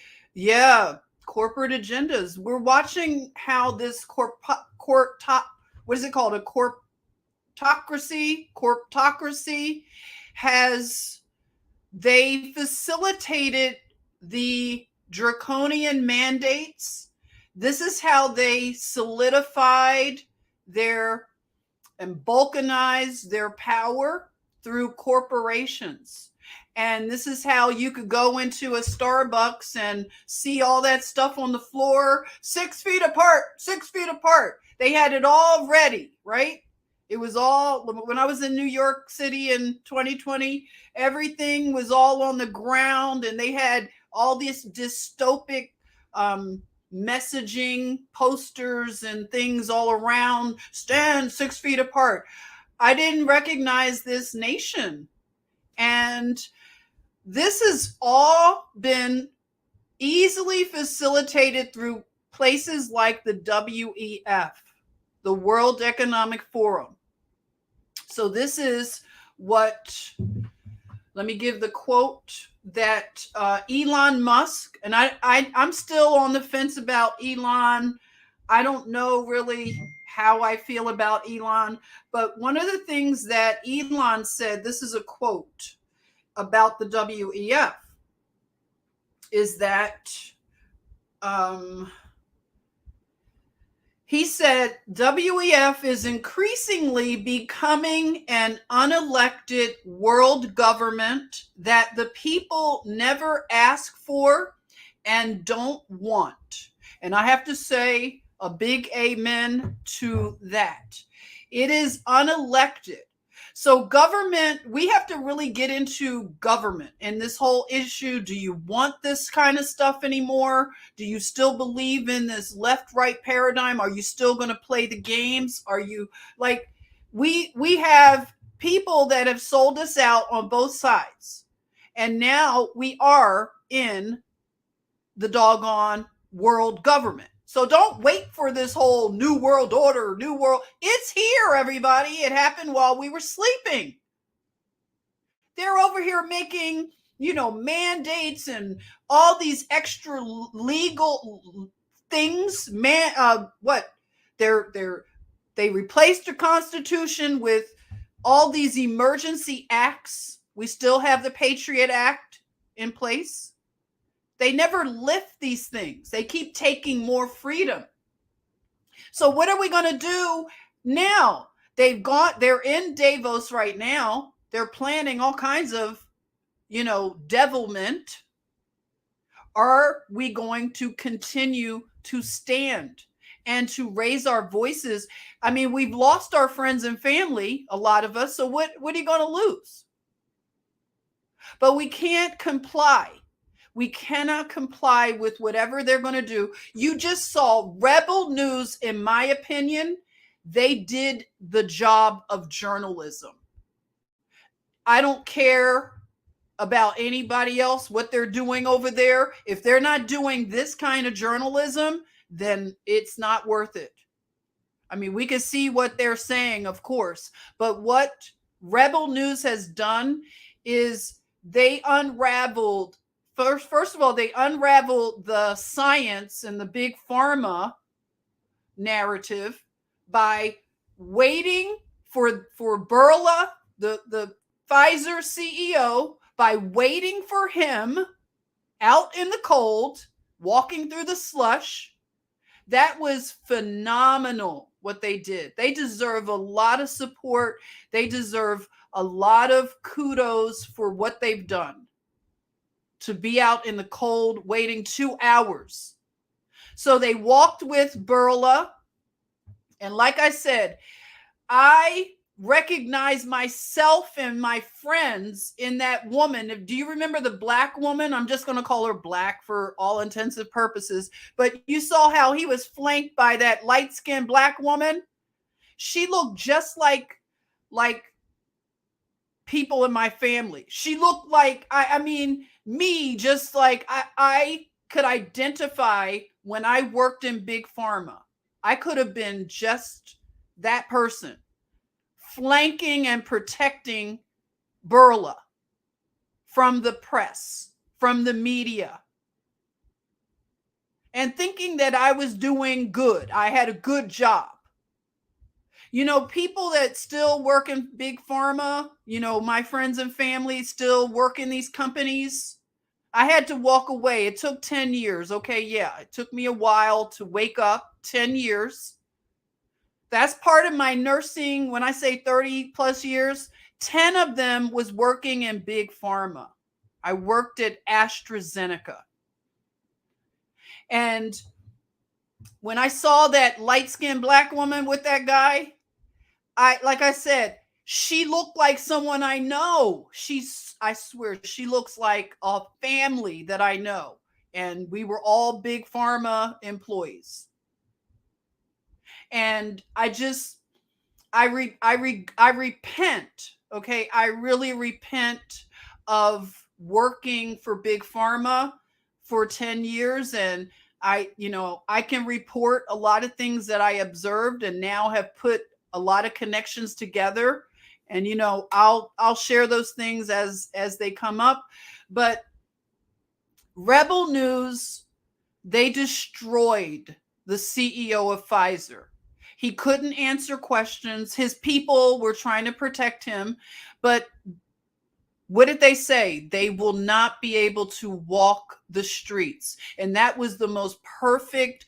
corporate agendas. We're watching how this what is it called? A corptocracy has, they facilitated the draconian mandates. This is how they solidified and balkanized their power through corporations. And this is how you could go into a Starbucks and see all that stuff on the floor, 6 feet apart, 6 feet apart. They had it all ready, right? It was all, when I was in New York City in 2020, everything was all on the ground, and they had all this dystopic messaging, posters and things all around. Stand 6 feet apart. I didn't recognize this nation. And this has all been easily facilitated through places like the WEF, the World Economic Forum. So this is what, let me give the quote that Elon Musk, and I'm still on the fence about Elon. I don't know really how I feel about Elon, but one of the things that Elon said, this is a quote about the WEF, is that he said, WEF is increasingly becoming an unelected world government that the people never ask for and don't want. And I have to say a big amen to that. It is unelected. So government, we have to really get into government and this whole issue. Do you want this kind of stuff anymore? Do you still believe in this left-right paradigm? Are you still going to play the games? Are you like, we have people that have sold us out on both sides. And now we are in the doggone world government. So don't wait for this whole new world order, new world. It's here, everybody. It happened while we were sleeping. They're over here making, mandates and all these extra legal things. They replaced the Constitution with all these emergency acts. We still have the Patriot Act in place. They never lift these things. They keep taking more freedom. So what are we going to do now? They're in Davos right now. They're planning all kinds of, devilment. Are we going to continue to stand and to raise our voices? I mean, we've lost our friends and family, a lot of us. So what are you going to lose? But we can't comply. We cannot comply with whatever they're going to do. You just saw Rebel News, in my opinion, they did the job of journalism. I don't care about anybody else, what they're doing over there. If they're not doing this kind of journalism, then it's not worth it. I mean, we can see what they're saying, of course, but what Rebel News has done is they unraveled. First of all, they unraveled the science and the big pharma narrative by waiting for Bourla, the Pfizer CEO, by waiting for him out in the cold, walking through the slush. That was phenomenal what they did. They deserve a lot of support. They deserve a lot of kudos for what they've done. To be out in the cold waiting 2 hours. So they walked with Bourla. And like I said, I recognize myself and my friends in that woman. Do you remember the black woman? I'm just going to call her black for all intensive purposes. But you saw how he was flanked by that light-skinned black woman. She looked just like people in my family. She looked like, me, just like I could identify when I worked in big pharma. I could have been just that person, flanking and protecting Bourla from the press, from the media, and thinking that I was doing good. I had a good job. People that still work in big pharma, my friends and family still work in these companies. I had to walk away. It took 10 years. Okay, yeah, it took me a while to wake up, 10 years. That's part of my nursing. When I say 30 plus years, 10 of them was working in big pharma. I worked at AstraZeneca. And when I saw that light-skinned black woman with that guy, like I said, she looked like someone I know. I swear, she looks like a family that I know. And we were all big pharma employees. And I repent. Okay. I really repent of working for big pharma for 10 years. And I can report a lot of things that I observed and now have put a lot of connections together. And, I'll share those things as they come up. But Rebel News, they destroyed the CEO of Pfizer. He couldn't answer questions. His people were trying to protect him. But what did they say? They will not be able to walk the streets. And that was the most perfect.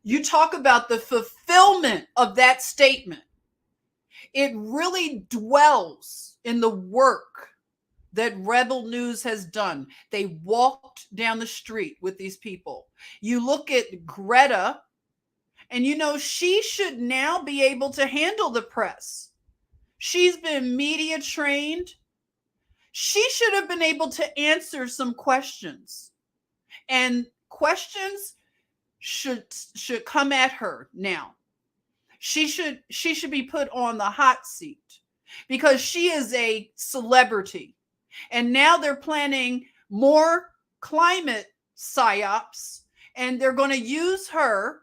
You talk about the fulfillment of that statement. It really dwells in the work that Rebel News has done. They walked down the street with these people. You look at Greta, and she should now be able to handle the press. She's been media trained. She should have been able to answer some questions. And questions should come at her now. She should be put on the hot seat because she is a celebrity. And now they're planning more climate psyops, and they're going to use her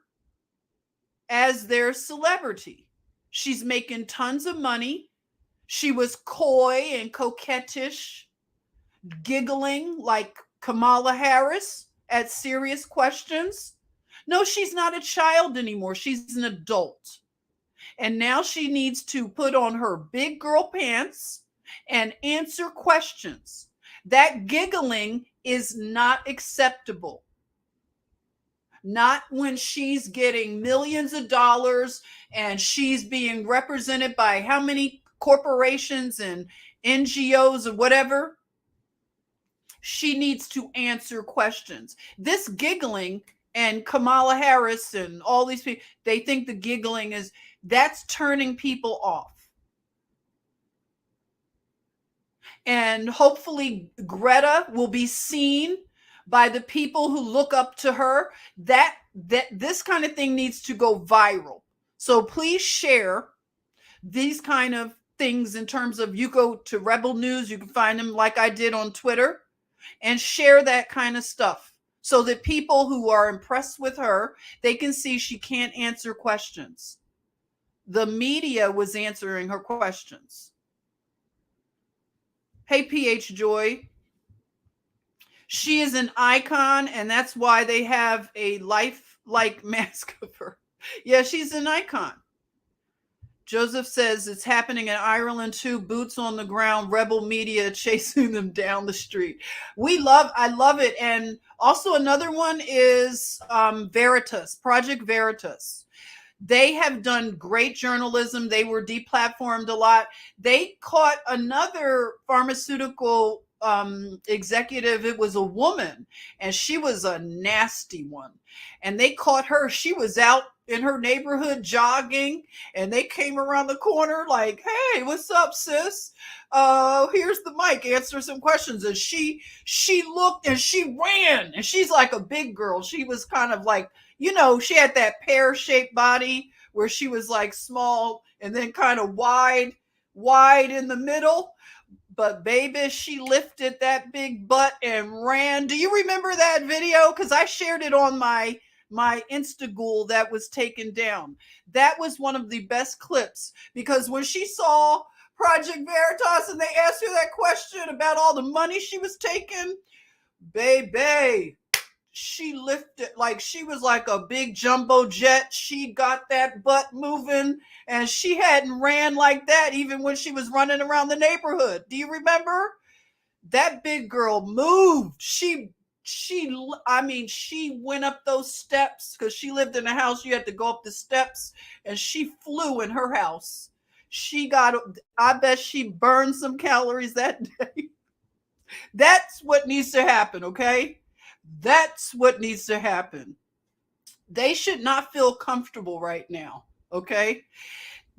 as their celebrity. She's making tons of money. She was coy and coquettish, giggling like Kamala Harris at serious questions. No, she's not a child anymore. She's an adult. And now she needs to put on her big girl pants and answer questions. That giggling is not acceptable. Not when she's getting millions of dollars and she's being represented by how many corporations and NGOs or whatever. She needs to answer questions. This giggling, and Kamala Harris and all these people, they think the giggling that's turning people off. And hopefully Greta will be seen by the people who look up to her. That this kind of thing needs to go viral. So please share these kind of things in terms of, you go to Rebel News, you can find them like I did on Twitter, and share that kind of stuff so that people who are impressed with her, they can see she can't answer questions. The media was answering her questions. Hey, PH Joy. She is an icon, and that's why they have a lifelike mask of her. Yeah, she's an icon. Joseph says it's happening in Ireland too. Boots on the ground, rebel media chasing them down the street. I love it. And also another one is Veritas, Project Veritas. They have done great journalism. They were deplatformed a lot. They caught another pharmaceutical executive. It was a woman, and she was a nasty one. And they caught her. She was out in her neighborhood jogging, and they came around the corner like, "Hey, what's up, sis? Here's the mic. Answer some questions." And she looked and she ran, and she's like a big girl. She was kind of like, she had that pear-shaped body where she was like small and then kind of wide in the middle. But baby, she lifted that big butt and ran. Do you remember that video? Because I shared it on my Instagram that was taken down. That was one of the best clips, because when she saw Project Veritas and they asked her that question about all the money she was taking, baby, she lifted like she was like a big jumbo jet. She got that butt moving, and she hadn't ran like that even when she was running around the neighborhood. Do you remember? That big girl moved. She went up those steps, because she lived in a house. You had to go up the steps, and she flew in her house. I bet she burned some calories that day. That's what needs to happen, okay? That's what needs to happen. They should not feel comfortable right now, okay?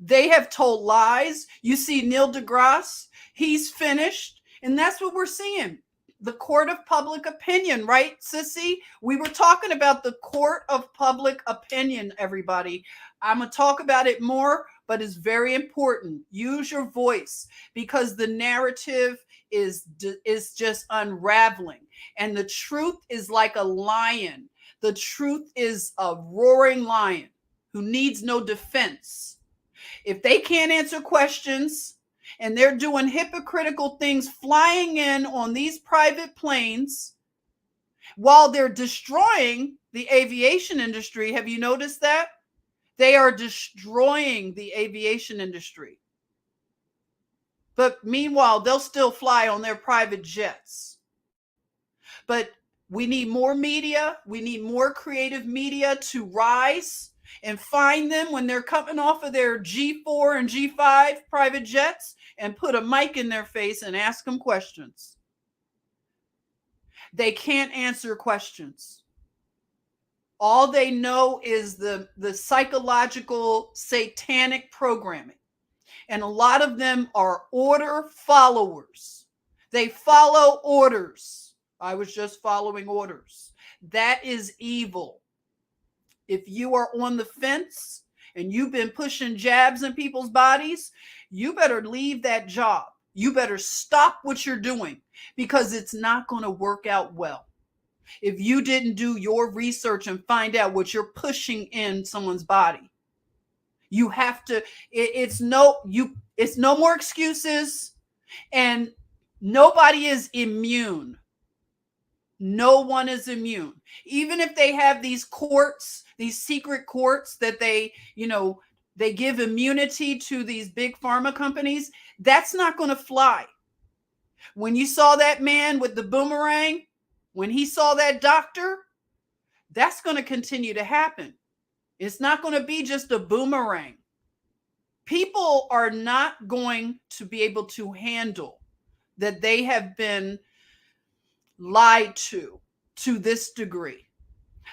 They have told lies. You see Neil deGrasse, he's finished, and that's what we're seeing. The court of public opinion, right, Sissy? We were talking about the court of public opinion, everybody. I'm going to talk about it more, but it's very important. Use your voice, because the narrative is just unraveling. And the truth is like a lion. The truth is a roaring lion who needs no defense. If they can't answer questions, and they're doing hypocritical things, flying in on these private planes while they're destroying the aviation industry. Have you noticed that? They are destroying the aviation industry. But meanwhile, they'll still fly on their private jets. But we need more media. We need more creative media to rise and find them when they're coming off of their G4 and G5 private jets, and put a mic in their face and ask them questions. They can't answer questions. All they know is the psychological satanic programming. And a lot of them are order followers. They follow orders. I was just following orders. That is evil. If you are on the fence and you've been pushing jabs in people's bodies, you better leave that job. You better stop what you're doing because it's not going to work out well. If you didn't do your research and find out what you're pushing in someone's body, you have to, it's no more excuses, and nobody is immune. No one is immune. Even if they have these courts, these secret courts that they give immunity to these big pharma companies, that's not going to fly. When you saw that man with the boomerang, when he saw that doctor, that's going to continue to happen. It's not going to be just a boomerang. People are not going to be able to handle that they have been lied to this degree.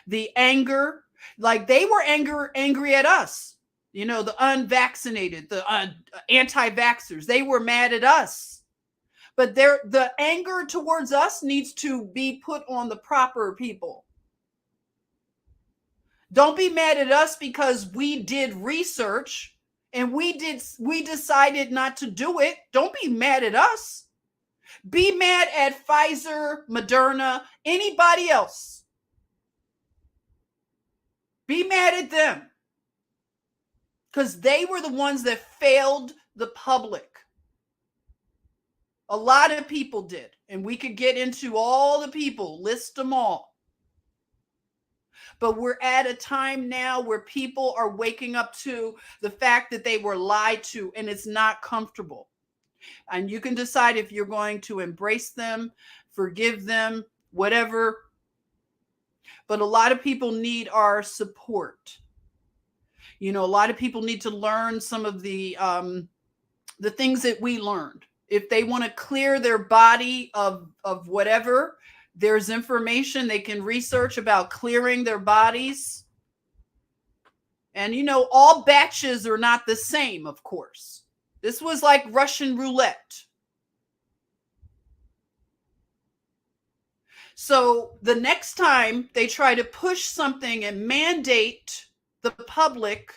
The anger, like they were angry at us, the unvaccinated, the anti-vaxxers, they were mad at us. But the anger towards us needs to be put on the proper people. Don't be mad at us because we did research and we decided not to do it. Don't be mad at us. Be mad at Pfizer, Moderna, anybody else. Be mad at them because they were the ones that failed the public. A lot of people did, and we could get into all the people, list them all. But we're at a time now where people are waking up to the fact that they were lied to, and it's not comfortable. And you can decide if you're going to embrace them, forgive them, whatever. But a lot of people need our support. A lot of people need to learn some of the things that we learned. If they want to clear their body of whatever, there's information they can research about clearing their bodies. And, all batches are not the same, of course. This was like Russian roulette. So the next time they try to push something and mandate the public,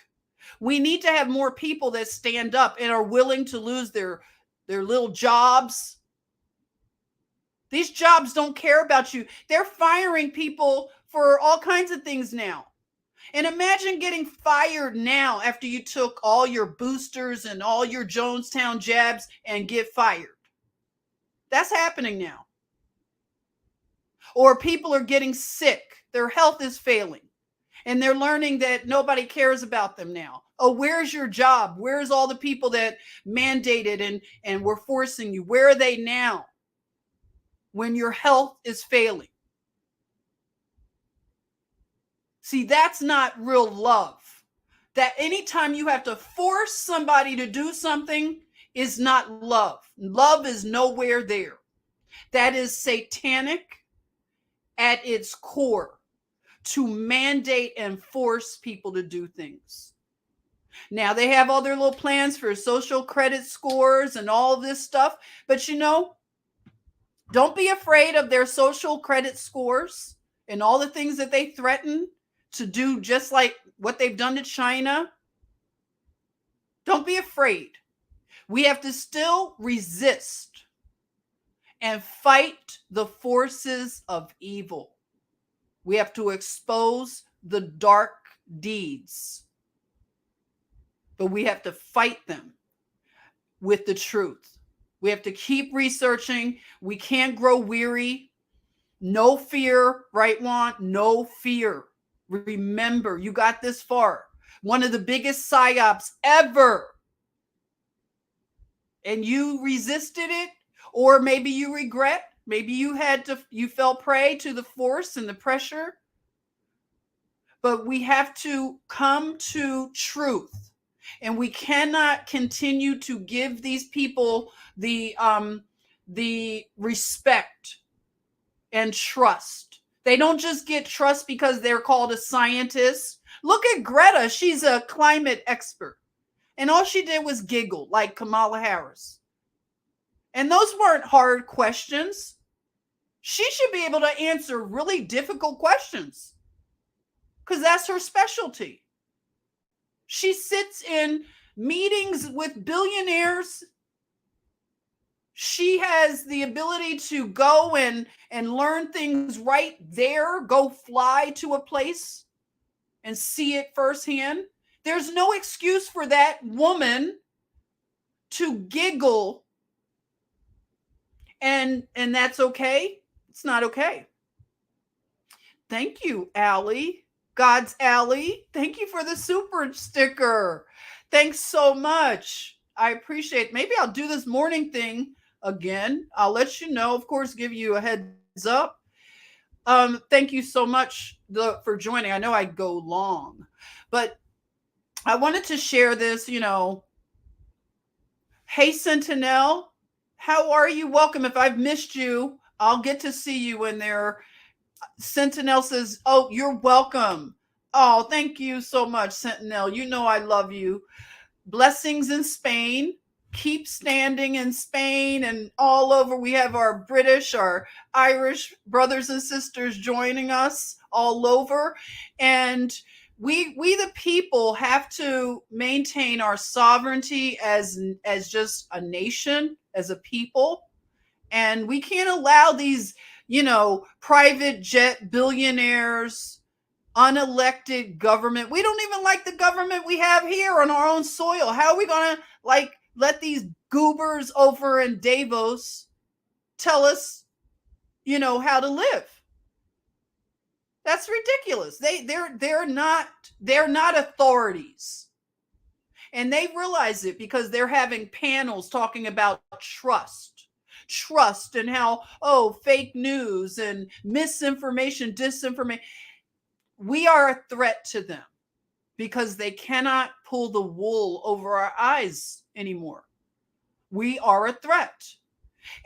we need to have more people that stand up and are willing to lose their little jobs. These jobs don't care about you. They're firing people for all kinds of things now. And imagine getting fired now after you took all your boosters and all your Jonestown jabs and get fired. That's happening now. Or people are getting sick. Their health is failing. And they're learning that nobody cares about them now. Oh, where's your job? Where's all the people that mandated and were forcing you? Where are they now when your health is failing? See, that's not real love. That anytime you have to force somebody to do something is not love. Love is nowhere there. That is satanic at its core, to mandate and force people to do things. Now, they have all their little plans for social credit scores and all this stuff, but don't be afraid of their social credit scores and all the things that they threaten to do, just like what they've done to China. Don't be afraid. We have to still resist and fight the forces of evil. We have to expose the dark deeds, but we have to fight them with the truth. We have to keep researching. We can't grow weary. No fear, right, Juan? No fear. Remember, you got this far. One of the biggest psyops ever. And you resisted it, or maybe you regret. Maybe you fell prey to the force and the pressure. But we have to come to truth. And we cannot continue to give these people the respect and trust. They don't just get trust because they're called a scientist. Look at Greta. She's a climate expert. And all she did was giggle like Kamala Harris. And those weren't hard questions. She should be able to answer really difficult questions because that's her specialty. She sits in meetings with billionaires. She has the ability to go and learn things right there, go fly to a place and see it firsthand. There's no excuse for that woman to giggle, and that's okay. It's not okay. Thank you, Allie. God's Allie. Thank you for the super sticker. Thanks so much. I appreciate it. Maybe I'll do this morning thing again. I'll let you know, of course, give you a heads up. Thank you so much for joining. I know I go long, but I wanted to share this, Hey, Sentinel, how are you? Welcome. If I've missed you, I'll get to see you in there. Sentinel says, oh, you're welcome. Oh, thank you so much, Sentinel. You know I love you. Blessings in Spain. Keep standing in Spain and all over. We have our British, our Irish brothers and sisters joining us all over. And we the people have to maintain our sovereignty as just a nation, as a people. And we can't allow these, private jet billionaires, unelected government. We don't even like the government we have here on our own soil. How are we going to let these goobers over in Davos tell us, how to live? That's ridiculous. They're not authorities. And they realize it because they're having panels talking about trust and how, fake news and misinformation, disinformation. We are a threat to them because they cannot pull the wool over our eyes anymore. We are a threat.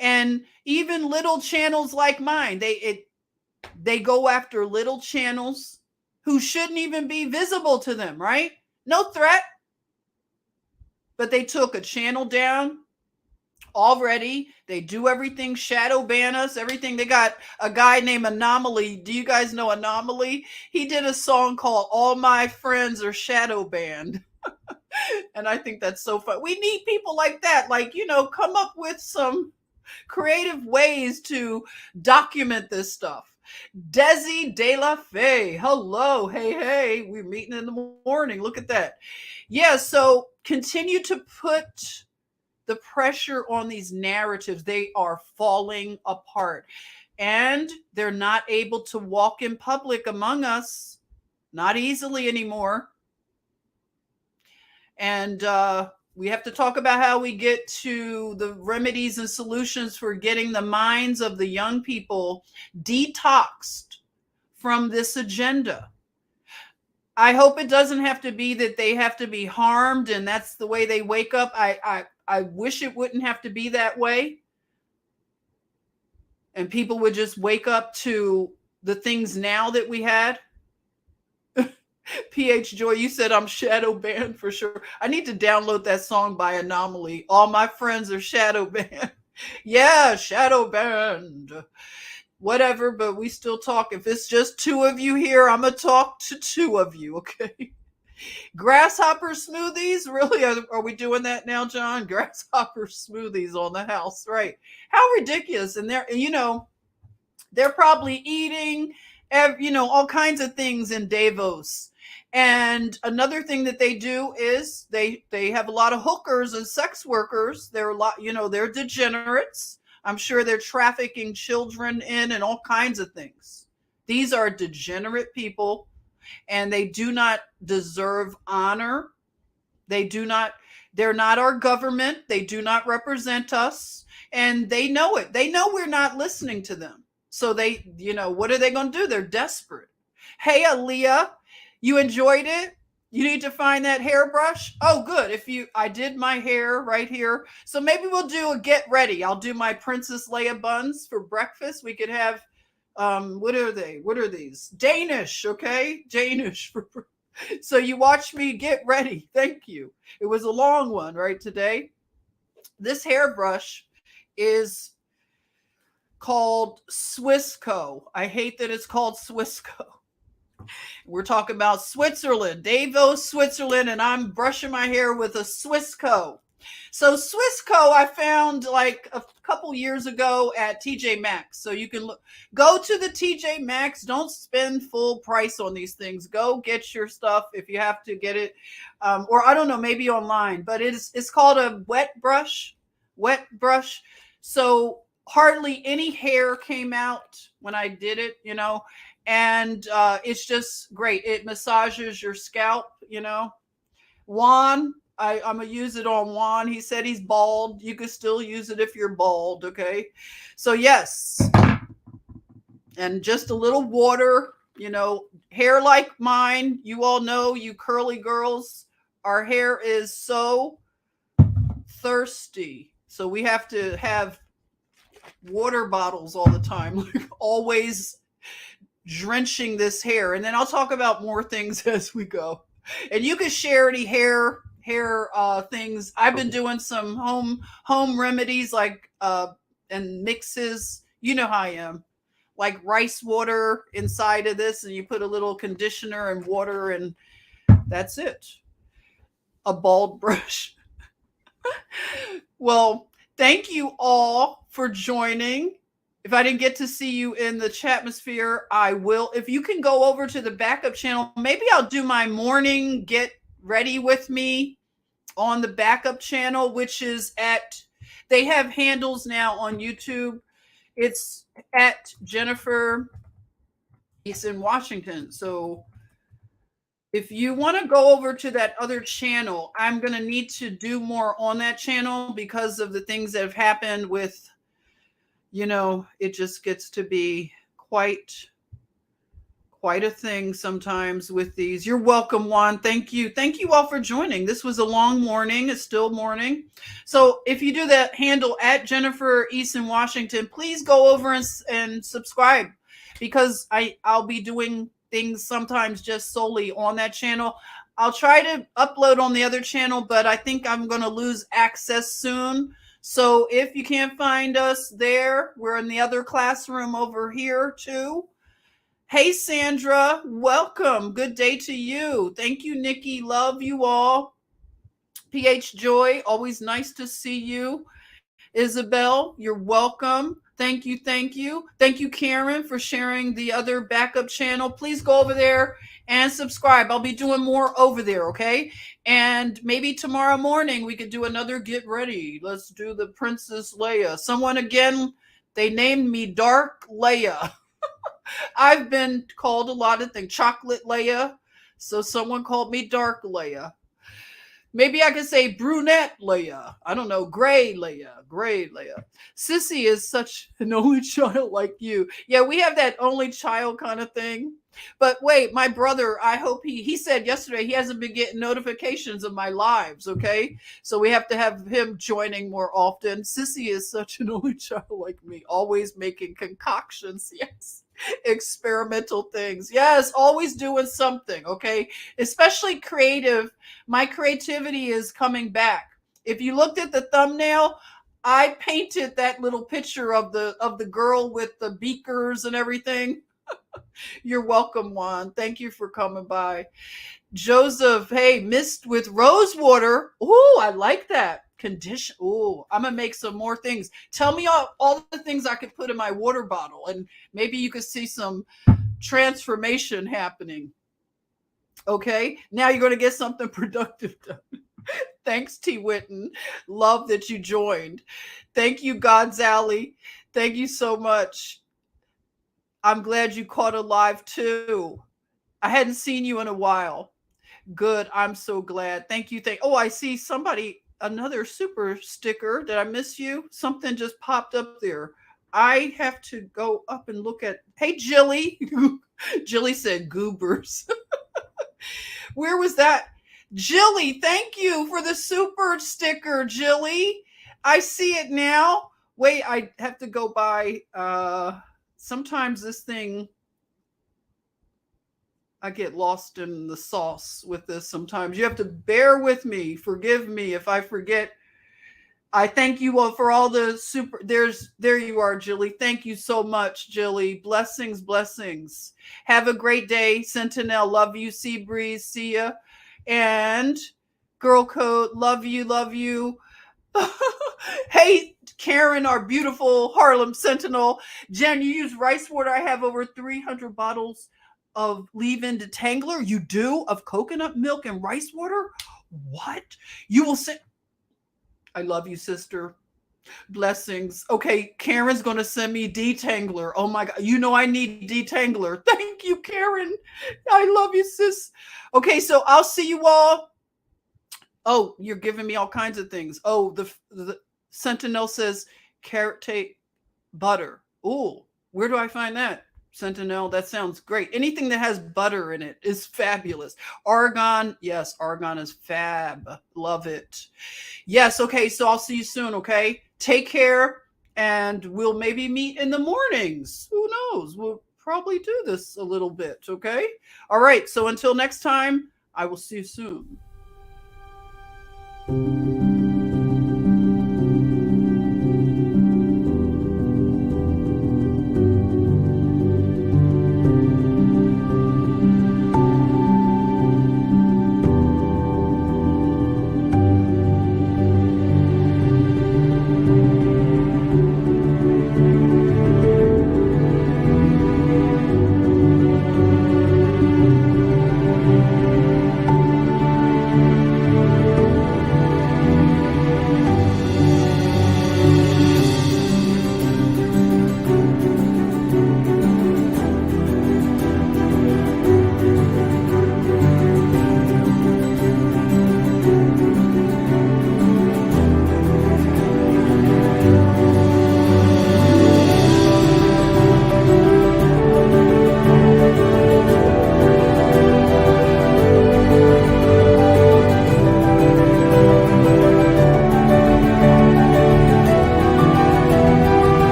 And even little channels like mine, they go after little channels who shouldn't even be visible to them, right? No threat. But they took a channel down already. They do everything, shadow ban us, everything. They got a guy named Anomaly. Do you guys know Anomaly? He did a song called All My Friends Are Shadow Banned. And I think that's so fun. We need people like that. Come up with some creative ways to document this stuff. Desi De La Fe. Hello. Hey. We're meeting in the morning. Look at that. Yeah. So continue to put the pressure on these narratives. They are falling apart and they're not able to walk in public among us, not easily anymore. And we have to talk about how we get to the remedies and solutions for getting the minds of the young people detoxed from this agenda. I hope it doesn't have to be that they have to be harmed and that's the way they wake up. I wish it wouldn't have to be that way. And people would just wake up to the things now that we had. PH Joy, you said I'm shadow banned for sure. I need to download that song by Anomaly. All my friends are shadow banned. Yeah, shadow banned. Whatever, but we still talk. If it's just two of you here, I'm going to talk to two of you, okay? Grasshopper smoothies? Really? Are we doing that now, John? Grasshopper smoothies on the house, right? How ridiculous. And they're probably eating, all kinds of things in Davos. And another thing that they do is they have a lot of hookers and sex workers. They're they're degenerates. I'm sure they're trafficking children in and all kinds of things. These are degenerate people and they do not deserve honor. They're not our government. They do not represent us and they know it. They know we're not listening to them. So they, what are they going to do? They're desperate. Hey, Aaliyah, you enjoyed it? You need to find that hairbrush. Oh, good. I did my hair right here. So maybe we'll do a get ready. I'll do my Princess Leia buns for breakfast. We could have, what are they? What are these? Danish. Okay. Danish. So you watched me get ready. Thank you. It was a long one, right, today. This hairbrush is called Swissco. I hate that it's called Swissco. We're talking about Switzerland, Davos, Switzerland, and I'm brushing my hair with a Swissco. So Swissco I found like a couple years ago at TJ Maxx. So you can go to the TJ Maxx. Don't spend full price on these things. Go get your stuff if you have to get it, or I don't know, maybe online. But it's called a wet brush. So hardly any hair came out when I did it, and it's just great. It massages your scalp, Juan, I'm gonna use it on Juan. He said he's bald. You could still use it if you're bald, okay? So yes, and just a little water, hair like mine. You all know, you curly girls, our hair is so thirsty. So we have to have water bottles all the time, always drenching this hair. And then I'll talk about more things as we go. And you can share any hair things. I've been doing some home remedies like and mixes. You know how I am. Like rice water inside of this, and you put a little conditioner and water, and that's it. A bald brush. Well, thank you all for joining. If I didn't get to see you in the chatmosphere, I will. If you can go over to the backup channel, maybe I'll do my morning get ready with me on the backup channel, which is they have handles now on YouTube. It's at Jennifer Easton Washington. So if you want to go over to that other channel, I'm going to need to do more on that channel because of the things that have happened with, it just gets to be quite a thing sometimes with these. You're welcome, Juan. Thank you. Thank you all for joining. This was a long morning. It's still morning. So if you do that handle at Jennifer Easton Washington, please go over and subscribe, because I'll be doing things sometimes just solely on that channel. I'll try to upload on the other channel, but I think I'm going to lose access soon. So if you can't find us there, we're in the other classroom over here too. Hey, Sandra, welcome. Good day to you. Thank you, Nikki. Love you all. PH Joy, always nice to see you. Isabel, you're welcome. Thank you. Thank you. Thank you, Karen, for sharing the other backup channel. Please go over there and subscribe. I'll be doing more over there, okay? And maybe tomorrow morning we could do another get ready. Let's do the Princess Leia. Someone again, they named me Dark Leia. I've been called a lot of things. Chocolate Leia. So someone called me Dark Leia. Maybe I could say brunette Leia. I don't know. Gray Leia. Sissy is such an only child like you. Yeah, we have that only child kind of thing. But wait, my brother, I hope he said yesterday he hasn't been getting notifications of my lives, okay? So we have to have him joining more often. Sissy is such an only child like me, always making concoctions, yes. Experimental things. Yes, always doing something, okay? Especially creative. My creativity is coming back. If you looked at the thumbnail, I painted that little picture of the girl with the beakers and everything. You're welcome, Juan. Thank you for coming by. Joseph, hey, mist with rose water. Oh, I like that. Condition. Oh, I'm gonna make some more things. Tell me all the things I could put in my water bottle, and maybe you could see some transformation happening. Okay, now you're gonna get something productive done. Thanks, T. Witten. Love that you joined. Thank you, God's Alley. Thank you so much. I'm glad you caught a live too. I hadn't seen you in a while. Good. I'm so glad. Thank you. Oh, I see somebody, another super sticker. Did I miss you? Something just popped up there. I have to go up and look at. Hey, Jilly. Jilly said goobers. Where was that? Jilly, thank you for the super sticker, Jilly. I see it now. Wait, I have to go by. Sometimes this thing. I get lost in the sauce with this sometimes. You have to bear with me. Forgive me if I forget. I thank you all for all the super. There you are, Jilly. Thank you so much, Jilly. Blessings, blessings. Have a great day, Sentinel. Love you, Sea Breeze. See ya. And Girl Code, love you, love you. Hey, Karen, our beautiful Harlem Sentinel. Jen, you use rice water. I have over 300 bottles of leave-in detangler. You do? Of coconut milk and rice water? What? You will say, I love you, sister. Blessings. Okay, Karen's going to send me detangler. Oh my God. You know I need detangler. Thank you, Karen. I love you, sis. Okay, so I'll see you all. Oh, you're giving me all kinds of things. Oh, the Sentinel says carrot cake butter. Ooh, where do I find that? Sentinel, that sounds great. Anything that has butter in it is fabulous. Argan, yes, argan is fab. Love it. Yes, okay, so I'll see you soon, okay? Take care, and we'll maybe meet in the mornings. Who knows? We'll probably do this a little bit, okay? All right, so until next time, I will see you soon.